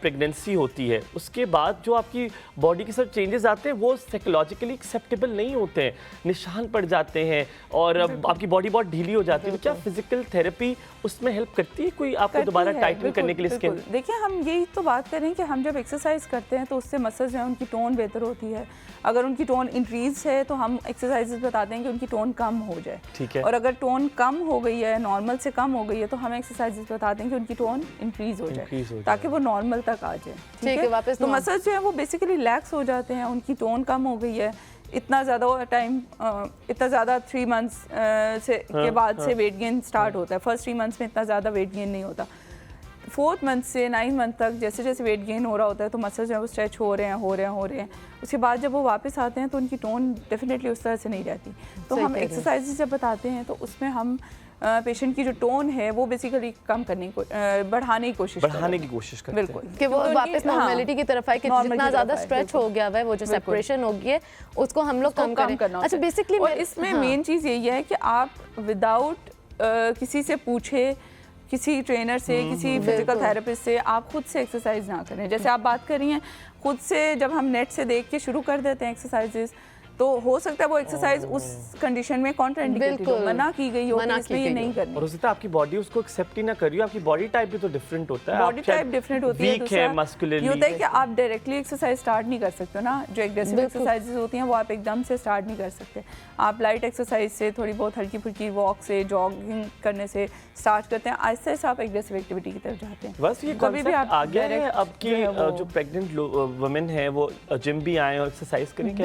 प्रेगनेंसी होती है उसके बाद जो आपकी बॉडी के साथ चेंजेस आते हैं वो साइकोलॉजिकली एक्सेप्टेबल नहीं होते हैं, निशान पड़ जाते हैं और आपकी बॉडी बहुत ढीली हो जाती है। तो क्या फिजिकल थेरेपी उसमें हेल्प करती है कोई आपको दोबारा टाइटन करने के लिए स्किन? देखिए हम यही तो बात करें कि हम जब एक्सरसाइज करते हैं तो उससे मसल्स हैं उनकी टोन बेहतर होती है। अगर उनकी टोन इंक्रीज है तो हम एक्सरसाइजेस बताते हैं कि उनकी टोन कम हो जाए, ठीक है। और अगर टोन कम हो गई है, नॉर्मल से कम हो गई है, तो हम एक्सरसाइजेस बताते हैं कि उनकी टोन इंक्रीज हो जाए ताकि वो नॉर्मल तक आ जाए। ठीक है, वापस तो मसल्स जो है वो बेसिकली रिलैक्स हो जाते हैं, उनकी टोन कम हो गई है। इतना ज़्यादा टाइम, इतना ज़्यादा 3 मंथ्स के बाद से वेट गेन स्टार्ट होता है। फर्स्ट 3 मंथ्स में इतना ज़्यादा वेट गेन नहीं होता। 4th मंथ से 9th मंथ तक जैसे जैसे वेट गेन हो रहा होता है तो मसल्स जो है वो स्ट्रेच हो रहे हैं। उसके बाद जब वो वापस आते हैं तो उनकी टोन डेफिनेटली उस तरह से नहीं रहती। तो हम एक्सरसाइजेज जब बताते हैं तो उसमें हम पेशेंट की जो टोन है वो बेसिकली कम करने की बढ़ाने की कोशिश करते हैं। बिल्कुल, कि वो वापस नॉर्मलिटी की तरफ आए, कि जितना ज़्यादा स्ट्रेच हो गया है, वो जो सेपरेशन हो गई है उसको हम लोग कम करना। अच्छा, बेसिकली इसमें मेन चीज़ यही है कि आप विदाउट किसी से पूछे, किसी ट्रेनर से, किसी फिजिकल थेरेपिस्ट से, आप खुद से एक्सरसाइज ना करें। जैसे आप बात कर रही हैं, खुद से जब हम नेट से देख के शुरू कर देते हैं एक्सरसाइजेस तो हो सकता है वो एक्सरसाइज उस कंडीशन में कॉन्ट्राइंडिकेटेड हो, मना की गई हो, इसमें ये नहीं करनी। और हो सकता है आपकी बॉडी उसको एक्सेप्ट ही ना कर रही हो, आपकी बॉडी टाइप भी तो डिफरेंट होता है, बॉडी टाइप डिफरेंट होती है, वीक है, मस्कुलरली। ये होता है कि आप डायरेक्टली एक्सरसाइज स्टार्ट नहीं कर सकते ना, जो एग्रेसिव एक्सरसाइजेस होती हैं वो आप एकदम से स्टार्ट नहीं कर सकते। आप लाइट एक्सरसाइज से, थोड़ी बहुत हल्की फुल्की वॉक से, जॉगिंग करने से स्टार्ट करते हैं, आहिस्ते आहिस्ते आप एग्रेसिव एक्टिविटी की तरफ जाते हैं। बस ये कभी भी आप आगे है अब की जो प्रेग्नेंट वुमेन है वो जिम भी आए और एक्सरसाइज करें।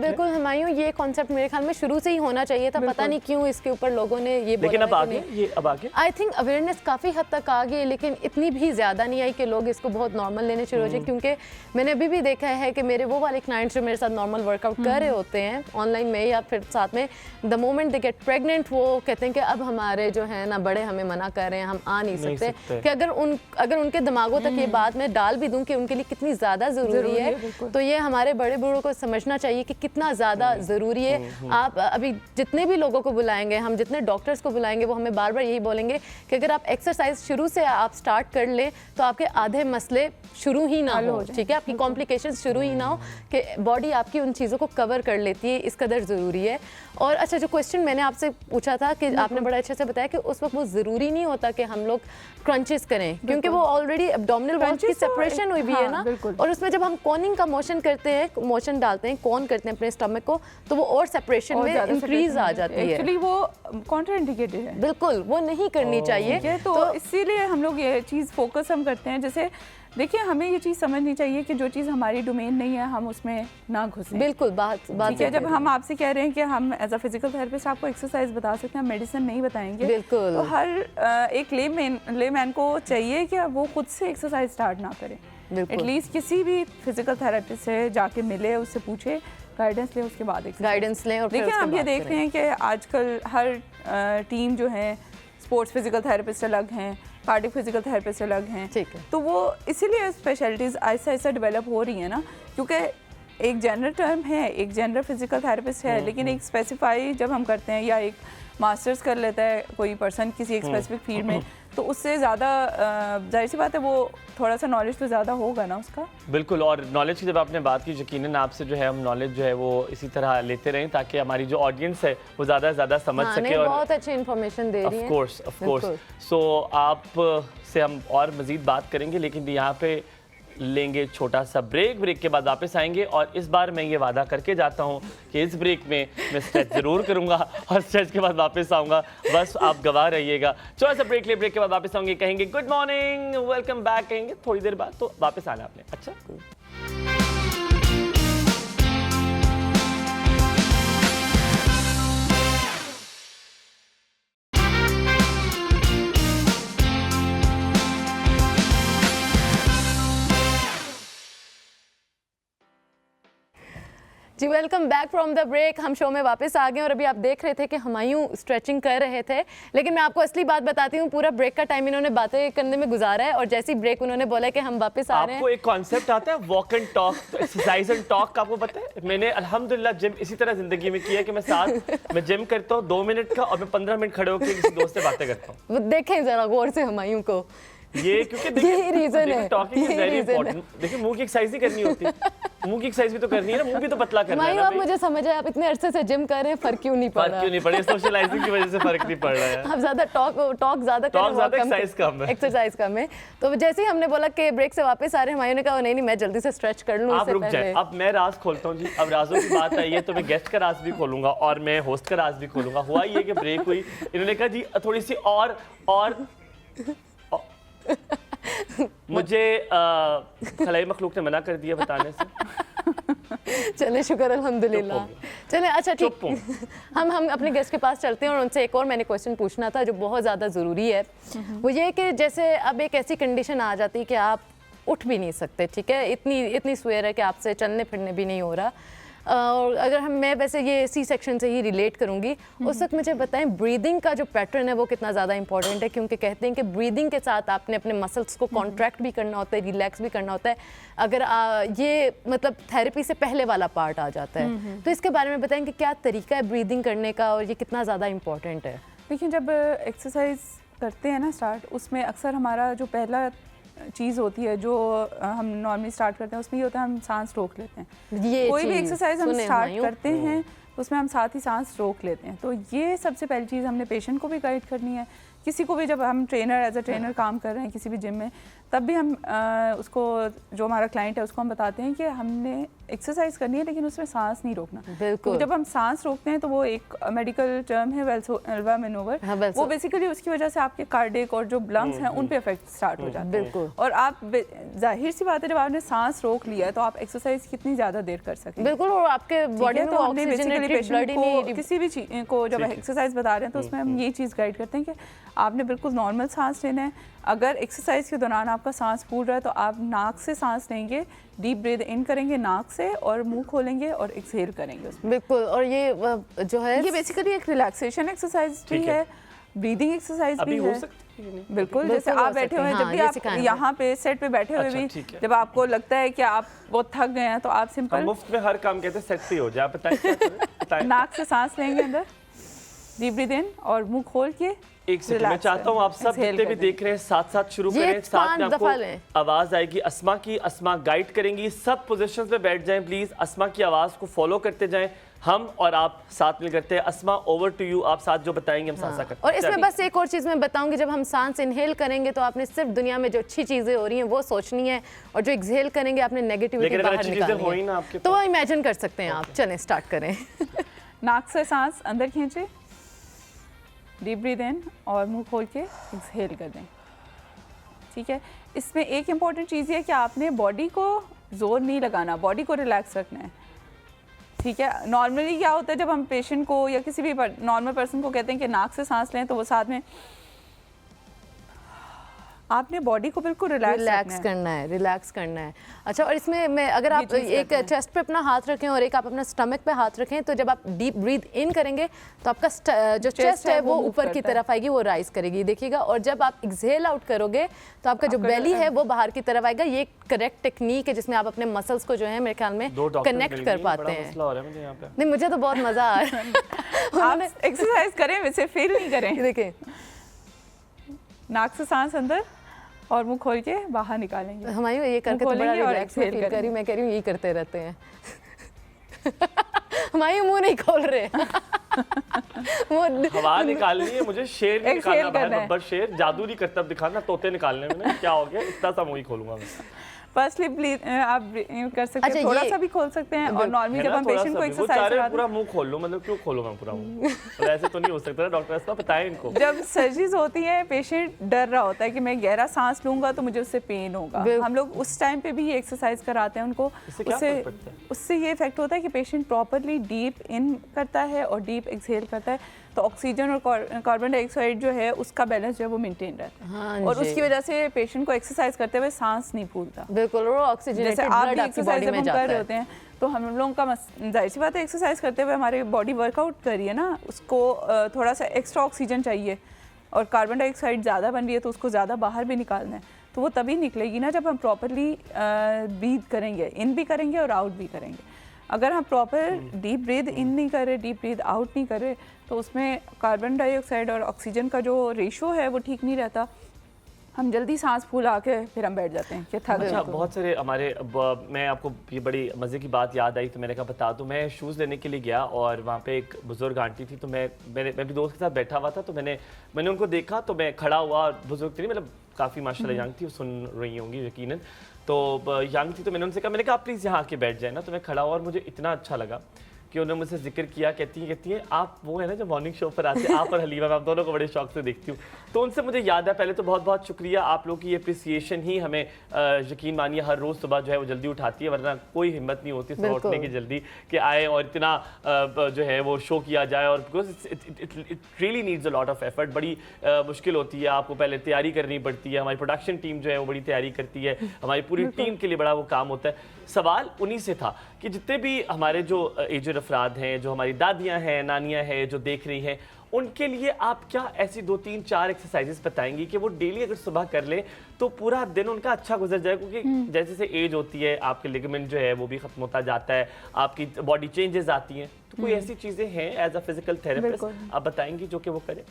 बिल्कुल हमायूं, ये कॉन्सेप्ट मेरे ख्याल में शुरू से ही होना चाहिए था, पता नहीं क्यों इसके ऊपर लोगों ने ये बोला। लेकिन अब आगे आई थिंक अवेयरनेस काफ़ी हद तक आ गई, लेकिन इतनी भी ज़्यादा नहीं आई कि लोग इसको बहुत नॉर्मल लेने शुरू हो जाए। क्योंकि मैंने अभी भी देखा है कि मेरे वो वाले क्लाइंट्स जो मेरे साथ नॉर्मल वर्कआउट कर रहे होते हैं ऑनलाइन में या फिर साथ में, the moment they get pregnant वो कहते हैं कि अब हमारे जो है ना बड़े हमें मना कर रहे हैं, हम आ नहीं सकते। कि अगर उनके दिमागों तक ये बात मैं डाल भी दूं कि उनके लिए कितनी ज़्यादा ज़रूरी है, तो ये हमारे बड़े बूढ़ों को समझना चाहिए कि कितना ज़्यादा ज़रूरी है। आप अभी जितने भी लोगों को बुलाएंगे, हम जितने डॉक्टर्स को बुलाएंगे, वो हमें बार बार यही बोलेंगे कि अगर आप एक्सरसाइज शुरू से आप स्टार्ट कर लें तो आपके आधे मसले शुरू ही ना हो, ठीक है, आपकी कॉम्प्लिकेशंस शुरू ही ना हो, कि बॉडी आपकी उन चीज़ों को कवर कर लेती है, इस कदर ज़रूरी है। और अच्छा, जो क्वेश्चन मैंने आपसे पूछा था कि आपने बड़ा अच्छे से बताया कि उस वक्त वो ज़रूरी नहीं होता कि हम लोग क्रंचेस करें, क्योंकि वो ऑलरेडी एब्डोमिनल वॉल की सेपरेशन हुई भी है ना, और उसमें जब हम कॉनिंग का मोशन करते हैं, मोशन डालते हैं, कॉन करते हैं अपने स्टमक को, तो वो और सेपरेशन में इंक्रीज आ जाती है। एक्चुअली वो कॉन्ट्राइंडिकेटेड है, बिल्कुल वो नहीं करनी चाहिए। तो इसीलिए हम लोग ये चीज़ फोकस हम करते हैं। जैसे देखिए, हमें ये चीज़ समझनी चाहिए कि जो चीज़ हमारी डोमेन नहीं है हम उसमें ना घुसें। बिल्कुल, बात ठीक है। जब हम आपसे कह रहे हैं कि हम एज अ फिजिकल थेरेपिस्ट आपको एक्सरसाइज बता सकते हैं, हम मेडिसिन नहीं बताएंगे, बिल्कुल, तो हर एक लेमैन को चाहिए कि वो खुद से एक्सरसाइज स्टार्ट ना करें। एटलीस्ट किसी भी फिजिकल थेरेपिस्ट से जाके मिले, उससे पूछे, गाइडेंस लें, उसके बाद गाइडेंस लें। और देखिए, हम ये देख रहे हैं कि आजकल हर टीम जो है, स्पोर्ट्स फिजिकल थेरेपिस्ट अलग हैं, कार्डिक फिजिकल थेरेपिस्ट अलग हैं, ठीक है। तो वो इसीलिए स्पेशलिटीज़ ऐसा ऐसा डेवलप हो रही है ना, क्योंकि एक जनरल टर्म है, एक जनरल फिजिकल थेरेपिस्ट है, लेकिन एक स्पेसिफाई जब हम करते हैं या एक मास्टर्स कर लेता है कोई पर्सन किसी एक स्पेसिफिक फील्ड में, तो उससे ज़्यादा जाहिर सी बात है वो थोड़ा सा नॉलेज तो ज़्यादा होगा ना उसका। बिल्कुल, और नॉलेज की जब आपने बात की, यकीनन आपसे जो है हम नॉलेज जो है वो इसी तरह लेते रहें ताकि हमारी जो ऑडियंस है वो ज़्यादा से ज़्यादा समझ सके। और बहुत अच्छी इन्फॉर्मेशन दे रही है। Of course. सो आप से हम और मज़ीद बात करेंगे, लेकिन यहाँ पे लेंगे छोटा सा ब्रेक के बाद वापस आएंगे। और इस बार मैं ये वादा करके जाता हूँ कि इस ब्रेक में मैं स्ट्रेच ज़रूर करूँगा और स्ट्रेच के बाद वापस आऊँगा, बस आप गवाह रहिएगा। छोटा सा ब्रेक के बाद वापस आऊँगे, कहेंगे गुड मॉर्निंग, वेलकम बैक कहेंगे थोड़ी देर बाद, तो वापस आना आपने। अच्छा, जी welcome back from the break. हम शो में वापस आ गए और अभी आप देख रहे थे कि हुमायूं स्ट्रेचिंग कर रहे थे, लेकिन मैं आपको असली बात बताती हूँ, पूरा ब्रेक का टाइम इन्होंने बातें करने में गुजारा है और जैसी ब्रेक उन्होंने बोला कि हम वापस आ रहे हैं। आपको एक कॉन्सेप्ट आता है walk and talk, exercise and talk, आपको पता है? मैंने अल्हम्दुलिल्लाह जिम इसी तरह जिंदगी में किया है कि मैं जिम करता हूँ 2 मिनट का और मैं 15 मिनट खड़े होकर किसी दोस्त से बातें करता हूँ। देखें जरा गौर से हुमायूं को, ये क्योंकि यही रीजन है, टॉकिंग इज वेरी इंपॉर्टेंट। देखिए मुंह की एक्सरसाइज ही करनी होती है, मुंह की एक्सरसाइज भी तो करनी है ना, मुंह भी तो पतला करना है ना। आप मुझे समझ आए, आप इतने अरसे से जिम कर रहे हैं, फर्क क्यों नहीं पड़ रहा? फर्क क्यों नहीं पड़ रहा? सोशलाइजिंग की वजह से फर्क नहीं पड़ रहा है। आप ज्यादा टॉक ज्यादा एक्सरसाइज कम है। तो जैसे ही हमने बोला कि ब्रेक से वापस आ रहे हैं, हुमायूं ने कहा नहीं मैं जल्दी से स्ट्रेच कर लूं। आप रुक जाए, अब मैं राज खोलता हूँ जी। अब राजों की बात आई है तो मैं गेस्ट का राज भी खोलूंगा और मैं होस्ट का राज भी खोलूंगा। हुआ ये कि ब्रेक हुई, इन्होंने कहा जी थोड़ी सी और मुझे खलाई मखलूक ने मना कर दिया बताने से। चले शुक्र अल्हम्दुलिल्लाह। चले अच्छा ठीक, हम अपने गेस्ट के पास चलते हैं और उनसे एक और मैंने क्वेश्चन पूछना था जो बहुत ज़्यादा ज़रूरी है। वो ये कि जैसे अब एक ऐसी कंडीशन आ जाती है कि आप उठ भी नहीं सकते, ठीक है, इतनी स्वेयर है कि आपसे चलने फिरने भी नहीं हो रहा। और अगर मैं वैसे ये सी सेक्शन से ही रिलेट करूँगी, उस वक्त मुझे बताएं ब्रीदिंग का जो पैटर्न है वो कितना ज़्यादा इंपॉर्टेंट है, क्योंकि कहते हैं कि ब्रीदिंग के साथ आपने अपने मसल्स को कॉन्ट्रैक्ट भी करना होता है, रिलैक्स भी करना होता है। अगर ये मतलब थेरेपी से पहले वाला पार्ट आ जाता है, तो इसके बारे में बताएं कि क्या तरीका है ब्रीदिंग करने का और ये कितना ज़्यादा इंपॉर्टेंट है। देखिए जब एक्सरसाइज करते हैं ना स्टार्ट, उसमें अक्सर हमारा जो पहला चीज़ होती है जो हम नॉर्मली स्टार्ट करते हैं, उसमें ये होता है हम सांस रोक लेते हैं। कोई भी एक्सरसाइज हम स्टार्ट करते हैं उसमें हम साथ ही सांस रोक लेते हैं। तो ये सबसे पहली चीज़ हमने पेशेंट को भी गाइड करनी है। किसी को भी जब हम ट्रेनर एज अ ट्रेनर काम कर रहे हैं किसी भी जिम में, तब भी हम उसको जो हमारा क्लाइंट है उसको हम बताते हैं कि हमने एक्सरसाइज करनी है लेकिन उसमें सांस नहीं रोकना। बिल्कुल। तो जब हम सांस रोकते हैं तो वो एक मेडिकल टर्म है वेल्सोवा मैनोवर, वो बेसिकली उसकी वजह से आपके कार्डियक और जो लंग्स हैं उन पे इफेक्ट स्टार्ट हो जाता है। बिल्कुल। और आप जाहिर सी बात है जब आपने सांस रोक लिया है तो आप एक्सरसाइज कितनी ज़्यादा देर कर सकें। बिल्कुल। और आपके बॉडी में ऑक्सीजनेटेड ब्लड को किसी भी चीज़ को जब एक्सरसाइज बता रहे हैं तो उसमें हम ये चीज़ गाइड करते हैं कि आपने बिल्कुल नॉर्मल सांस लेना है। अगर एक्सरसाइज के दौरान आपका सांस फूल रहा है तो आप नाक से सांस लेंगे, डीप ब्रीथ इन करेंगे नाक से और मुंह खोलेंगे और एक्सहेल करेंगे उसमें। बिल्कुल। और ये जो है ये बेसिकली एक रिलैक्सेशन एक्सरसाइज भी है, ब्रीदिंग एक्सरसाइज भी है। बिल्कुल। जैसे आप बैठे हुए हैं, जब भी आप यहाँ पे सेट पे बैठे हुए भी जब आपको लगता है कि आप बहुत थक गए हैं तो आप सिंपल मुफ्त में हर काम कहते हैं सेट पे हो जाए। बताएं नाक से सांस लेंगे अंदर, डीप ब्रीथ इन और मुंह खोल के एक सेकंड। मैं चाहता हूँ आप सब जितने भी देख रहे हैं साथ शुरू करें, साथ में आपको आवाज आएगी अस्मा की, अस्मा गाइड करेंगी। सब पोजीशंस में बैठ जाएं प्लीज, अस्मा की आवाज को फॉलो करते जाएं। हम और आप साथ मिल करते हैं। अस्मा ओवर टू यू, आप साथ जो बताएंगे हम साथ साथ करते हैं। और इसमें बस एक और चीज़ मैं बताऊंगी, जब हम सांस इनहेल करेंगे तो आपने सिर्फ दुनिया में जो अच्छी चीज़ें हो रही हैं वो सोचनी है, और जो एक्सहेल करेंगे आपने नेगेटिविटी बाहर निकालनी है। तो वो इमेजिन कर सकते हैं आप। चलें स्टार्ट करें। नाक से सांस अंदर खींचे, डीप ब्रीथ इन और मुंह खोल के एक्सहेल कर दें। ठीक है। इसमें एक इम्पॉर्टेंट चीज़ है कि आपने बॉडी को जोर नहीं लगाना, बॉडी को रिलैक्स रखना है। ठीक है। नॉर्मली क्या होता है जब हम पेशेंट को या किसी भी नॉर्मल पर्सन को कहते हैं कि नाक से सांस लें तो वो साथ में आपने बॉडी को बिल्कुल रिलैक्स करना है। अच्छा। और इसमें मैं अगर आप एक चेस्ट पे अपना हाथ रखें और एक आप अपना स्टमक पे हाथ रखें, तो जब आप डीप ब्रीथ इन करेंगे तो आपका जो चेस्ट है वो ऊपर की तरफ आएगी, वो राइज करेगी, देखिएगा। और जब आप एक्सहेल आउट करोगे तो आपका जो बेली है वो बाहर की तरफ आएगा। ये करेक्ट टेक्निक है जिसमें आप अपने मसल्स को जो है मेरे ख्याल में कनेक्ट कर पाते हैं। नहीं मुझे तो बहुत मजा आ रहा है। आप एक्सरसाइज करें, वैसे फील नहीं करें। देखिए नाक से सांस अंदर और मुंह खोल के बाहर निकालेंगे। हमारी ये करके तो बड़ा रिलैक्स फील कर रही, मैं कह रही हूँ यही करते रहते हैं। हमारी मुंह नहीं खोल रहे। हवा निकालनी है मुझे, शेर नहीं निकालना है, बब्बर शेर जादू नहीं करता दिखाना, तोते निकालने में क्या हो गया, इतना सा मुंह ही खोलूंगा मैं। फर्स्टली आप कर सकते हैं, थोड़ा सा भी खोल सकते हैं। और नॉर्मली जब हम पेशेंट को एक्सरसाइज कराते हैं, पूरा मुंह खोल लो, मतलब क्यों खोलूं मैं पूरा मुंह? तो ऐसे तो नहीं हो सकता, डॉक्टर ऐसा बताएं इनको। जब सर्जरीज होती है पेशेंट डर रहा होता है कि मैं गहरा सांस लूंगा तो मुझे उससे पेन होगा, हम लोग उस टाइम पे भी ये एक्सरसाइज कराते हैं उनको। उससे ये इफेक्ट होता है कि पेशेंट प्रॉपरली डीप इन करता है और डीप एक्सहेल करता है, तो ऑक्सीजन और कार्बन डाइऑक्साइड जो है उसका बैलेंस जो है वो मेंटेन रहता है। हाँ, और उसकी वजह से पेशेंट को एक्सरसाइज करते हुए सांस नहीं फूलता। बिल्कुल, वो ऑक्सीजनेटेड ब्लड आपकी बॉडी में जाता है। कर रहे होते हैं तो हम लोगों का जाहिर सी बात है एक्सरसाइज करते हुए हमारी बॉडी वर्कआउट कर रही है ना, उसको थोड़ा सा एक्स्ट्रा ऑक्सीजन चाहिए और कार्बन डाइऑक्साइड ज़्यादा बन रही है तो उसको ज़्यादा बाहर भी निकालना है। तो वो तभी निकलेगी ना जब हम प्रॉपरली ब्रीथ करेंगे, इन भी करेंगे और आउट भी करेंगे। अगर हम प्रॉपर डीप ब्रीथ इन नहीं करें, डीप ब्रीथ आउट नहीं करें, तो उसमें कार्बन डाइऑक्साइड और ऑक्सीजन का जो रेशो है वो ठीक नहीं रहता, हम जल्दी सांस फूला के फिर हम बैठ जाते हैं कि थक। अच्छा, बहुत सारे हमारे मैं आपको ये बड़ी मज़े की बात याद आई तो मैंने कहा बता दूं। मैं शूज़ लेने के लिए गया और वहाँ पे एक बुज़ुर्ग आंटी थी, तो मैं भी दोस्त के साथ बैठा हुआ था, तो मैंने उनको देखा तो मैं खड़ा हुआ। बुज़ुर्ग थी, मतलब काफ़ी माशाल्लाह यंग थी, वो सुन रही होंगी यकीनन, तो यंग थी, तो मैंने उनसे कहा, मैंने कहा आप प्लीज़ यहाँ आके बैठ जाए ना। तो मैं खड़ा हुआ और मुझे इतना अच्छा लगा कि उन्होंने मुझसे जिक्र किया, कहती हैं आप वो है ना जो मॉर्निंग शो पर आते हैं, आप और हलीमा, मैं आप दोनों को बड़े शौक से देखती हूँ। तो उनसे मुझे याद है, पहले तो बहुत बहुत शुक्रिया, आप लोगों की अप्रिसिएशन ही हमें यकीन मानिए हर रोज़ सुबह जो है वो जल्दी उठाती है, वरना कोई हिम्मत नहीं होती सुबह उठने की जल्दी कि आए और इतना जो है वो शो किया जाए। और because it really needs a lot of effort, बड़ी मुश्किल होती है, आपको पहले तैयारी करनी पड़ती है। हमारी प्रोडक्शन टीम जो है वो बड़ी तैयारी करती है, हमारी पूरी टीम के लिए बड़ा वो काम होता है। सवाल उन्हीं से था कि जितने भी हमारे जो एजड अफराद हैं, जो हमारी दादियाँ हैं, नानियाँ हैं, जो देख रही हैं, उनके लिए आप क्या ऐसी 2, 3, 4 एक्सरसाइजेस बताएंगी कि वो डेली अगर सुबह कर लें तो पूरा दिन उनका अच्छा गुजर जाए? क्योंकि जैसे जैसे एज होती है आपके लिगामेंट जो है वो भी खत्म होता जाता है, आपकी बॉडी चेंजेस आती हैं, तो कोई ऐसी चीज़ें हैं एज अ फिजिकल थेरेपिस्ट आप बताएंगी जो कि वो करें?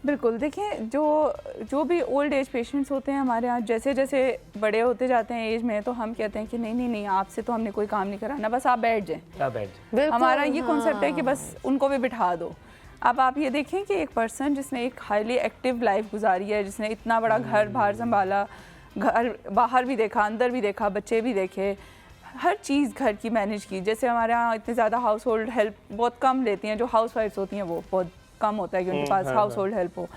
बिल्कुल, देखिए जो भी ओल्ड एज पेशेंट्स होते हैं हमारे यहाँ, जैसे जैसे बड़े होते जाते हैं एज में, तो हम कहते हैं कि नहीं आपसे तो हमने कोई काम नहीं कराना, बस आप बैठ जाएं। हमारा ये कॉन्सेप्ट है कि बस उनको भी बिठा दो। अब आप ये देखें कि एक पर्सन जिसने एक हाईली एक्टिव लाइफ गुजारी है, जिसने इतना बड़ा घर बाहर संभाला, घर बाहर भी देखा, अंदर भी देखा, बच्चे भी देखे, हर चीज़ घर की मैनेज की। जैसे हमारे यहाँ इतने ज़्यादा हाउस होल्ड हेल्प बहुत कम लेती हैं, जो हाउस वाइफ्स होती हैं वो बहुत कम होता है कि उनके पास हाउस होल्ड हेल्प हो,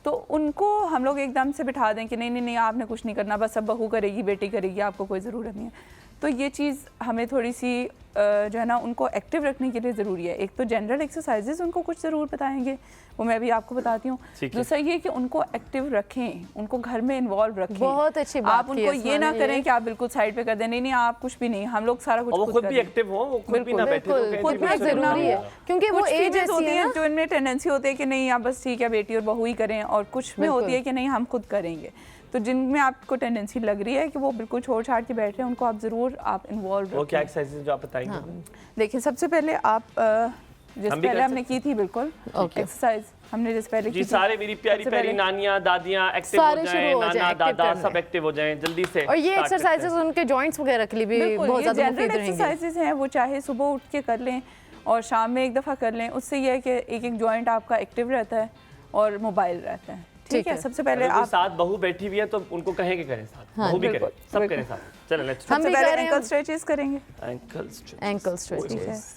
तो उनको हम लोग एकदम से बिठा दें कि नहीं आपने कुछ नहीं करना, बस सब बहू करेगी, बेटी करेगी, आपको कोई ज़रूरत नहीं है। तो ये चीज़ हमें थोड़ी सी जो है ना उनको एक्टिव रखने के लिए ज़रूरी है। एक तो जनरल एक्सरसाइजेज उनको कुछ ज़रूर बताएंगे, वो मैं भी आपको बताती हूँ। दूसरा ये कि उनको एक्टिव रखें, उनको घर में इन्वॉल्व रखें। बहुत अच्छी बात। आप उनको ये ना करें कि आप बिल्कुल साइड पे कर दें, नहीं आप कुछ भी नहीं, हम लोग सारा कुछ खुद भी एक्टिव हो, वो खुद भी ना बैठे, खुद भी जरूरी है, क्योंकि वो एज ऐसी होती है जो इनमें टेंडेंसी होती है कि नहीं आप बस ठीक है बेटी और बहू ही करें, और कुछ में होती है कि नहीं हम खुद करेंगे। तो जिनमें आपको टेंडेंसी लग रही है कि वो बिल्कुल छोड़ छाड़ के बैठ रहे हैं, उनको आप ज़रूर आप इन्वॉल्व। वो क्या एक्सरसाइज जो आप बताएंगे? हाँ। देखिए सबसे पहले आप जैसे पहले हमने की थी बिल्कुल एक्सरसाइज, हमने जैसे पहले की सारे मेरी प्यारी प्यारी नानियाँ दादियाँ एक्टिव हो जाएं, नाना दादा सब एक्टिव हो जाएं जल्दी से। और ये एक्सरसाइजेस उनके जॉइंट्स वगैरह के लिए भी बहुत ज़्यादा मुफीद रहेंगे। एक्सरसाइजेस हैं वो चाहे सुबह उठ के कर लें और शाम में एक दफ़ा कर लें, उससे ये है कि एक जॉइंट आपका एक्टिव रहता है और मोबाइल रहता है। ठीक है, सबसे पहले आप साथ बहू बैठी हुई है तो उनको कहें कि करें साथ, बहू भी करें, सब करें साथ। चलो लेट्स सबसे पहले एंकल स्ट्रेचेस करेंगे। एंकल स्ट्रेचेस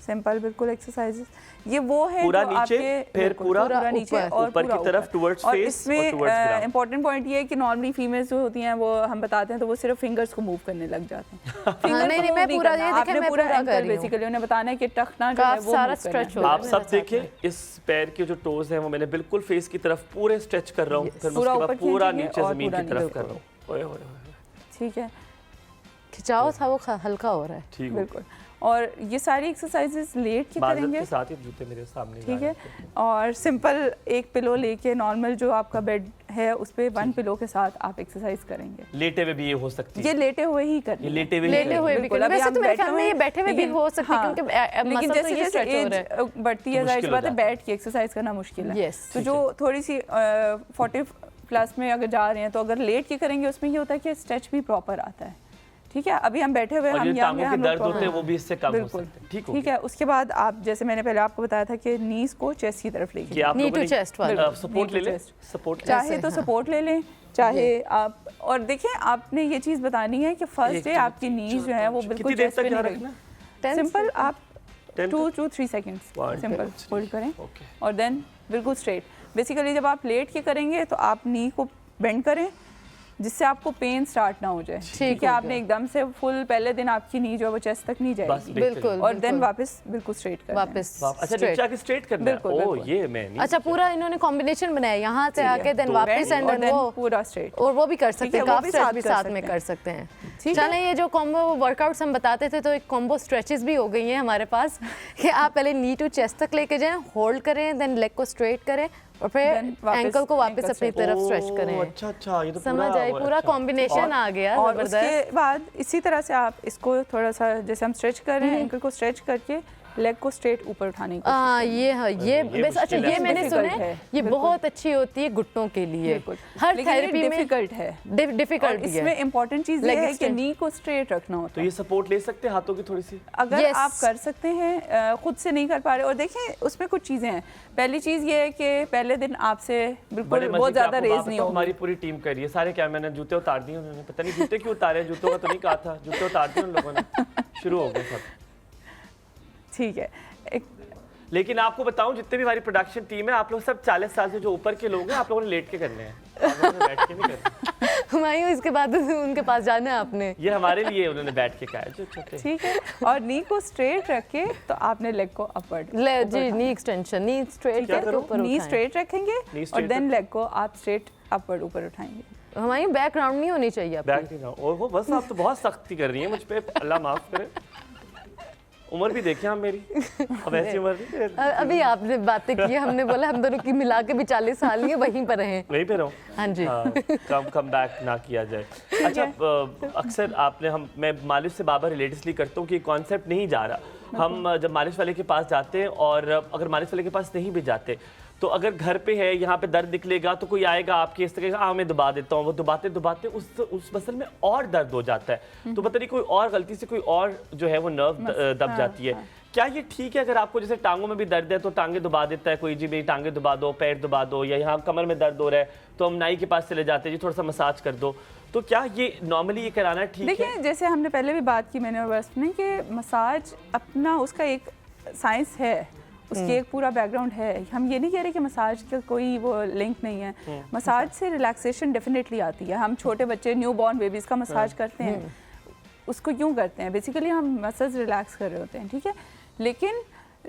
सिंपल बिल्कुल एक्सरसाइजेस, ये वो है पूरा जो नीचे, आपके फिर पूरा नीचे और ऊपर की तरफ टुवर्ड्स फेस। और इसमें इंपॉर्टेंट पॉइंट ये है कि नॉर्मली फीमेल्स जो होती हैं वो हम बताते हैं तो वो सिर्फ फिंगर्स को मूव करने लग जाते हैं। नहीं मैं पूरा ये देखें, मैं पूरा कर रही हूं। बेसिकली उन्हें बताना है कि टखना जो है वो सारा स्ट्रेच हो। आप सब देखें इस पैर के जो टोज हैं वो मैंने बिल्कुल फेस की तरफ पूरे स्ट्रेच कर रहा हूं, फिर उसके बाद पूरा नीचे जमीन की तरफ कर रहा हूं। ओए ओए ठीक है, खिंचाव था वो हल्का हो रहा है। ठीक है, बिल्कुल। और ये सारी एक्सरसाइजेस लेट के बाजत करेंगे, के साथ ही जूते मेरे सामने ठीक है। और सिंपल एक पिलो लेके नॉर्मल जो आपका बेड है उस पे वन पिलो के साथ आप एक्सरसाइज करेंगे। लेटे हुए भी ये हो सकती है? ये लेटे हुए ही करनी ये है। लेटे हुए लेटे हुए भी बिल्कुल, करना। अभी वैसे हम तो मेरे बैठे ख्याल में हुए ये बैठे हुए भी लेकिन- हो सकती है, हाँ, क्योंकि लेकिन मसल जैसे तो ये जैसे स्ट्रेच हो रहा है। एज बढ़ती है, मुश्किल जाहिर सी हो बात है जाता है। बैठ के एक्सरसाइज करना मुश्किल है। Yes, तो जो थोड़ी सी 40 प्लस में अगर जा रहे हैं तो अगर लेट के करेंगे उसमें ये होता है कि स्ट्रेच भी प्रॉपर आता है, ठीक है। अभी हम बैठे हुए और हम ये यहाँ टांगों के दर्द होते हैं वो भी इससे कम हो बिल्कुल सकते हैं। ठीक हो ठीक है। उसके बाद आप जैसे मैंने पहले आपको बताया था कि नीज को चेस्ट की तरफ लेके कि आप Knee लोगों to ने chest वाला। सपोर्ट ले Knee to लें, chest। सपोर्ट चाहे तो सपोर्ट ले लें, चाहे आप, और देखिए आपने ये चीज़ बतानी है कि फर्स्ट डे आपकी नीज जो है वो बिल्कुल कितनी देर चेस्ट तक पे ध्यान नहीं रखना? रहेगी। सिंपल आप 10 2 to 3 सेकेंड्स 1 सिंपल 2 होल्ड करें ओके। और देन बिल्कुल स्ट्रेट। बेसिकली जब आप लेट के करेंगे तो आप नी को बेंड करें जिससे आपको पेन स्टार्ट ना हो जाए, ठीक है। आपने एकदम से फुल पहले दिन आपकी नी जो है वो चेस्ट तक नहीं बस जाएगी, बिल्कुल और देन वापस बिल्कुल स्ट्रेट कर वापस अच्छा straight। नीचे आके स्ट्रेट करना है? बिल्कुल, ओह बिल्कुल। ये मैं नहीं। अच्छा पूरा इन्होंने कॉम्बिनेशन बनाया, यहाँ से आके देन वापस एंड और देन वो पूरा स्ट्रेट, और वो भी कर सकते हैं, वो काफ भी स्ट्रेच भी कर साथ सकते में हैं। कर सकते हैं। ठीक है। चलें, ये जो कॉम्बो वर्कआउट्स हम बताते थे तो एक कॉम्बो स्ट्रेचेस भी हो गई हैं हमारे पास कि आप पहले नी टू चेस्ट तक लेके जाएं, होल्ड करें, देन लेग को स्ट्रेट करें और फिर Then वापस एंकल को वापस ankle अपनी straight। तरफ स्ट्रेच ओह, करें। अच्छा अच्छा, ये तो समझ आई, पूरा अच्छा। कॉम्बिनेशन आ गया और जबरदस्त। उसके बाद इसी तरह से आप इसको थोड़ा सा जैसे हम स्ट्रेच कर रहे हैं एंकल को स्ट्रेच करके लेग को स्ट्रेट ऊपर उठाने की हाँ ये है, ये बस। अच्छा मुश्किल है। ये मैंने Difficult सुना है, है, ये बिल्कुल। बहुत अच्छी होती है घुटनों के लिए, बिल्कुल। हर लेकिन ये थेरेपी में डिफिकल्ट है, और डिफिकल्ट भी इसमें है। इम्पोर्टेंट चीज़ ये Leg है कि extension। नी को स्ट्रेट रखना होता तो है। ये सपोर्ट ले सकते हैं हाथों की थोड़ी सी? अगर Yes। आप कर सकते हैं, खुद से नहीं कर पा रहे, और देखें उसमें कुछ चीज़ें हैं। पहली चीज़ ये है कि पहले दिन आपसे बिल्कुल बड़े मजे बहुत की ज़्यादा आपको रेज बात नहीं बताऊं, होगी। हमारी पूरी टीम कर रही है, सारे कैमरामैन ने जूते उतार दिए उन्होंने, पता नहीं जूते क्यों उतारे, जूतों का तो नहीं कहा था, जूते उतार दिए उन लोगों ने, शुरू हो गए सब। ठीक है। लेकिन आपको बताऊं जितने भी हमारी प्रोडक्शन टीम है, आप लोग सब 40 साल से जो ऊपर के लोग हैं, आप लोगों ने लेट के करने हैं, आप लोगों ने बैठ के नहीं करने। हुमायूं इसके बाद उनके पास जाना है आपने। ये हमारे लिए उन्होंने बैठ के कहा है, जो छोटे। ठीक है। और नी को स्ट्रेट रख के तो आपने लेग को अपवर्ड ले जी, नी एक्सटेंशन, नी स्ट्रेट क्या करके करूं? ऊपर नी उठाएं। स्ट्रेट रखेंगे Knee और straight देन लेग को आप स्ट्रेट अपवर्ड ऊपर उठाएंगे। हुमायूं बैकग्राउंड नहीं होनी चाहिए आपकी। बैठ के जाओ। ओहो बस आप तो बहुत सख्ती कर रही हैं मुझ पे, अल्लाह माफ करे। उम्र भी देखिए आप मेरी, अब ऐसी उम्र नहीं। अभी आपने बातें की, हमने बोला हम दोनों की मिला के भी 40 साल ही है, वहीं पर हैं। वहीं पे रहो। हाँ जी। कम बैक ना किया जाए। अच्छा अक्सर आपने मैं मालिश से बाबा रिलेटिवली करता हूँ कि कॉन्सेप्ट नहीं जा रहा। हम जब मालिश वाले के पास जाते हैं और अगर मालिश वाले के पास नहीं भी जाते तो अगर घर पे है, यहाँ पे दर्द निकलेगा तो कोई आएगा आपके इस तरह का, मैं दबा देता हूँ, वो दबाते दबाते उस मसल में और दर्द हो जाता है, तो पता नहीं कोई और गलती से कोई और जो है वो नर्व दब जाती है। क्या ये ठीक है अगर आपको जैसे टांगों में भी दर्द है तो टांगे दबा देता है कोई, जी मेरी टांगे दबा दो, पैर दबा दो, या यहाँ कमर में दर्द हो रहा है तो हम नाई के पास चले जाते हैं, जी थोड़ा सा मसाज कर दो, तो क्या ये नॉर्मली ये कराना ठीक है? देखिए जैसे हमने पहले भी बात की मैंने और बस ने कि मसाज अपना उसका एक साइंस है, उसकी एक पूरा बैकग्राउंड है। हम ये नहीं कह रहे कि मसाज का कोई वो लिंक नहीं है। मसाज से रिलैक्सेशन डेफिनेटली आती है। हम छोटे बच्चे न्यू बॉर्न बेबीज़ का मसाज करते हैं, उसको क्यों करते हैं? बेसिकली हम मसल्स रिलैक्स कर रहे होते हैं, ठीक है। लेकिन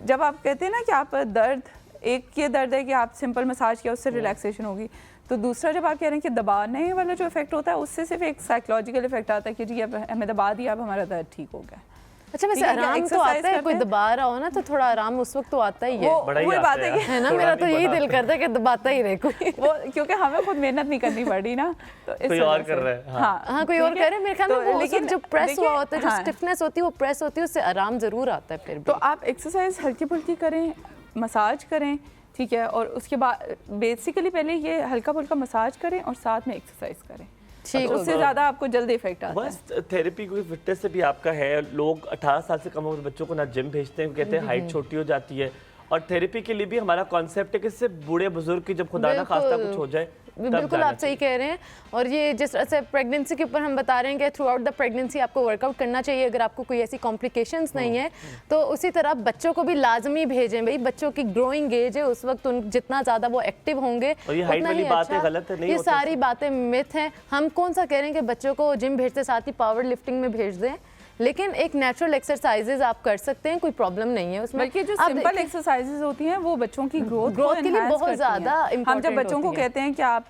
जब आप कहते हैं ना कि आप दर्द, एक ये दर्द है कि आप सिंपल मसाज किया उससे रिलैक्सेशन होगी, तो दूसरा जब आप कह रहे हैं कि दबाने वाला जो इफेक्ट होता है उससे सिर्फ एक साइकोलॉजिकल इफेक्ट आता है कि जी अब हमें दबा दिया, अब हमारा दर्द ठीक हो गया। अच्छा वैसे ठीक है, क्या आराम तो exercise आता है, कोई करते हैं? दबा रहा हो ना तो थोड़ा आराम उस वक्त तो आता ही है। बड़ा ही वो आता बात है है है ना, थोड़ा मेरा तो भी यही बड़ा दिल करता है कि दबाता ही रहे कोई। वो क्योंकि हमें खुद मेहनत नहीं करनी पड़ी ना, तो इस कोई वजह और से। कर रहा है, हाँ। हाँ हाँ कोई ठीक और है? कह रहे हैं, मेरे ख्याल में तो वो लेकिन जो प्रेस देखिए, हुआ होता है, जो हाँ, स्टिफनेस होती है वो प्रेस होती है, उससे आराम जरूर आता है फिर भी। तो आप एक्सरसाइज हल्की फुल्की करें, मसाज करें, ठीक है। और उसके बाद बेसिकली पहले ये हल्का फुल्का मसाज करें और साथ में एक्सरसाइज करें, ठीक उससे ज़्यादा आपको जल्दी इफेक्ट आता है। बस थेरेपी कोई फिटनेस से भी आपका है। लोग 18 साल से कम उम्र बच्चों को ना जिम भेजते हैं, कहते हैं हाइट छोटी हो जाती है, और थेरेपी के लिए भी हमारा कॉन्सेप्ट है कि इससे बूढ़े बुजुर्ग की जब खुदा ना खास्ता कुछ हो जाए तब बिल्कुल जाना आप सही कह रहे हैं। और ये जिस तरह से प्रेगनेंसी के ऊपर हम बता रहे हैं कि थ्रू आउट द प्रेगनेंसी आपको वर्कआउट करना चाहिए अगर आपको कोई ऐसी कॉम्प्लिकेशंस नहीं है, तो उसी तरह बच्चों को भी लाजमी भेजें। भाई बच्चों की ग्रोइंग एज है, उस वक्त उन जितना ज़्यादा वो एक्टिव होंगे और ये हाइट उतना वाली ही बातें अच्छा। गलत है, नहीं ये होता सारी बातें मिथ हैं। हम कौन सा कह रहे हैं कि बच्चों को जिम भेजते साथ ही पावर लिफ्टिंग में भेज दें, लेकिन एक नेचुरल एक्सरसाइजेज आप कर सकते हैं, कोई प्रॉब्लम नहीं है उसमें। बल्कि जो सिंपल एक्सरसाइजेज होती हैं वो बच्चों की ग्रोथ के लिए बहुत ज़्यादा इम्पोर्टेंट। हम जब बच्चों को कहते हैं कि आप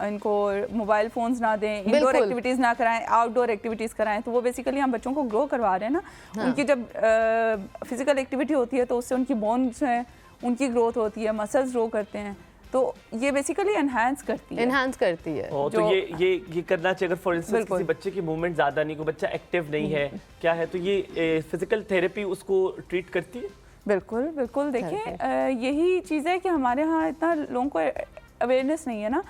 इनको मोबाइल फोन्स ना दें, इंडोर एक्टिविटीज़ ना कराएं, आउटडोर एक्टिविटीज़ कराएं, तो वो बेसिकली हम बच्चों को ग्रो करवा रहे हैं ना। उनकी जब फिजिकल एक्टिविटी होती है तो उससे उनकी बोन्स हैं, उनकी ग्रोथ होती है, मसल्स ग्रो करते हैं, तो ये बेसिकली एनहांस करती है। तो ये करना चाहिए। अगर फॉर इंस्टेंस किसी बच्चे की मूवमेंट ज़्यादा नहीं, कोई बच्चा एक्टिव नहीं है, क्या है, तो ये फिजिकल थेरेपी उसको ट्रीट करती है। बिल्कुल बिल्कुल। देखिए यही चीज़ है कि हमारे यहाँ इतना लोगों को अवेयरनेस नहीं है ना।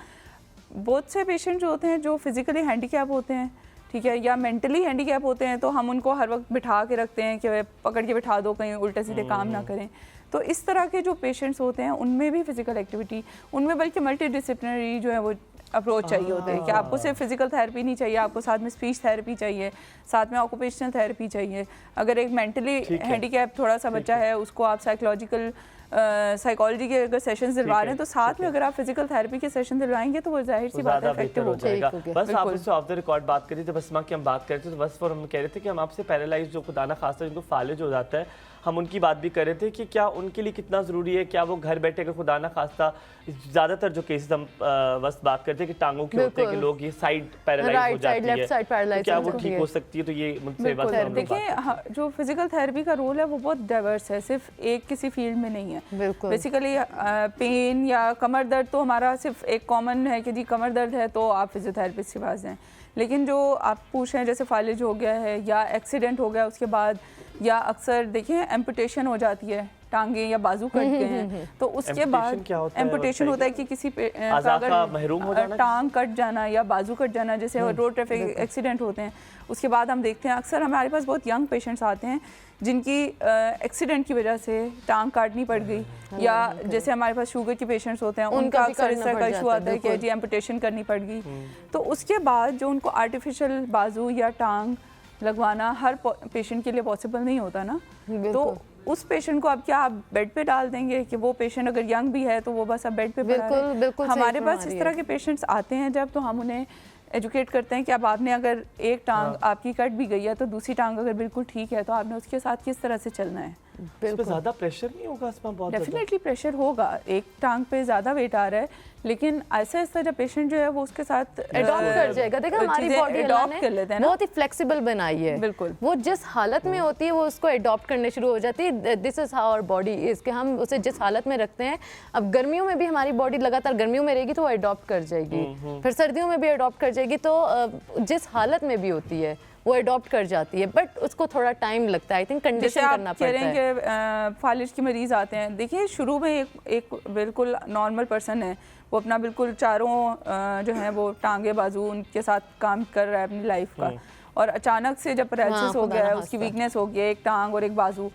बहुत से पेशेंट जो होते हैं जो फिजिकली हैंडीकैप होते हैं, ठीक है, या मेंटली हैंडीकैप होते हैं, तो हम उनको हर वक्त बिठा के रखते हैं कि पकड़ के बिठा दो, कहीं उल्टे सीधे काम ना करें। तो इस तरह के जो पेशेंट्स होते हैं उनमें भी फिजिकल एक्टिविटी, उनमें बल्कि मल्टी डिसिप्लिनरी जो है वो अप्रोच चाहिए होता है कि आपको सिर्फ फिजिकल थेरेपी नहीं चाहिए, आपको साथ में स्पीच थेरेपी चाहिए, साथ में ऑक्यूपेशनल थेरेपी चाहिए। अगर एक मेंटली हैंडीकैप थोड़ा सा बच्चा है, उसको आप साइकोलॉजी के अगर सेशंस दिलवा रहे हैं, तो साथ में अगर आप फिजिकल थेरेपी के सेशन दिलवाएंगे तो वो जाहिर सी बात है इफेक्टिव हो जाएगा। बस आप उससे ऑफ द रिकॉर्ड बात करी, तो बस माँ की हम बात करते तो बस हम कह रहे थे कि हम आपसे पैरालाइज जो खुदा ना खासा जिनको फालिज हो जाता है, हम उनकी बात भी कर रहे थे कि क्या उनके लिए कितना ज़रूरी है, क्या वो घर बैठे अगर खुदा ना खास्ता, ज़्यादातर जो केसेस हम बस बात करते हैं कि टांगों के होते हैं कि लोग ये साइड पैरालाइज हो जाती है, तो क्या वो ठीक हो सकती है? तो ये मुझसे बात देखिए, जो फिजिकल थेरेपी का रोल है वो बहुत डाइवर्स है, सिर्फ एक किसी फील्ड में नहीं है। बेसिकली पेन या कमर दर्द तो हमारा सिर्फ एक कॉमन है कि जी कमर दर्द है तो आप फिजियोथेरेपिस्ट के पास जाएं। लेकिन जो आप पूछ रहे हैं जैसे फालिज हो गया है या एक्सीडेंट हो गया उसके बाद, या अक्सर देखिए एम्पुटेशन हो जाती है, टांगे या बाजू कटते हैं, तो उसके बाद एम्पुटेशन होता है कि किसी टांग कट जाना या बाजू कट जाना, जैसे रोड ट्रैफिक एक्सीडेंट होते हैं। उसके बाद हम देखते हैं अक्सर हमारे पास बहुत यंग पेशेंट्स आते हैं जिनकी एक्सीडेंट की वजह से टांग काटनी पड़ गई, या जैसे हमारे पास शुगर के पेशेंट्स होते हैं उनका अक्सर इस तरह का इशू आता है कि जी एम्पुटेशन करनी पड़ गई। तो उसके बाद जो उनको आर्टिफिशियल बाजू या टांग लगवाना हर पेशेंट के लिए पॉसिबल नहीं होता ना, तो उस पेशेंट को अब क्या आप बेड पे डाल देंगे कि वो पेशेंट अगर यंग भी है तो वो बस अब बेड पे पड़ा है। बिल्कुल हमारे पास इस तरह के पेशेंट्स आते हैं जब, तो हम उन्हें एजुकेट करते हैं कि अब आपने अगर एक टांग आपकी कट भी गई है तो दूसरी टांग अगर बिल्कुल ठीक है तो आपने उसके साथ किस तरह से चलना है। बिल्कुल ज़्यादा प्रेशर नहीं होगा इसमें? बहुत डेफिनेटली प्रेशर होगा, एक टांग पे ज़्यादा वेट आ रहा है, लेकिन ऐसा ऐसा जब पेशेंट जो है वो उसके साथ एडॉप्ट कर जाएगा। देखिए हमारी बॉडी एडॉप्ट कर लेते हैं ना, बहुत ही फ्लेक्सिबल बनाई है। बिल्कुल, वो जिस हालत में होती है वो उसको एडॉप्ट करने शुरू हो जाती है। This is how our body is, कि हम उसे जिस हालत में रखते हैं। अब गर्मियों में भी हमारी बॉडी लगातार गर्मियों में रहेगी तो वो एडॉप्ट कर जाएगी, फिर सर्दियों में भी एडॉप्ट कर जाएगी, तो जिस हालत में भी होती है वो अडॉप्ट कर जाती है, बट उसको थोड़ा टाइम लगता है। आई थिंक कंडीशन करना पड़ता है। जैसे आप कह रहे हैं कि फालिज के मरीज आते हैं, देखिए शुरू में एक बिल्कुल नॉर्मल पर्सन है, वो अपना बिल्कुल चारों जो है वो टांगे बाजू उनके साथ काम कर रहा है अपनी लाइफ का, और अचानक से जब पैरालिसिस हो गया है, उसकी वीकनेस हो गई है, एक टांग और एक बाजू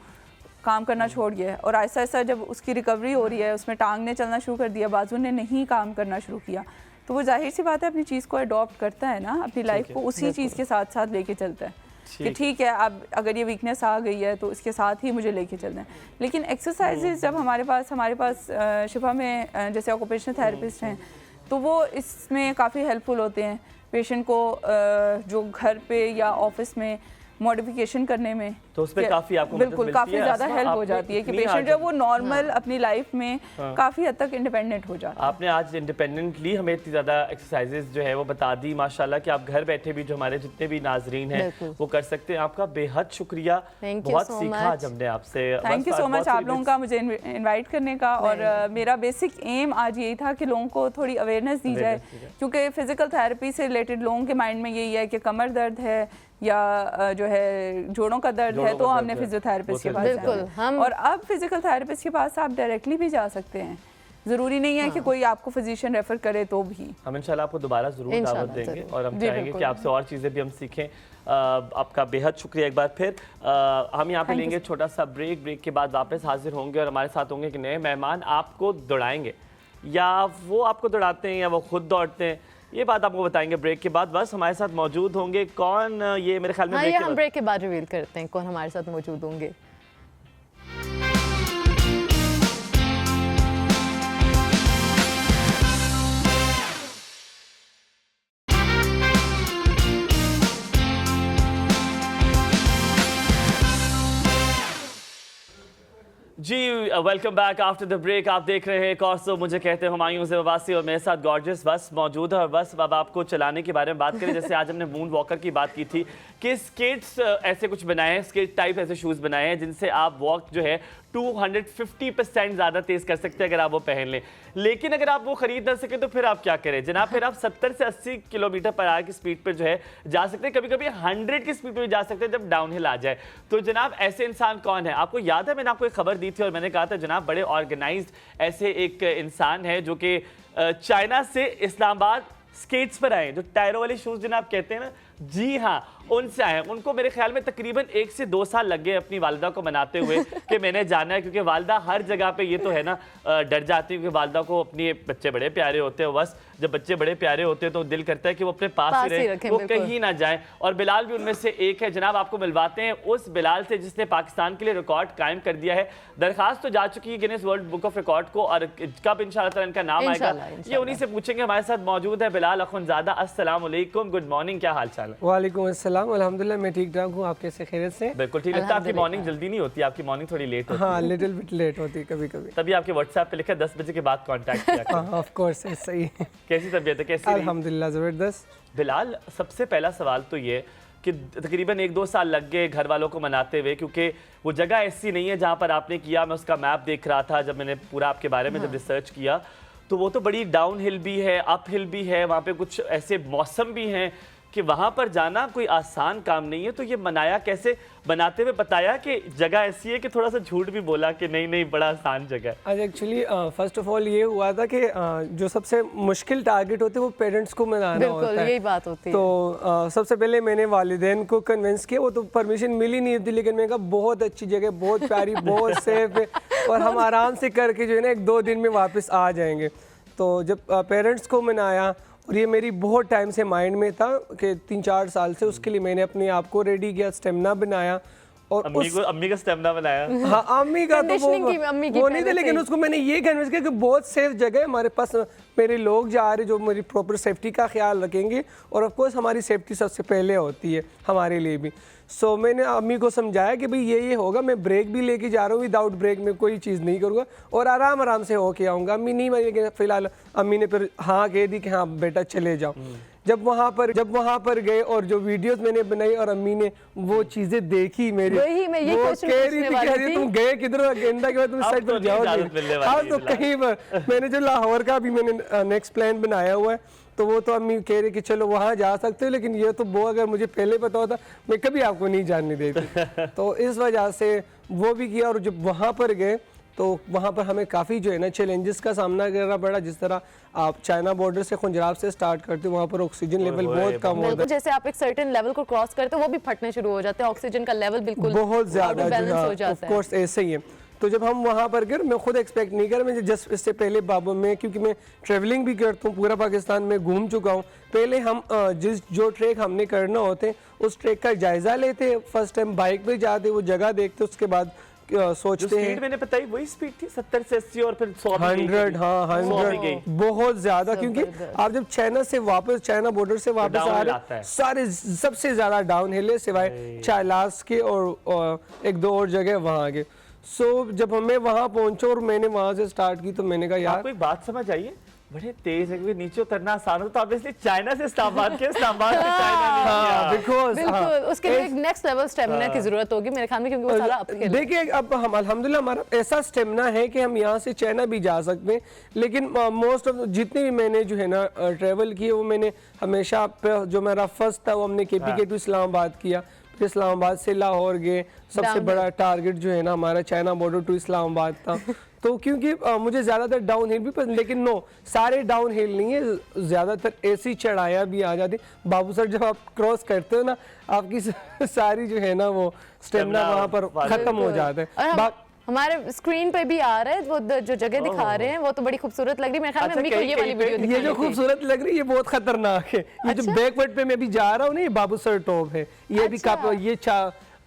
काम करना छोड़ गया है, और ऐसा ऐसा जब उसकी रिकवरी हो रही है, उसमें टांग ने चलना शुरू कर दिया, बाजू ने नहीं काम करना शुरू किया, तो वो जाहिर सी बात है अपनी चीज़ को अडॉप्ट करता है ना, अपनी लाइफ को उसी चीज़ के साथ साथ लेके चलता है कि ठीक है अब अगर ये वीकनेस आ गई है तो इसके साथ ही मुझे लेके चलना है। लेकिन एक्सरसाइजेज जब हमारे पास शिफा में जैसे ऑक्यूपेशनल थेरेपिस्ट हैं, तो वो इसमें काफ़ी हेल्पफुल होते हैं पेशेंट को जो घर पे या ऑफिस में मॉडिफिकेशन करने में, तो उसमें काफी आपको बिल्कुल काफ़ी ज़्यादा हेल्प हो जाती है कि पेशेंट जो है वो नॉर्मल अपनी लाइफ में काफ़ी हद तक इंडिपेंडेंट हो जाता है। आपने आज इंडिपेंडेंटली हमें इतनी ज़्यादा एक्सरसाइजेज जो है वो बता दी माशाल्लाह, कि आप घर बैठे भी जो हमारे जितने भी नाजरीन हैं वो कर सकते हैं। आपका बेहद शुक्रिया, बहुत सीखा आज हमने आपसे। थैंक यू सो मच आप लोगों का मुझे इन्वाइट करने का, और मेरा बेसिक एम आज यही था कि लोगों को थोड़ी अवेयरनेस दी जाए, क्योंकि फिजिकल थेरेपी से रिलेटेड लोगों के माइंड में यही है कि कमर दर्द है या जो है जोड़ों का दर्द है तो हमने फिजियोथेरेपिस्ट के पास जाना, और अब फिजिकल थेरेपिस्ट के पास आप डायरेक्टली भी जा सकते हैं, ज़रूरी नहीं है कि कोई आपको फिजिशियन रेफर करे तो भी। हम इंशाल्लाह आपको दोबारा ज़रूर दावत देंगे, और हम चाहेंगे कि आपसे और चीज़ें भी हम सीखें। आपका बेहद शुक्रिया एक बार फिर। हम यहाँ पे लेंगे छोटा सा ब्रेक के बाद वापस हाजिर होंगे, और हमारे साथ होंगे कि नए मेहमान आपको दौड़ाएंगे, या वो आपको दौड़ाते हैं या वो खुद दौड़ते हैं, ये बात आपको बताएंगे ब्रेक के बाद। बस हमारे साथ मौजूद होंगे कौन, ये मेरे ख्याल में हम ब्रेक के बाद रिवील करते हैं कौन हमारे साथ मौजूद होंगे। जी welcome back after the break. आप देख रहे हैं कॉर्सो, मुझे कहते हैं हुमायूं से वासी और मेरे साथ गॉर्जियस बस मौजूद है। और बस अब आपको चलाने के बारे में बात करें, जैसे आज हमने मून वॉकर की बात की थी कि स्केट्स ऐसे कुछ बनाए हैं, स्केट टाइप ऐसे शूज़ बनाए हैं जिनसे आप वॉक जो है 250% ज़्यादा तेज़ कर सकते हैं अगर आप वो पहन लें। लेकिन अगर आप वो खरीद ना सके तो फिर आप क्या करें जनाब? फिर आप 70 से 80 किलोमीटर पर आवर की स्पीड पर जो है जा सकते हैं, कभी कभी 100 की स्पीड पर भी जा सकते हैं जब डाउनहिल आ जाए। तो जनाब ऐसे इंसान कौन है? आपको याद है मैंने आपको एक खबर दी थी और मैंने कहा था जनाब बड़े ऑर्गेनाइज्ड ऐसे एक इंसान है जो कि चाइना से इस्लामाबाद स्केट्स पर आए, जो टायरों वाले शूज़ जिन्हें आप कहते हैं ना, जी हाँ उनसे आए हैं। उनको मेरे ख्याल में तकरीबन 1 से 2 साल लग गए अपनी वालिदा को मनाते हुए कि मैंने जाना है, क्योंकि वालिदा हर जगह पे ये तो है ना डर जाती है, क्योंकि वालिदा को अपने बच्चे बड़े प्यारे होते हैं। बस जब बच्चे बड़े प्यारे होते हैं तो दिल करता है कि वो अपने पास ही रहे, वो कहीं ना जाए। और बिलाल भी उनमें से एक है। जनाब आपको मिलवाते हैं उस बिलाल से जिसने पाकिस्तान के लिए रिकॉर्ड कायम कर दिया है। दरखास्त तो जा चुकी है Guinness world book of record को, और कब इंशाल्लाह इनका नाम आएगा ये उन्हीं से पूछेंगे। हमारे साथ मौजूद है बिलाल अखुनजादा। अस्सलाम वालेकुम, गुड मॉर्निंग, क्या हाल चाल है? वालेकुम अस्सलाम, अल्हम्दुलिल्लाह मैं ठीक ठाक हूँ। आप कैसे खैरियत से? बिल्कुल ठीक लगता है। आपकी मॉर्निंग जल्दी नहीं होती, आपकी मॉर्निंग थोड़ी लेट होती है। हाँ, लिटिल बिट लेट होती है कभी कभी। तभी आपके व्हाट्सएप पे लिखा 10 बजे के बाद कांटेक्ट किया करें। हाँ ऑफ कोर्स, सही। कैसी तबीयत है, कैसी? अल्हम्दुलिल्लाह ज़बरदस्त। बिलाल सबसे पहला सवाल तो ये कि तकरीबन 1-2 साल लग गए घर वालों को मनाते हुए, क्योंकि वो जगह ऐसी नहीं है जहाँ पर आपने किया। मैं उसका मैप देख रहा था जब मैंने पूरा आपके बारे में जब रिसर्च किया, तो वो तो बड़ी डाउन हिल भी है, अप हिल भी है, वहाँ पे कुछ ऐसे मौसम भी हैं कि वहाँ पर जाना कोई आसान काम नहीं है। तो ये मनाया कैसे? बनाते हुए बताया कि जगह ऐसी है कि थोड़ा सा झूठ भी बोला कि नहीं नहीं बड़ा आसान जगह है? आज एक्चुअली फर्स्ट ऑफ ऑल ये हुआ था कि जो सबसे मुश्किल टारगेट होते हैं वो पेरेंट्स को मनाना होता है। यही बात होती है। तो सबसे पहले मैंने वालिदैन को कन्विंस किया। वो तो परमिशन मिली नहीं थी, लेकिन मैंने कहा बहुत अच्छी जगह, बहुत प्यारी, बहुत सेफ है और हम आराम से करके जो है ना 1-2 दिन में वापस आ जाएंगे। तो जब पेरेंट्स को मनाया, और ये मेरी बहुत टाइम से माइंड में था कि 3-4 साल से, उसके लिए मैंने अपने आप को रेडी किया, स्टेमिना बनाया। और अम्मी का स्टेमिना बनाया। हाँ, अम्मी का तो वो नहीं था, लेकिन उसको मैंने ये कन्विंस किया कि बहुत सेफ जगह है, हमारे पास मेरे लोग जा रहे जो मेरी प्रॉपर सेफ्टी का ख्याल रखेंगे, और ऑफ कोर्स हमारी सेफ्टी सबसे पहले होती है हमारे लिए भी। सो मैंने अम्मी को समझाया कि भाई ये होगा, मैं ब्रेक भी लेके जा रहा हूँ, विदाउट ब्रेक में कोई चीज़ नहीं करूँगा और आराम से होके आऊँगा। अम्मी नहीं मानी, फिलहाल अम्मी ने फिर हाँ कह दी कि हाँ बेटा चले जाओ। जब वहाँ पर गए और जो वीडियोस मैंने बनाई और अम्मी ने वो चीजें देखी मेरी, वो कह रही थी तुम गए किधर, गेंदा के बाद तुम साइड पर जाओगे। हाँ, तो कहीं पर मैंने जो लाहौर का भी मैंने नेक्स्ट प्लान बनाया हुआ है, तो वो तो अम्मी कह रही कि चलो वहाँ जा सकते हो, लेकिन ये तो वो अगर मुझे पहले पता होता मैं कभी आपको नहीं जानने देती। तो इस वजह से वो भी किया। और जब वहाँ पर गए तो वहाँ पर हमें काफ़ी जो है ना चैलेंजेस का सामना करना पड़ा। जिस तरह आप चाइना बॉर्डर से खुंजराब से स्टार्ट करते हो, वहाँ पर ऑक्सीजन लेवल बहुत कम होता है। जैसे आप एक सर्टेन लेवल को क्रॉस करते हो वो भी फटने शुरू हो जाते हैं, ऑक्सीजन का लेवल बिल्कुल बहुत ज़्यादा हो जाता है। ऑफ कोर्स ऐसे ही है। तो जब हम वहाँ पर गए, मैं खुद एक्सपेक्ट नहीं कर, मैं जस्ट इससे पहले बाबू में, क्योंकि मैं ट्रैवलिंग भी करता हूँ, पूरा पाकिस्तान में घूम चुका हूँ। पहले हम जो ट्रैक हमने करना होते हैं उस ट्रैक का जायजा लेते, फर्स्ट टाइम बाइक पे जाते, वो जगह देखते, उसके बाद सोचते हैं। मैंने बताई वही स्पीड थी 70 से 80 और फिर 100 100। हाँ 100 बहुत ज्यादा, क्योंकि आप जब चाइना बॉर्डर से वापस आ रहे सारे सबसे ज्यादा डाउन हिल है, सिवाय चाइलास के और 1-2 और जगह वहाँ आगे। सो जब हमें वहाँ पहुंचे और मैंने वहाँ से स्टार्ट की, तो मैंने कहा यार कोई बात समझ आइए, बड़े तेज है, नीचे उतरना आसान होता, तो ऑब्वियसली चाइना से इस्लामाबाद से चाइना नहीं किया। बिल्कुल उसके लिए एक नेक्स्ट लेवल स्टेमिना की जरूरत होगी मेरे ख्याल में, क्योंकि वो सारा अपहिल है। देखिए अब हम अल्हम्दुलिल्लाह हमारा ऐसा स्टेमिना है कि हम यहाँ से चाइना भी जा सकते हैं, लेकिन मोस्ट ऑफ जितने भी मैंने जो है ना ट्रेवल किए, वो मैंने हमेशा जो मेरा फर्स्ट था वो हमने KPK टू इस्लामाबाद किया, फिर इस्लामाबाद से लाहौर गए। सबसे बड़ा टारगेट जो है ना हमारा चाइना बॉर्डर टू इस्लामाबाद था। तो क्योंकि मुझे ज़्यादातर डाउन हिल भी पसंद, लेकिन नो सारे डाउन हिल नहीं है, ज़्यादातर ऐसी चढ़ाया भी आ जाती। बाबू सर जब आप क्रॉस करते हो ना, आपकी सारी जो है ना वो स्टेमिना वहाँ पर ख़त्म हो जाता है। हमारे स्क्रीन पे भी आ रहा है वो जो जगह दिखा रहे हैं, वो तो बड़ी खूबसूरत लग रही है। मेरे ख्याल में अम्मी को ये वाली वीडियो दिखानी ये जो खूबसूरत लग रही है ये बहुत खतरनाक है। ये जो बैकवर्ड पे मैं भी जा रहा हूँ ना, ये बाबू सर टॉप है, ये भी ये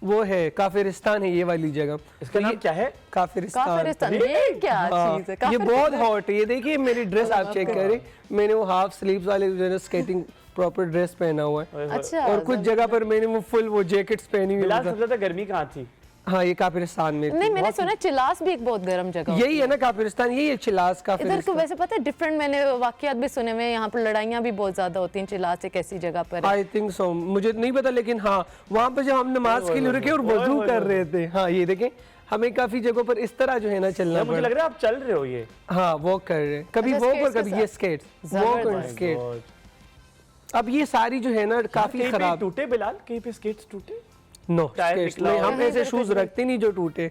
वो है काफिरिस्तान है ये वाली जगह। इसका नाम क्या है? काफिरिस्तान। ये क्या चीज है? ये बहुत हॉट है। ये देखिए मेरी ड्रेस आप चेक करें, मैंने वो हाफ स्लीव्स वाले स्केटिंग प्रॉपर ड्रेस पहना हुआ है। अच्छा। और कुछ जगह पर मैंने वो फुल वो जैकेट्स पहनी हुई है। सबसे ज्यादा गर्मी कहाँ थी? हाँ, ये काफिरिस्तान में नहीं, मैंने सुना चिलास भी एक बहुत गर्म जगह यही है ना, काफिरिस्तान यही है, चिलास इधर को काफिरिस्तान। वैसे पता है डिफरेंट, मैंने वाकयात भी सुने हुए, यहाँ पर लड़ाइयाँ भी बहुत ज्यादा होती हैं। चिलास एक ऐसी जगह पर है। आई थिंक सो, मुझे नहीं पता, लेकिन हाँ वहाँ पे जब हम नमाज के लिए रुके और वजू कर रहे थे, हाँ ये देखें, हमें काफी जगहों पर इस तरह जो है ना चलना मुझे लग रहा है आप चल रहे हो ये। हाँ, वॉक कर रहे हैं, कभी अच्छा, वॉक और skates के कभी ये साथ? स्केट्स, वॉक और स्केट। अब ये सारी जो है ना काफी कहीं पे खराब। टूटे बिलाल, कहीं पे स्केट्स टूटे? नो, टायर स्केट्स निकला नहीं, हो। हम ऐसे शूज रखते नहीं जो टूटे।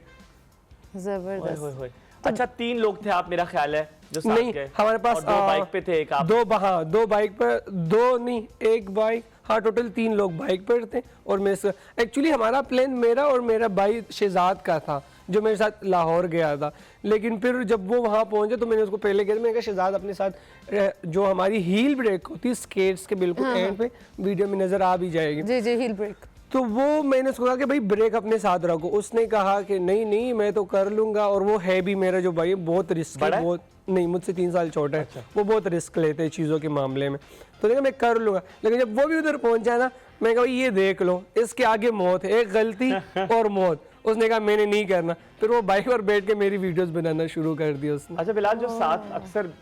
जबरदस्त। होय, होय। अच्छा 3 लोग थे आप, मेरा ख्याल है जो साथ नहीं, गए। हमारे पास और 2 बाइक पे थे, एक आप। दो बाइक पर, 2 नहीं 1 बाइक, हाँ टोटल 3 लोग बाइक पर थे। और मैं एक्चुअली हमारा प्लान मेरा और मेरा भाई शहजाद का था जो मेरे साथ लाहौर गया था, लेकिन फिर जब वो वहाँ पहुंचे तो मैंने उसको पहले कहा, मैंने कहा शहजाद अपने साथ जो हमारी हील ब्रेक होती है स्केट्स के बिल्कुल एंड पे, वीडियो में नजर आ भी जाएगी। जी जी, हील ब्रेक। तो वो मैंने उसको कहा कि भाई ब्रेक अपने साथ रखो, उसने कहा कि नहीं नहीं मैं तो कर लूंगा, और वो है भी मेरा जो भाई है बहुत रिस्क है, बहुत नहीं मुझसे 3 साल छोटा है। अच्छा। वो बहुत रिस्क लेते हैं चीज़ों के मामले में, तो देखा मैं कर लूंगा, लेकिन जब वो भी उधर पहुंचा ना, मैं कहा ये देख लो इसके आगे मौत है, एक गलती और मौत। उसने कहा मैंने नहीं करना, फिर वो बाइक पर बैठ के मेरी वीडियोस बनाना शुरू कर दी उसने। अच्छा बिलाल, जो साथ अक्सर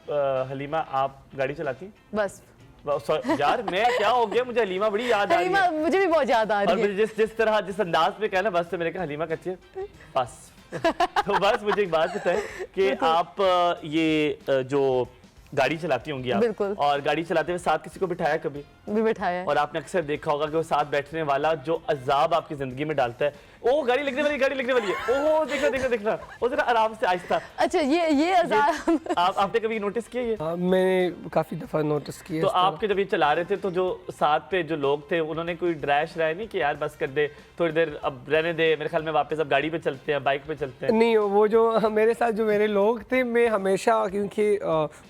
हलीमा आप गाड़ी चलाती हैं? बस यार मैं क्या हो गया, मुझे हलीमा बड़ी याद आ रही है। मुझे भी बहुत याद आ रही है। और मुझे जिस तरह जिस अंदाज में कहना, बस तो मैंने कहा हलीमा कच्ची है बस। तो बस मुझे एक बात बताएं कि आप ये जो गाड़ी चलाती होंगी आप, बिल्कुल। और गाड़ी चलाते हुए साथ किसी को बिठाया कभी? भी बिठाया। और आपने अक्सर देखा होगा कि वो साथ बैठने वाला जो अजाब आपकी जिंदगी में डालता है, ओ गाड़ी लगने वाली है, ओहो देखना देखना देखना, वो जरा आराम से आहिस्ता। अच्छा ये अजाब आपने कभी नोटिस किया ये? मैंने काफी दफा नोटिस किया। तो आपके जब ये चला रहे थे तो जो साथ पे जो लोग थे उन्होंने कोई ड्रैश राय नहीं कि यार बस कर दे, थोड़ी देर अब रहने दे, मेरे ख्याल में वापस अब गाड़ी पे चलते हैं, बाइक पे चलते हैं? नहीं, वो जो मेरे साथ जो मेरे लोग थे, मैं हमेशा, क्योंकि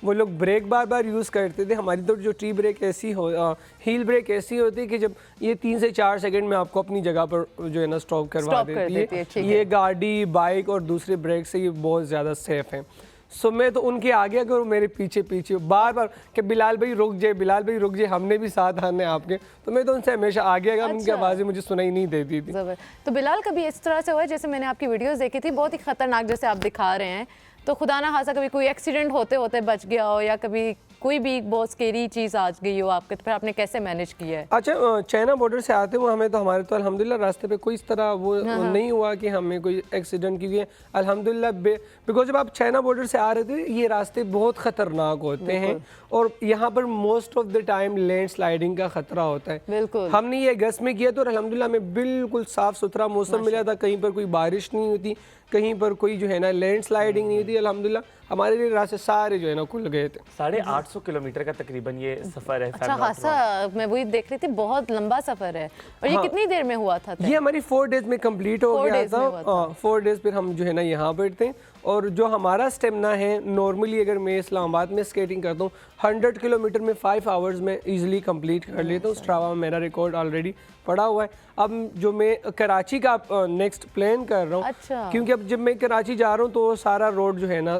वो लोग ब्रेक बार बार यूज़ करते थे, हमारी तो जो टी ब्रेक ऐसी हो, हील ब्रेक ऐसी होती है कि जब ये 3 से 4 सेकंड में आपको अपनी जगह पर जो है ना स्टॉप करवा देती है। ये गाड़ी, बाइक और दूसरे ब्रेक से ये बहुत ज़्यादा सेफ है। सो मैं तो उनके आगे अगर वो मेरे पीछे पीछे बार बार कि बिलाल भाई रुक जाए, बिलाल भाई रुक जाए, हमने भी साथ आने आपके, तो मैं तो उनसे हमेशा आगे अगर उनकी आवाज़ें मुझे सुनाई नहीं देती थी। तो बिलाल कभी इस तरह से हुआ है, जैसे मैंने आपकी वीडियोस देखी थी, बहुत ही खतरनाक जैसे आप दिखा रहे हैं, तो खुदा ना खासा कभी कोई एक्सीडेंट होते होते बच गया हो, या कभी कोई भी बहुत स्केरी चीज़ आ गई हो आपके, तो फिर आपने कैसे मैनेज किया है? अच्छा, चाइना बॉर्डर से आते हुए हमें तो हमारे तो अल्हम्दुलिल्लाह रास्ते पे कोई इस तरह वो नहीं हुआ कि हमें कोई एक्सीडेंट, क्योंकि अल्हम्दुलिल्लाह बिकॉज जब आप चाइना बॉर्डर से आ रहे थे ये रास्ते बहुत ख़तरनाक होते हैं, और यहाँ पर most of the time land sliding का खतरा होता है। बिल्कुल। हमने ये अगस्त में किया तो अल्हम्दुलिल्लाह हमें बिल्कुल साफ़ सुथरा मौसम मिला था, कहीं पर कोई बारिश नहीं होती, कहीं पर कोई जो है ना लैंड स्लाइडिंग नहीं होती। अल्हम्दुलिल्लाह हमारे लिए रास्ते सारे जो है ना खुल गए थे। 850 किलोमीटर का तकरीबन ये सफर है। अच्छा खासा, मैं वही देख रही थी, बहुत लंबा सफर है। और ये कितनी देर में हुआ था? ये हमारी 4 डेज में कंप्लीट हो गया था। 4 डेज फिर हम जो है ना यहाँ बैठते हैं, और जो हमारा स्टेमिना है नॉर्मली अगर मैं इस्लामाबाद में स्केटिंग करता हूँ 100 किलोमीटर में 5 आवर्स में इजीली कंप्लीट कर लेता हूँ। स्ट्रावा में मेरा रिकॉर्ड ऑलरेडी पड़ा हुआ है। अब जो मैं कराची का नेक्स्ट प्लान कर रहा हूँ, अच्छा। क्योंकि अब जब मैं कराची जा रहा हूँ तो सारा रोड जो है ना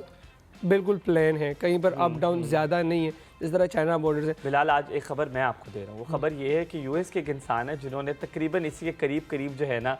बिल्कुल प्लेन है, कहीं पर अप डाउन ज़्यादा नहीं है इस तरह चाइना बॉर्डर से। बिलाल, आज एक खबर मैं आपको दे रहा हूँ, वो खबर ये है कि यूएस के एक इंसान है जिन्होंने तकरीबन इसी के करीब जो है ना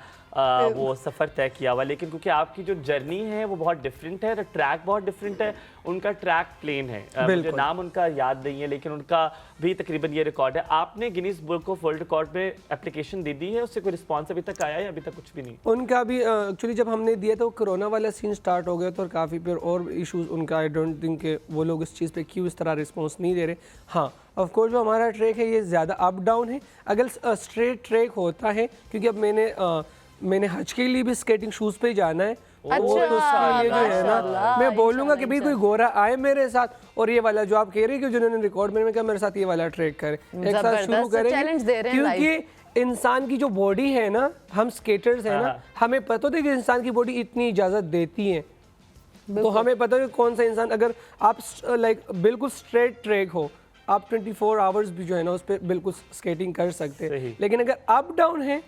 वो सफ़र तय किया हुआ, लेकिन क्योंकि आपकी जो जर्नी है वो बहुत डिफरेंट है, ट्रैक बहुत डिफरेंट है, उनका ट्रैक प्लेन है, मुझे नाम उनका याद नहीं है, लेकिन उनका भी तकरीबन ये रिकॉर्ड है। आपने Guinness book of world record में एप्लीकेशन दे दी है, उससे कोई रिस्पॉन्स अभी तक आया है? अभी तक कुछ भी नहीं। उनका भी एक्चुअली जब हमने दिया तो कोरोना वाला सीन स्टार्ट हो गया था, और काफ़ी फिर और इश्यूज उनका, आई डोंट थिंक कि वो लोग इस चीज़ पे क्यों इस तरह रिस्पॉन्स नहीं दे रहे। हाँ, ऑफ कोर्स जो हमारा ट्रैक है ये ज़्यादा अप डाउन है। अगर स्ट्रेट ट्रैक होता है, क्योंकि अब मैंने हज के लिए भी स्केटिंग शूज़ पे जाना है, अच्छा, वो तो उसके लिए जो है ना मैं बोलूँगा कि भाई कोई गोरा आए मेरे साथ, और ये वाला जो आप कह रहे हैं कि जिन्होंने रिकॉर्ड में कहा मेरे साथ ये वाला ट्रैक करे, एक साथ शुरू करेंगे, क्योंकि इंसान की जो बॉडी है ना, हम स्केटर्स हैं ना, हमें पता होता है कि इंसान की बॉडी इतनी इजाज़त देती है, तो हमें पता है कि कौन सा इंसान, अगर आप लाइक बिल्कुल स्ट्रेट ट्रैक हो, आप 24 आवर्स भी जो है ना उस पर बिल्कुल स्केटिंग कर सकते हैं, लेकिन अगर अप डाउन है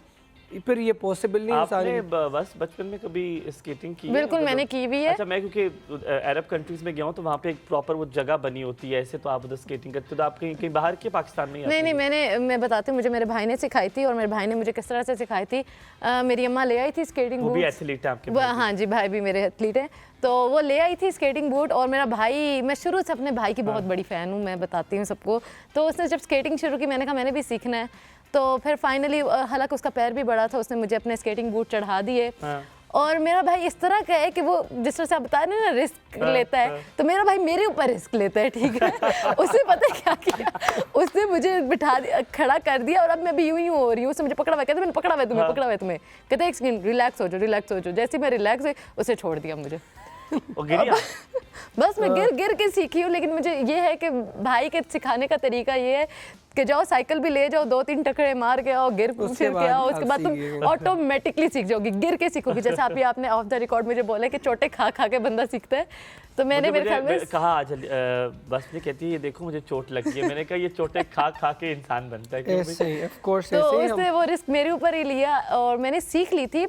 फिर ये पॉसिबल नहीं आपने बस बचपन में कभी स्केटिंग की? बिल्कुल मैंने की भी है। अच्छा, मैं क्योंकि अरब कंट्रीज में गया हूँ तो वहाँ पे एक प्रॉपर वो जगह बनी होती है, ऐसे तो आप उधर स्केटिंग करते हो, तो आप कहीं कहीं बाहर के पाकिस्तान में? नहीं, मैं बताती हूँ, मुझे मेरे भाई ने सिखाई थी और मेरे भाई ने मुझे किस तरह से सिखाई थी। मेरी अम्मा ले आई थी स्केटिंग बूट। वो भी एथलीट है आपके? हाँ जी, भाई भी मेरे एथलीट हैं, तो वो ले आई थी स्केटिंग बूट। और मेरा भाई, मैं शुरू से अपने भाई की बहुत बड़ी फ़ैन हूँ, मैं बताती हूँ सबको। तो उसने जब स्केटिंग शुरू की, मैंने कहा मैंने भी सीखना है। तो फिर फाइनली, हालांकि उसका पैर भी बड़ा था, उसने मुझे अपने स्केटिंग बूट चढ़ा दिए। और मेरा भाई इस तरह का है कि वो जिस तरह से आप बता रहे हैं ना, रिस्क लेता है, तो मेरा भाई मेरे ऊपर रिस्क लेता है, ठीक है। उसने पता है क्या किया, उसने मुझे बिठा दिया, खड़ा कर दिया, और अब मैं भी यूं ही हो रही हूँ। उसने मुझे पकड़ा हुआ, कहते मैंने पकड़ा हुआ तुम्हें, पकड़ा हुआ तुम्हें, कहते एक सेकंड रिलैक्स हो जाओ, रिलैक्स हो जाओ। जैसे मैं रिलैक्स हुई, उसे छोड़ दिया मुझे। बस मैं गिर के सीखी हूँ। लेकिन मुझे ये है कि भाई के सिखाने का तरीका ये है कि जाओ साइकिल भी ले जाओ, 2-3 टकरे मार के आओ, गिर फिर के आओ, उसके बाद तुम ऑटोमेटिकली सीख जाओगी, गिर के सीखोगी। जैसे आपने ऑफ द रिकॉर्ड मुझे बोला कि चोटें खा खा के बंदा सीखता है, तो मैंने मेरे ख्याल में कहा आज बस ये कहती है, ये देखो मुझे चोट लगी है। मैंने कहा ये चोटें खा खा के इंसान बनता है। तो उसने वो रिस्क मेरे ऊपर ही लिया और मैंने सीख ली थी।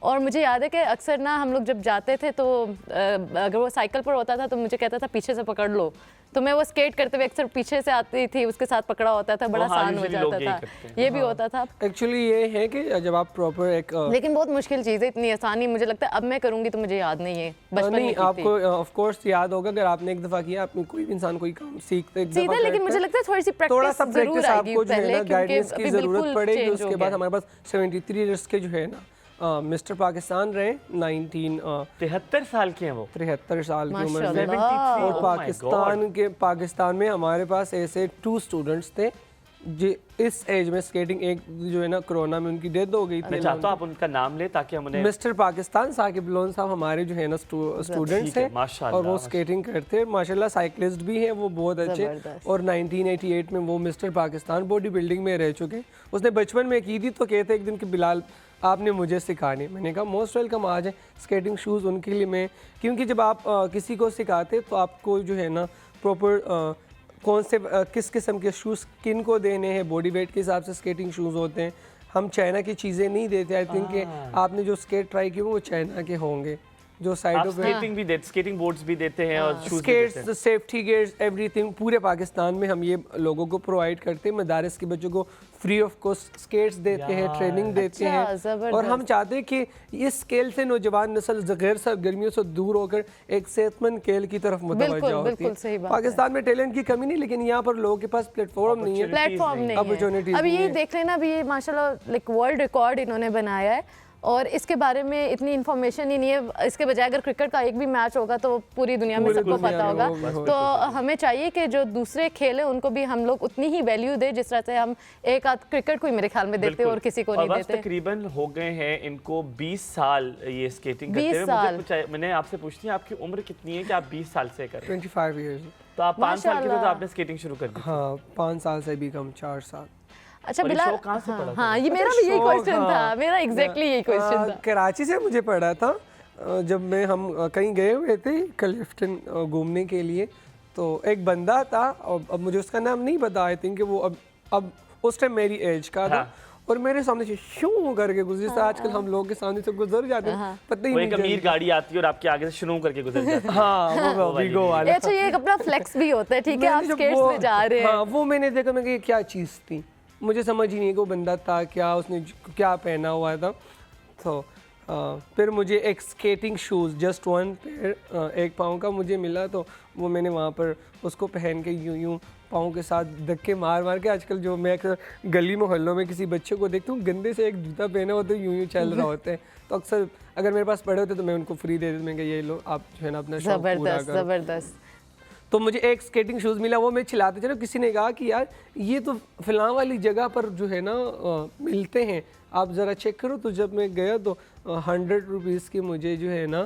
और मुझे याद है कि अक्सर ना हम लोग जब जाते थे तो अगर वो साइकिल पर होता था तो मुझे कहता था पीछे से पकड़ लो, तो मैं वो स्केट करते हुए अक्सर पीछे से आती थी, उसके साथ पकड़ा होता था, बड़ा आसान हो जाता था। ये भी होता था। एक्चुअली ये है कि जब आप प्रॉपर एक लेकिन बहुत मुश्किल चीज़ है, इतनी आसानी मुझे लगता है अब मैं करूँगी तो मुझे याद नहीं है। बचपन में आपको ऑफ कोर्स याद होगा, अगर आपने एक दफा किया, आपने कोई भी इंसान कोई काम सीखते लेकिन मुझे लगता है थोड़ा सा प्रैक्टिस आपको जो है ना गाइडेंस की जरूरत पड़ेगी। उसके बाद हमारे पास 73 इयर्स के जो है ना मिस्टर पाकिस्तान रहे, 73 साल के हैं वो, 73 साल की उम्र में। 73 और पाकिस्तान में हमारे पास ऐसे 2 स्टूडेंट्स थे जो इस एज में स्केटिंग, एक जो है ना कोरोना में उनकी डेथ हो गई थी। मैं चाहता हूं आप उनका नाम ले ताकि हम उन्हें। मिस्टर पाकिस्तान साकिब लोन साहब हमारे जो है ना स्टूडेंट्स हैं और वो स्केटिंग करते हैं, माशाल्लाह साइकिलिस्ट भी हैं वो, बहुत अच्छे। और 1988 में वो मिस्टर पाकिस्तान बॉडी बिल्डिंग में रह चुके। उसने बचपन में की थी, तो कहते एक दिन कि बिलाल आपने मुझे सिखानी। मैंने कहा मोस्ट वेलकम, आ जाए। स्केटिंग शूज़ उनके लिए मैं, क्योंकि जब आप किसी को सिखाते तो आपको जो है ना प्रॉपर कौन से किस किस्म के शूज़ किन को देने हैं, बॉडी वेट के हिसाब से स्केटिंग शूज़ होते हैं। हम चाइना की चीज़ें नहीं देते। आई थिंक कि आपने जो स्केट ट्राई किए वो चाइना के होंगे, जो साइडों पे स्केटिंग भी देते, स्केटिंग बोर्ड्स भी देते हैं और shoes skates, safety gears, everything पूरे पाकिस्तान में हम ये लोगों को प्रोवाइड करते हैं। मदारिस के बच्चों को फ्री ऑफ कॉस्ट स्केट्स देते हैं, ट्रेनिंग देते हैं। और हम चाहते हैं कि इस स्केल से नौजवान नस्ल गैर गर्मियों से दूर होकर एक सेहतमंद खेल की तरफ मुतवज्जह होती है। पाकिस्तान में टैलेंट की कमी नहीं, लेकिन यहाँ पर लोगों के पास प्लेटफॉर्म नहीं है, अपॉर्चुनिटीज। अब ये देख लेना, अभी ये माशाल्लाह लाइक वर्ल्ड रिकॉर्ड इन्होंने बनाया है और इसके बारे में इतनी इन्फॉर्मेशन ही नहीं है। इसके बजाय अगर क्रिकेट का एक भी मैच होगा तो पूरी दुनिया में सबको पता होगा। तो हमें चाहिए कि जो दूसरे खेल हैं उनको भी हम लोग उतनी ही वैल्यू दें जिस तरह से हम एक आध क्रिकेट को ही मेरे ख्याल में देते हैं और किसी को नहीं देते। तकरीबन हो गए हैं इनको 20 साल ये स्केटिंग करते हुए। मुझे मैंने आपसे पूछनी है आपकी उम्र कितनी है कि आप 20 साल से कर रहे हैं? 25 इयर्स। तो आप 5 साल के थे तो आपने स्केटिंग शुरू कर दी? हाँ, 5 साल से भी कम, 4 साल। अच्छा बिलाल, हाँ ये मेरा भी यही क्वेश्चन था, मेरा एग्जैक्टली यही क्वेश्चन था। कराची से मुझे पड़ा था जब हम कहीं गए हुए थे क्लिफ्टन घूमने के लिए, तो एक बंदा था, अब मुझे उसका नाम नहीं पता। आई थिंक वो अब उस टाइम मेरी एज का था और मेरे सामने से शू करके गुजरे। जैसे आजकल हम लोग के सामने से गुजर जाते हैं, पता ही नहीं, एक अमीर गाड़ी आती है और आपके आगे से शू करके गुजर जाती है। हाँ, वो वीगो वाला। अच्छा, ये एक अपना फ्लेक्स भी होता है, ठीक है, आप स्केट्स पे जा रहे हैं। हाँ, वो मैंने देखा, मैं क्या चीज़ थी, मुझे समझ ही नहीं कि वो बंदा था क्या, उसने क्या पहना हुआ था। तो फिर मुझे एक स्केटिंग शूज़ जस्ट 1 पेयर 1 पाँव का मुझे मिला, तो वो मैंने वहाँ पर उसको पहन के यूं पाँव के साथ धक्के मार के, आजकल जो मैं गली मोहल्लों में किसी बच्चे को देखता हूँ गंदे से एक जूता पहने होते यूं चल रहा होते हैं, तो अक्सर अगर मेरे पास पड़े होते तो मैं उनको फ्री दे देता। मैं ये लो, आप जो है ना अपना शौक पूरा करो। ज़बरदस्त। तो मुझे एक स्केटिंग शूज़ मिला, वो मैं चिल्लाते चलो। किसी ने कहा कि यार ये तो फलां वाली जगह पर जो है ना मिलते हैं, आप ज़रा चेक करो। तो जब मैं गया तो 100 रुपीज़ की मुझे जो है ना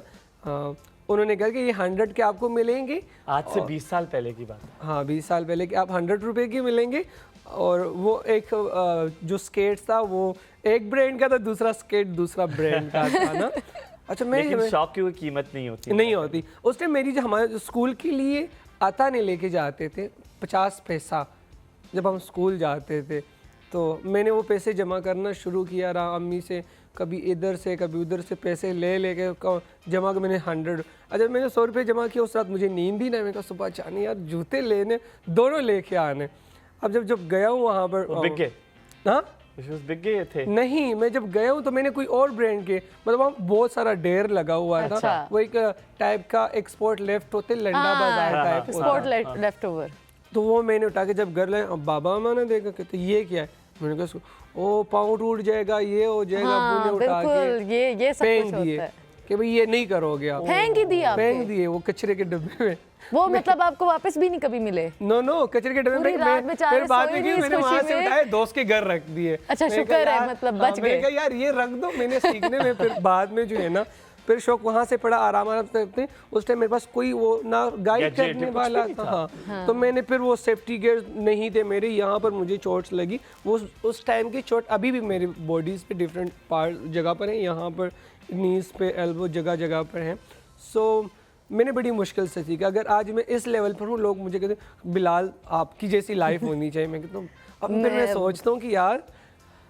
उन्होंने कहा कि ये 100 के आपको मिलेंगे। आज से 20 साल पहले की बात है। हाँ, 20 साल पहले कि आप 100 रुपये की मिलेंगे। और वो एक जो स्केट था वो एक ब्रांड का था, दूसरा स्केट दूसरा ब्रांड का था ना। अच्छा, लेकिन शॉप की कोई कीमत नहीं होती उस टाइम। मेरी जो हमारे स्कूल के लिए आता ने लेके जाते थे 50 पैसा जब हम स्कूल जाते थे, तो मैंने वो पैसे जमा करना शुरू किया रहा अम्मी से, कभी इधर से कभी उधर से पैसे ले लेके जमा कर मैंने 100। अच्छा मैंने 100 रुपये जमा किया, उस रात मुझे नींद ही नहीं, मैंने कहा सुबह जाने यार जूते लेने दोनों लेके आने। अब जब गया हूँ वहाँ पर बिक गए? हाँ बिक गए थे? नहीं, मैं जब गया हूँ तो मैंने कोई और ब्रांड के, मतलब वहाँ बहुत सारा ढेर लगा हुआ था। अच्छा। वो एक टाइप का एक्सपोर्ट लेफ्ट होते लंडा बाजार टाइप स्पोर्ट लेफ्ट ओवर। तो वो मैंने उठा के जब घर लाए, अब बाबा माँ ने देखा कहते ये क्या है, मैंने कहा ओ पाँव टूट जाएगा, ये हो जाएगा। हाँ, उठा के ये सब फेंक कुछ होता दिए है। कि भाई ये नहीं करोगे आप। फेंक ही दिया आपने? फेंक दिए वो कचरे के डब्बे में। वो मतलब आपको वापस भी नहीं कभी मिले? नो कचरे के डब्बे पूरी रात में। बेचारे फिर बाद में सोए नहीं मैंने इस वहां खुशी से में। उठाए दोस्त के घर रख दिए। अच्छा, मैंने शुक्र कहा है, यार, मतलब हाँ, बच मैंने गए। कहा यार ये रख दो, मैंने सीखने में फिर बाद में जो है ना फिर शौक वहाँ से पड़ा आराम से। उस टाइम मेरे पास कोई वो ना गाइड करने वाला था। हाँ तो मैंने फिर वो सेफ्टी गियर नहीं थे मेरे, यहाँ पर मुझे चोट्स लगी। वो उस टाइम की चोट अभी भी मेरी बॉडीज़ पे डिफरेंट पार्ट जगह पर है, यहाँ पर नीज पे एल्बो जगह जगह पर हैं। सो मैंने बड़ी मुश्किल से सीखा। अगर आज मैं इस लेवल पर हूँ, लोग मुझे कहते हैं बिलाल आपकी जैसी लाइफ होनी चाहिए। मैं कहता हूँ अब फिर मैं सोचता हूँ कि यार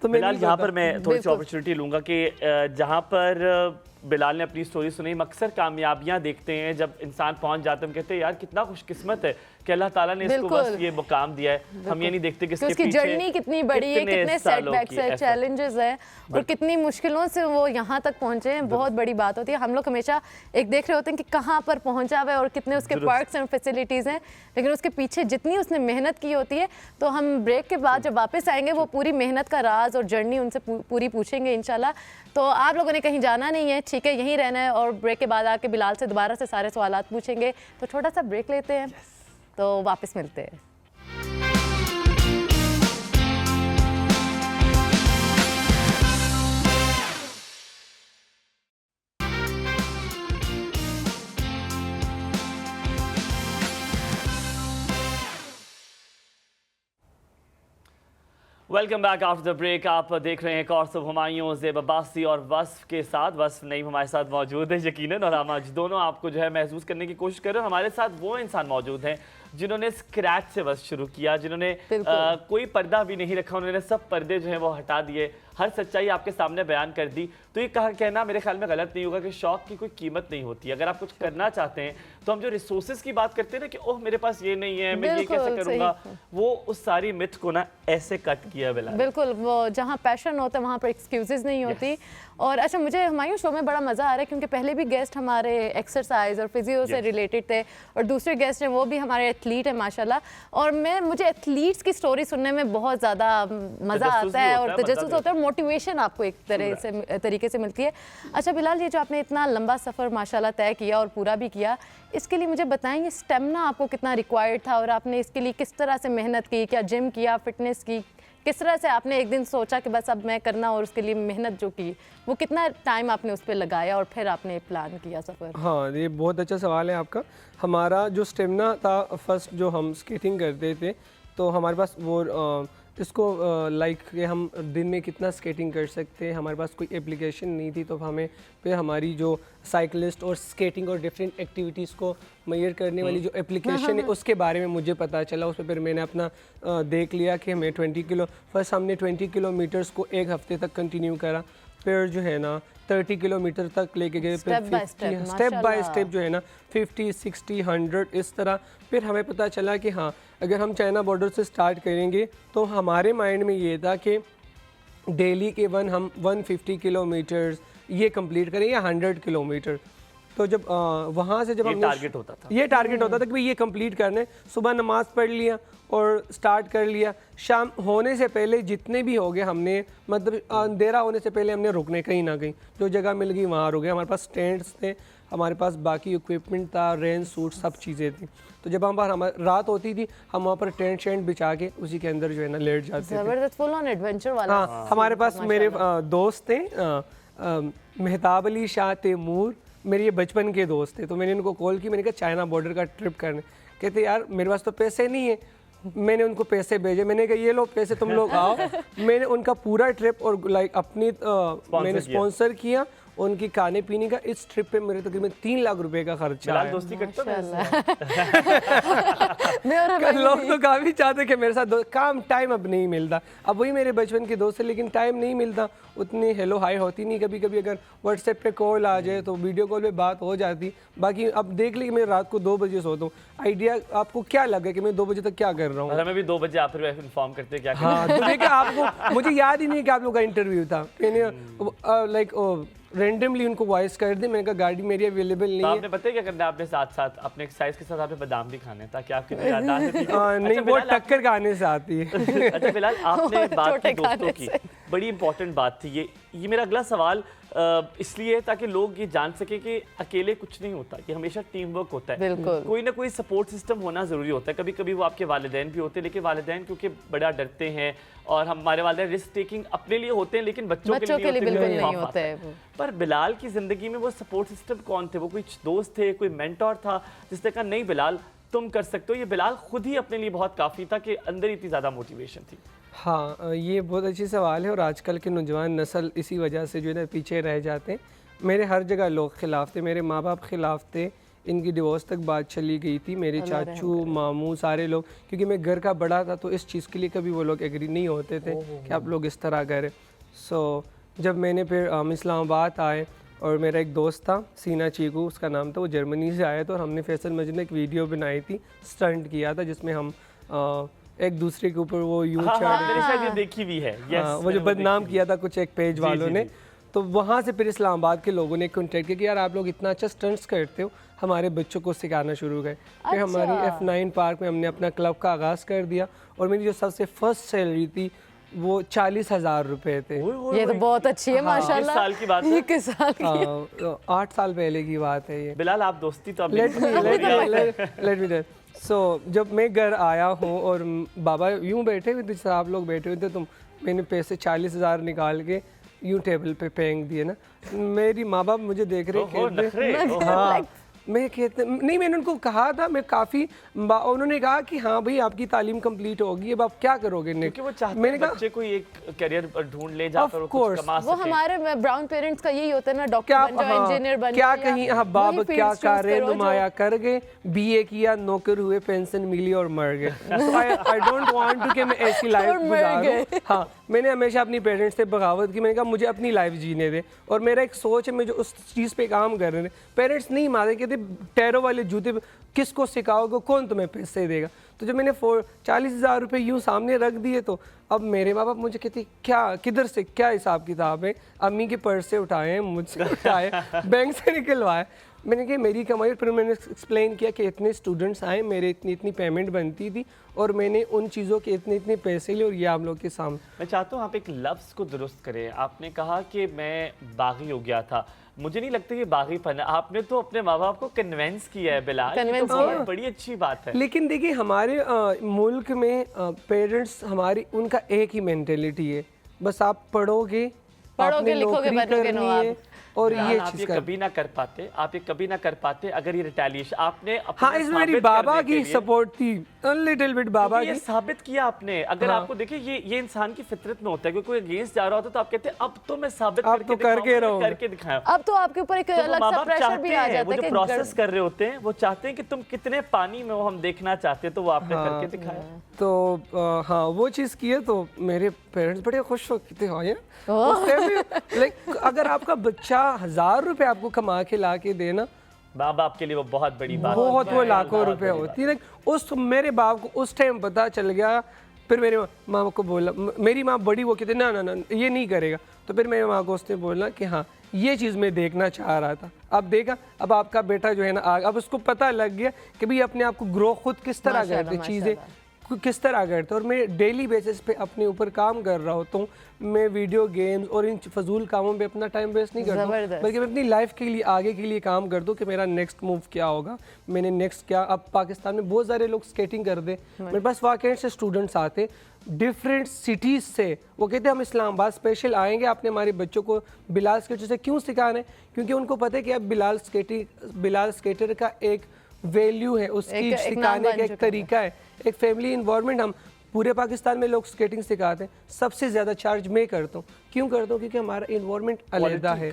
तो बिलाल यहाँ पर मैं थोड़ी सी अपॉर्चुनिटी लूँगा कि जहाँ पर बिलाल ने अपनी स्टोरी सुनी, हम अक्सर कामयाबियाँ देखते हैं, जब इंसान पहुँच जाते हैं हम कहते हैं यार कितना खुशकिस्मत है कि अल्लाह ताला ने इसको बस ये मुकाम दिया है। हम ये नहीं देखते कि इसके पीछे जर्नी कितनी बड़ी है, कितने सेटबैक्स है, चैलेंजेस है और कितनी मुश्किलों से वो यहाँ तक पहुँचे हैं। बहुत बड़ी बात होती है। हम लोग हमेशा एक देख रहे होते हैं कि कहाँ पर पहुँचा हुआ है और कितने उसके पार्क्स एंड फैसिलिटीज़ हैं, लेकिन उसके पीछे जितनी उसने मेहनत की होती है। तो हम ब्रेक के बाद जब वापस आएंगे वो पूरी मेहनत का राज और जर्नी उनसे पूरी पूछेंगे इंशाल्लाह। तो आप लोगों ने कहीं जाना नहीं है, ठीक है, यहीं रहना है और ब्रेक के बाद आके बिलाल से दोबारा से सारे सवालात पूछेंगे। तो छोटा सा ब्रेक लेते हैं, तो वापस मिलते हैं। Welcome back after the break. आप देख रहे हैं कोर्स ऑफ हुमायूं, ज़ेब अब्बासी और वस्फ के साथ। वस्फ नईम हमारे साथ मौजूद है यकीनन, और हम आज दोनों आपको जो है महसूस करने की कोशिश कर रहे हैं। हमारे साथ वो इंसान मौजूद हैं जिन्होंने स्क्रैच से वस्फ शुरू किया, जिन्होंने कोई पर्दा भी नहीं रखा, उन्होंने सब पर्दे जो हैं वो हटा दिए, हर सच्चाई आपके सामने बयान कर दी। तो ये कहना मेरे ख्याल में गलत नहीं होगा कि शौक की कोई कीमत नहीं होती। अगर आप कुछ करना चाहते हैं तो हम जो रिसोर्सेज की बात करते हैं ना कि ओह मेरे पास ये नहीं है, मैं ये कैसे करूँगा, वो उस सारी मिथ को ना ऐसे कट किया बिलाल। बिल्कुल, वो जहाँ पैशन होता है वहाँ पर एक्सक्यूजेज नहीं होती। और अच्छा, मुझे हुमायूं शो में बड़ा मज़ा आ रहा है क्योंकि पहले भी गेस्ट हमारे एक्सरसाइज और फिजियो से रिलेटेड थे और दूसरे गेस्ट हैं वो भी हमारे एथलीट हैं माशाल्लाह। और मुझे एथलीट्स की स्टोरी सुनने में बहुत ज़्यादा मज़ा आता है और तजस्सुस होता है और मोटिवेशन आपको एक तरीके से मिलती है। अच्छा बिलाल, ये जो आपने इतना लंबा सफ़र माशाल्लाह तय किया और पूरा भी किया, इसके लिए मुझे बताएं ये स्टेमिना आपको कितना रिक्वायर्ड था और आपने इसके लिए किस तरह से मेहनत की, क्या जिम किया, फिटनेस की, किस तरह से आपने एक दिन सोचा कि बस अब मैं करना और उसके लिए मेहनत जो की, वो कितना टाइम आपने उस पर लगाया और फिर आपने प्लान किया सफ़र? हाँ, ये बहुत अच्छा सवाल है आपका। हमारा जो स्टेमिना था, फर्स्ट जो हम स्केटिंग करते थे तो हमारे पास वो इसको लाइक कि हम दिन में कितना स्केटिंग कर सकते हैं, हमारे पास कोई एप्लीकेशन नहीं थी। तो हमें फिर हमारी जो साइकिलिस्ट और स्केटिंग और डिफरेंट एक्टिविटीज़ को मेजर करने वाली जो एप्लीकेशन है उसके बारे में मुझे पता चला। उस पर फिर मैंने अपना देख लिया कि हमें 20 किलो, फर्स्ट हमने 20 किलोमीटर्स को एक हफ्ते तक कंटिन्यू करा, फिर जो है ना 30 किलोमीटर तक लेके गए, फिर स्टेप बाय स्टेप जो है ना 50, 60, 100 इस तरह। फिर हमें पता चला कि हाँ, अगर हम चाइना बॉर्डर से स्टार्ट करेंगे तो हमारे माइंड में ये था कि डेली के हम 150 किलोमीटर्स ये कंप्लीट करें या 100 किलोमीटर। तो जब वहाँ से जब हम टारगेट होता था, ये टारगेट होता था कि भाई ये कंप्लीट करने, सुबह नमाज पढ़ लिया और स्टार्ट कर लिया। शाम होने से पहले जितने भी हो गए हमने, मतलब अंधेरा होने से पहले हमने रुकने कहीं ना कहीं, जो जगह मिल गई वहाँ रुके। हमारे पास टेंट्स थे, हमारे पास बाकी इक्विपमेंट था, रेन सूट, सब चीज़ें थी। तो जब हमारी रात होती थी हम वहाँ पर टेंट शेंट बिछा के उसी के अंदर जो है ना लेट जाते थे। ज़बरदस्त, फुल ऑन एडवेंचर वाला। हाँ, हमारे पास मेरे दोस्त थे मेहताब अली शाह तैमूर, मेरे ये बचपन के दोस्त थे। तो मैंने उनको कॉल की, मैंने कहा चाइना बॉर्डर का ट्रिप करने। कहते यार मेरे पास तो पैसे नहीं है। मैंने उनको पैसे भेजे, मैंने कहा ये लो पैसे, तुम लोग आओ। मैंने उनका पूरा ट्रिप और लाइक अपनी मैंने स्पॉन्सर किया उनकी खाने पीने का इस ट्रिप पे मेरे तकरीबन 3 लाख रुपए का खर्चा है। दोस्ती करते हो लोग तो काफ़ी चाहते कि मेरे साथ काम टाइम अब नहीं मिलता, अब वही मेरे बचपन के दोस्त है लेकिन टाइम नहीं मिलता, उतनी हेलो हाई होती नहीं। कभी कभी अगर व्हाट्सएप पे कॉल आ जाए तो वीडियो कॉल पे बात हो जाती। बाकी अब देख ली मैं रात को 2 बजे सोता हूँ। आइडिया आपको क्या लगा कि मैं 2 बजे तक क्या कर रहा हूँ? हमें भी 2 बजे आप फिर इन्फॉर्म करते हैं क्या कर हाँ, तो देखिए आपको मुझे याद ही नहीं कि आप लोग का इंटरव्यू था। मैंने लाइक रेंडमली उनको वॉइस कर दी, मैंने कहा गाड़ी मेरी अवेलेबल नहीं है। आपने पता है क्या करना है? आपने साथ साथ अपने एक्सरसाइज के साथ आपने बादाम भी खाने ताकि आपकी याददाश्त नहीं, वो टक्कर खाने से आती है। अच्छा फिलहाल आपने बात की दोस्तों की, बड़ी इंपॉर्टेंट बात थी ये मेरा अगला सवाल इसलिए ताकि लोग ये जान सके कि अकेले कुछ नहीं होता, कि हमेशा टीम वर्क होता है, कोई ना कोई सपोर्ट सिस्टम होना ज़रूरी होता है। कभी कभी वो आपके वालिदैन भी होते हैं, लेकिन वालिदैन क्योंकि बड़ा डरते हैं और हमारे वालिदैन रिस्क टेकिंग अपने लिए होते हैं लेकिन बच्चों के लिए बिल्कुल नहीं होते हैं। पर बिलाल की ज़िंदगी में वो सपोर्ट सिस्टम कौन थे? वो कोई दोस्त थे, कोई मेंटोर था जिसने कहा नहीं बिलाल तुम कर सकते हो? ये बिलाल खुद ही अपने लिए बहुत काफ़ी था कि अंदर इतनी ज़्यादा मोटिवेशन थी? हाँ, ये बहुत अच्छी सवाल है और आजकल के नौजवान नस्ल इसी वजह से जो है ना पीछे रह जाते हैं। मेरे हर जगह लोग खिलाफ थे, मेरे माँ बाप खिलाफ थे, इनकी डिवोर्स तक बात चली गई थी, मेरे चाचू मामू सारे लोग, क्योंकि मैं घर का बड़ा था तो इस चीज़ के लिए कभी वो लोग एग्री नहीं होते थे कि आप लोग इस तरह करें। सो जब मैंने फिर इस्लामाबाद आए और मेरा एक दोस्त था सीना चीकू उसका नाम था, वो जर्मनी से आया था और हमने फैसल मस्जिद में एक वीडियो बनाई थी, स्टंट किया था जिसमें हम एक दूसरे के ऊपर वो यूं शायद देखी भी है। वो जो बदनाम किया था कुछ एक पेज वालों ने। तो वहाँ से फिर इस्लामाबाद के लोगों ने कॉन्टेक्ट किया कि यार आप लोग इतना अच्छा स्टंट्स करते हो, हमारे बच्चों को सिखाना शुरू करें। फिर हमारी F9 पार्क में हमने अपना क्लब का आगाज़ कर दिया और मेरी जो सबसे फर्स्ट सैलरी थी वो 40,000 रुपए थे। ये तो बहुत अच्छी है माशाल्लाह। साल की बात है? किस साल की? 8 साल पहले की बात है ये। बिलाल आप दोस्ती तो लेट मी सो जब मैं घर आया हूँ और बाबा यूं बैठे हुए थे, आप लोग बैठे हुए थे, तो मैंने पैसे 40,000 निकाल के यूं टेबल पे फेंक दिए ना। मेरी माँ बाप मुझे देख रहे कहते हाँ मैं कहते नहीं, मैंने उनको कहा था मैं काफ़ी, उन्होंने कहा कि हाँ भाई आपकी तालीम कंप्लीट होगी, अब आप क्या करोगे? क्योंकि वो चाहते हैं बच्चे कोई एक करियर ढूंढ ले जहाँ पर वो कुछ कमा सके। वो हमारे ब्राउन पेरेंट्स का यही होता है ना, डॉक्टर बन जाओ, इंजीनियर बन जाओ, क्या कहीं हाँ बाप क्या कार्य नुमाया कर गए, BA किया, नौकर हुए, पेंशन मिली और मर गए। आई डोंट वांट टू कि मैं ऐसी लाइफ गुजारूं। हाँ, मैंने हमेशा अपनी पेरेंट्स से बगावत की, मैंने कहा मुझे अपनी लाइफ जीने दे और मेरा एक सोच है, मैं जो उस चीज़ पे काम कर रहे थे। पेरेंट्स नहीं माने, कहते टैरो वाले जूते किसको सिखाओगे, कौन तुम्हें पैसे देगा? तो जब मैंने 40,000 रुपये यूँ सामने रख दिए तो अब मेरे माँ बाप मुझे कहते क्या किधर से क्या हिसाब किताब है? अम्मी के पर्स से उठाए हैं, मुझसे उठाए, बैंक से निकलवाए। मैंने कहा मेरी कमाई। फिर मैंने एक्सप्लेन किया कि इतने स्टूडेंट्स आए, मेरे इतनी पेमेंट बनती थी और मैंने उन चीज़ों के इतने पैसे लिए और ये आप लोग के सामने। मैं चाहता हूँ आप एक लफ्ज़ को दुरुस्त करें। आपने कहा कि मैं बागी हो गया था, मुझे नहीं लगता ये बागीपन है, आपने तो अपने माँ बाप को कन्विंस किया है बिलाल, तो बड़ी अच्छी बात है। लेकिन देखिए हमारे मुल्क में पेरेंट्स हमारी उनका एक ही मेंटेलिटी है, बस आप पढ़ोगे लिखोगे बनोगे नवाब। और ये चीज कभी ना कर पाते, आप ये कभी ना कर पाते अगर ये रिटेलिएशन आपने हाँ इसमें मेरी बाबा की सपोर्ट थी, लिटिल बिट बाबा की। साबित किया आपने। अगर आपको देखिए ये इंसान की फितरत में होता है, कोई अगेंस्ट जा रहा होता तो आप कहते हैं अब तो मैं साबित करके दिखाऊं। अब तो आपके ऊपर एक अलग सा प्रेशर भी आ जाता है कि प्रोसेस कर रहे होते हैं, वो चाहते हैं कि तुम कितने पानी में हो हम देखना चाहते हैं, तो वो आपने करके दिखाया। तो हाँ वो चीज़ की है, तो मेरे पेरेंट्स बड़े खुश होते हैं। लाइक अगर आपका बच्चा 1,000 रुपए आपको कमा के ला के देना, माँ बाप के लिए वो बहुत बड़ी बात, बहुत वो लाखों रुपए होती है। उस मेरे बाप को उस टाइम पता चल गया। फिर मेरे माँ को बोला, मेरी माँ बड़ी वो कहते ना ना ना ये नहीं करेगा, तो फिर मेरी माँ को उसने बोला कि हाँ ये चीज़ मैं देखना चाह रहा था, अब देखा अब आपका बेटा जो है ना अब उसको पता लग गया कि भाई अपने आप को ग्रो खुद किस तरह करते, चीज़ें किस तरह करते। और मैं डेली बेसिस पे अपने ऊपर काम कर रहा होता हूँ। मैं वीडियो गेम्स और इन फजूल कामों पे अपना टाइम वेस्ट नहीं करता हूँ, बल्कि मैं अपनी लाइफ के लिए आगे के लिए काम करता हूँ कि मेरा नेक्स्ट मूव क्या होगा, मैंने नेक्स्ट क्या। अब पाकिस्तान में बहुत सारे लोग स्केटिंग कर दे, मेरे पास वाकई से स्टूडेंट्स आते डिफरेंट सिटीज़ से, वो कहते हैं हम इस्लामाबाद स्पेशल आएंगे, आपने हमारे बच्चों को बिलाल स्केटर से क्यों सिखाना है, क्योंकि उनको पता है कि अब बिलाल स्केटर का एक वैल्यू है, उसकी सिखाने का एक तरीका है, एक फैमिली इन्वायरमेंट। हम पूरे पाकिस्तान में लोग स्केटिंग सिखाते हैं, सबसे ज़्यादा चार्ज मैं करता हूँ। क्यों करता हूँ? क्योंकि हमारा इन्वायरमेंट अलग है,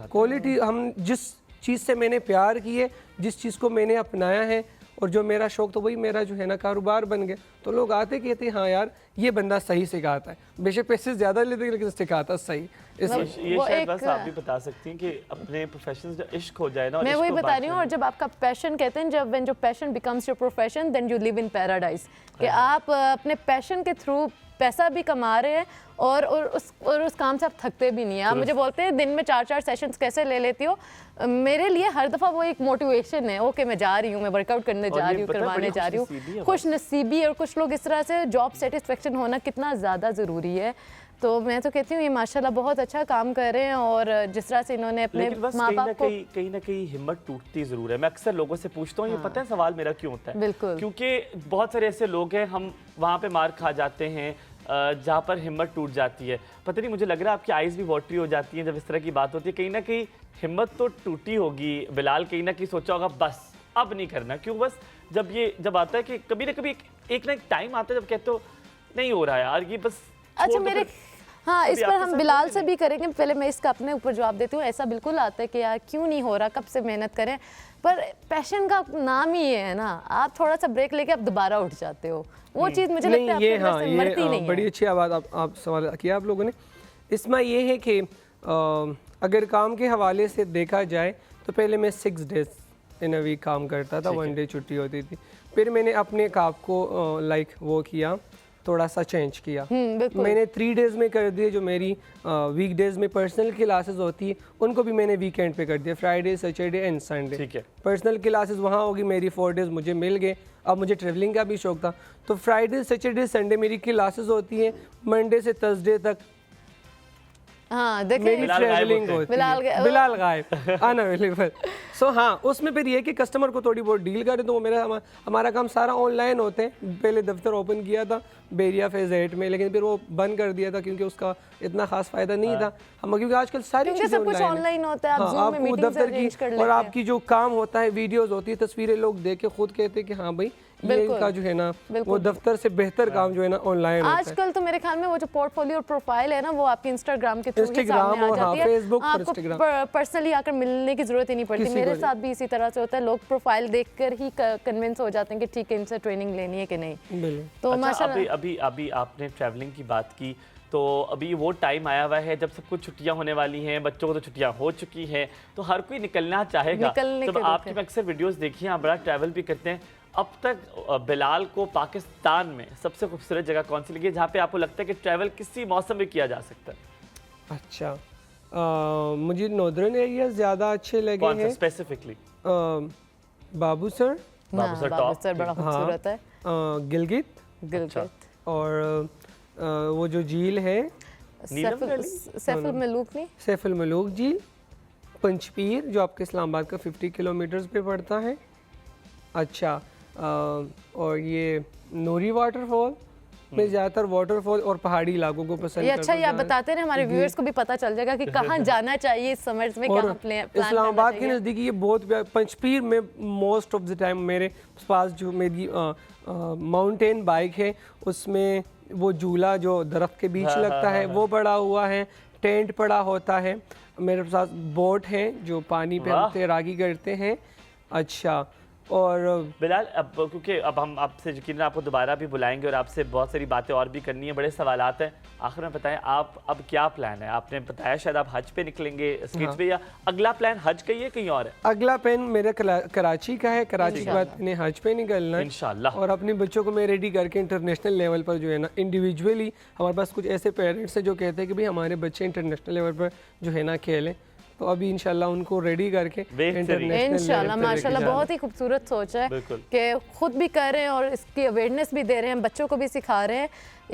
क्वालिटी, हम जिस चीज़ से मैंने प्यार की है, जिस चीज़ को मैंने अपनाया है और जो मेरा शौक, तो वही मेरा जो है ना कारोबार बन गया। तो लोग आते कहते हैं हाँ यार ये बंदा सही सिखाता है, बेशक पैसे ज़्यादा लेते हैं लेकिन सिखाता सही। ये शायद बस आप भी बता सकती हैं कि अपने प्रोफेशन से इश्क हो जाए ना। मैं वही बता रही हूँ, और जब आपका पैशन, कहते हैं जब when your passion becomes your profession then you live in paradise, कि आप अपने पैशन के थ्रू पैसा भी कमा रहे हैं और उस काम से आप थकते भी नहीं हैं। आप मुझे बोलते हैं दिन में 4-4 सेशंस कैसे ले लेती हो, मेरे लिए हर दफ़ा वो एक मोटिवेशन है। ओके मैं जा रही हूँ, मैं वर्कआउट करने जा रही हूँ, करवाने जा रही हूँ, खुश नसीबी। और कुछ लोग इस तरह से जॉब सेटिस्फेक्शन होना कितना ज़्यादा ज़रूरी है। तो मैं तो कहती हूँ ये माशाल्लाह बहुत अच्छा काम कर रहे हैं, और जिस तरह से इन्होंने अपने माँ बाप को कहीं ना कहीं हिम्मत टूटती ज़रूर है। मैं अक्सर लोगों से पूछता हूँ, ये पता है सवाल मेरा क्यों होता है? बिल्कुल, क्योंकि बहुत सारे ऐसे लोग हैं, हम वहाँ पे मार खा जाते हैं जहाँ पर हिम्मत टूट जाती है। पता नहीं, मुझे लग रहा है आपकी आइज़ भी वाटरी हो जाती हैं जब इस तरह की बात होती है। कहीं ना कहीं हिम्मत तो टूटी होगी बिलाल, कहीं ना कहीं सोचा होगा बस अब नहीं करना। क्यों? बस जब आता है कि कभी ना कभी एक टाइम आता है जब कहते हो नहीं हो रहा यार ये बस। अच्छा मेरे हाँ, इस पर हम बिलाल से भी करेंगे। पहले मैं इसका अपने ऊपर जवाब देती हूँ। ऐसा बिल्कुल आता है कि यार क्यों नहीं हो रहा, कब से मेहनत करें, पर पैशन का नाम ही ये है ना, आप थोड़ा सा ब्रेक लेके आप दोबारा उठ जाते हो। वो चीज़ मुझे लगता है ये हाँ, ये बड़ी अच्छी बात आप सवाल किया आप लोगों ने। इसमें ये है कि अगर काम के हवाले से देखा जाए तो पहले मैं 6 डेज इन अ वीक काम करता था, 1 डे छुट्टी होती थी। फिर मैंने अपने काम को वो किया, थोड़ा सा चेंज किया। मैंने 3 डेज़ में कर दिए। जो मेरी वीक डेज़ में पर्सनल क्लासेस होती है उनको भी मैंने वीकेंड पे कर दिया, फ्राइडे, सैटरडे एंड संडे। ठीक है, पर्सनल क्लासेस वहाँ होगी मेरी, 4 डेज़ मुझे मिल गए। अब मुझे ट्रैवलिंग का भी शौक था, तो फ्राइडे, सैटरडे, संडे मेरी क्लासेस होती हैं, मंडे से थर्सडे तक हाँ देखिए मेरी ट्रैवलिंग होती है। बिलाल गायब अनअवेलेबल। सो हाँ, उसमें फिर ये कि कस्टमर को थोड़ी बहुत डील करें, तो वो हमारा काम सारा ऑनलाइन होते हैं। पहले दफ्तर ओपन किया था बेरिया फेज 8 में, लेकिन फिर वो बंद कर दिया था क्योंकि उसका इतना खास फायदा नहीं था हम, क्योंकि आजकल सारी चीजें ऑनलाइन होता है। आपको दफ्तर की और आपकी जो काम होता है, वीडियोस होती है, तस्वीरें लोग देख के खुद कहते हैं कि हाँ भाई ये इनका जो है ना वो दफ्तर से बेहतर काम जो है ना ऑनलाइन आजकल तो मेरे ख्याल में वो जो पोर्टफोलियो और प्रोफाइल है ना, वो आपके इंस्टाग्राम के थ्रू ही सामने आ जाती है। फेसबुक पर आपको पर्सनली आकर मिलने की जरूरत ही नहीं पड़ती। मेरे साथ भी इसी तरह से होता है, लोग प्रोफाइल देखकर ही कन्विंस हो जाते हैं कि ठीक है इनसे ट्रेनिंग लेनी है कि नहीं। तो माशाल्लाह अभी आपने ट्रैवलिंग की बात की, तो अभी वो टाइम आया हुआ है जब सब कुछ छुट्टियां होने वाली हैं, बच्चों को तो छुट्टियां हो चुकी हैं, तो हर कोई निकलना चाहेगा। तब आपकी मैं अक्सर वीडियोस देखी हैं, आप बड़ा ट्रैवल भी करते हैं। अब तक बिलाल को पाकिस्तान में सबसे खूबसूरत जगह कौन सी लगी है जहाँ पे आपको लगता है कि ट्रैवल किसी मौसम में किया जा सकता है? अच्छा, मुझे नॉर्दर्न एरिया ज़्यादा अच्छे लगे हैं। स्पेसिफिकली बाबूसर बड़ा खूबसूरत है, गिलगित और वो जो झील है सैफुल मलूक झील, पंचपीर जो आपके इस्लामाबाद का 50 किलोमीटर पे पड़ता है। अच्छा, और ये नूरी वाटरफॉल, मैं ज़्यादातर वाटरफॉल और पहाड़ी इलाकों को पसंद करता हूं। अच्छा, ये आप बताते हैं हमारे व्यूअर्स को भी पता चल जाएगा कि कहाँ जाना चाहिए इस समर्स में, कहाँ प्लान करना चाहिए। इस्लामाबाद के नज़दीक ये बहुत पंचपीर में मोस्ट ऑफ द टाइम मेरे पास जो मेरी माउंटेन बाइक है उसमें वो झूला जो दरख्त के बीच लगता है वो पड़ा हुआ है, टेंट पड़ा होता है, मेरे पास बोट है जो पानी पे हम तैराकी करते हैं। अच्छा, और बिलाल अब क्योंकि अब हम आपसे यकीनन आपको दोबारा भी बुलाएंगे और आपसे बहुत सारी बातें और भी करनी है, बड़े सवालात हैं। आखिर में बताएं आप अब क्या प्लान है? आपने बताया शायद आप हज पे निकलेंगे स्केच पे, या अगला प्लान हज का ही है कहीं और है? अगला प्लान मेरा कराची का है, कराची के बाद मैंने हज पे निकलना है इंशाल्लाह। और अपने बच्चों को मैं रेडी करके इंटरनेशनल लेवल पर जो है ना, इंडिविजुअली हमारे पास कुछ ऐसे पेरेंट्स हैं जो कहते हैं कि भाई हमारे बच्चे इंटरनेशनल लेवल पर जो है ना खेलें, तो अभी इंशाल्लाह उनको रेडी करके इंशाल्लाह माशाल्लाह बहुत ही खूबसूरत सोच है कि खुद भी कर रहे हैं और इसकी अवेयरनेस भी दे रहे हैं, बच्चों को भी सिखा रहे हैं।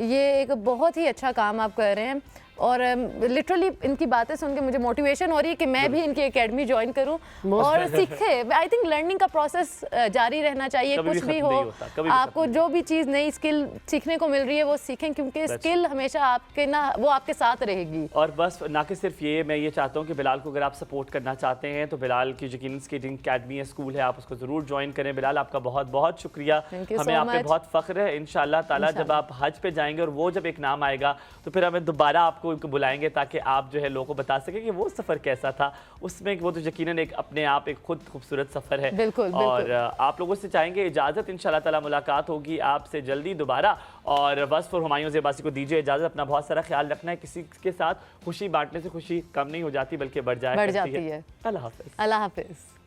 ये एक बहुत ही अच्छा काम आप कर रहे हैं और लिटरली इनकी बातें सुन के मुझे मोटिवेशन हो रही है कि मैं भी इनकी एकेडमी ज्वाइन करूं और सीखे। आई थिंक लर्निंग का प्रोसेस जारी रहना चाहिए, कुछ भी हो आपको जो भी चीज़ नई स्किल सीखने को मिल रही है वो सीखें, क्योंकि स्किल हमेशा आपके ना वो आपके साथ रहेगी। और बस ना कि सिर्फ ये, मैं ये चाहता हूँ कि बिलाल को अगर आप सपोर्ट करना चाहते हैं तो बिलाल की यकीनन स्केटिंग अकेडमी है, स्कूल है, आप उसको ज़रूर ज्वाइन करें। बिलाल आपका बहुत बहुत शुक्रिया, हमें आप पे बहुत फ़ख्र है। इंशाल्लाह ताला जब आप हज पे जाएंगे और वो जब एक नाम आएगा तो फिर हमें दोबारा आपको बुलाएंगे ताकि आप जो है लोगों को बता सकें कि वो सफ़र कैसा था। उसमें वो तो यकीनन एक अपने आप एक खुद खूबसूरत सफ़र है। बिल्कुल, और आप लोगों से चाहेंगे इजाज़त, इंशाल्लाह ताला मुलाकात होगी आपसे जल्दी दोबारा। और वस्फ़ और हुमायूं ज़ेबासी को दीजिए इजाज़त। अपना बहुत सारा ख्याल रखना है, किसी के साथ खुशी बांटने से खुशी कम नहीं हो जाती बल्कि बढ़ जाती है। अल्लाह हाफ़िज़। अल्लाह हाफ़िज़।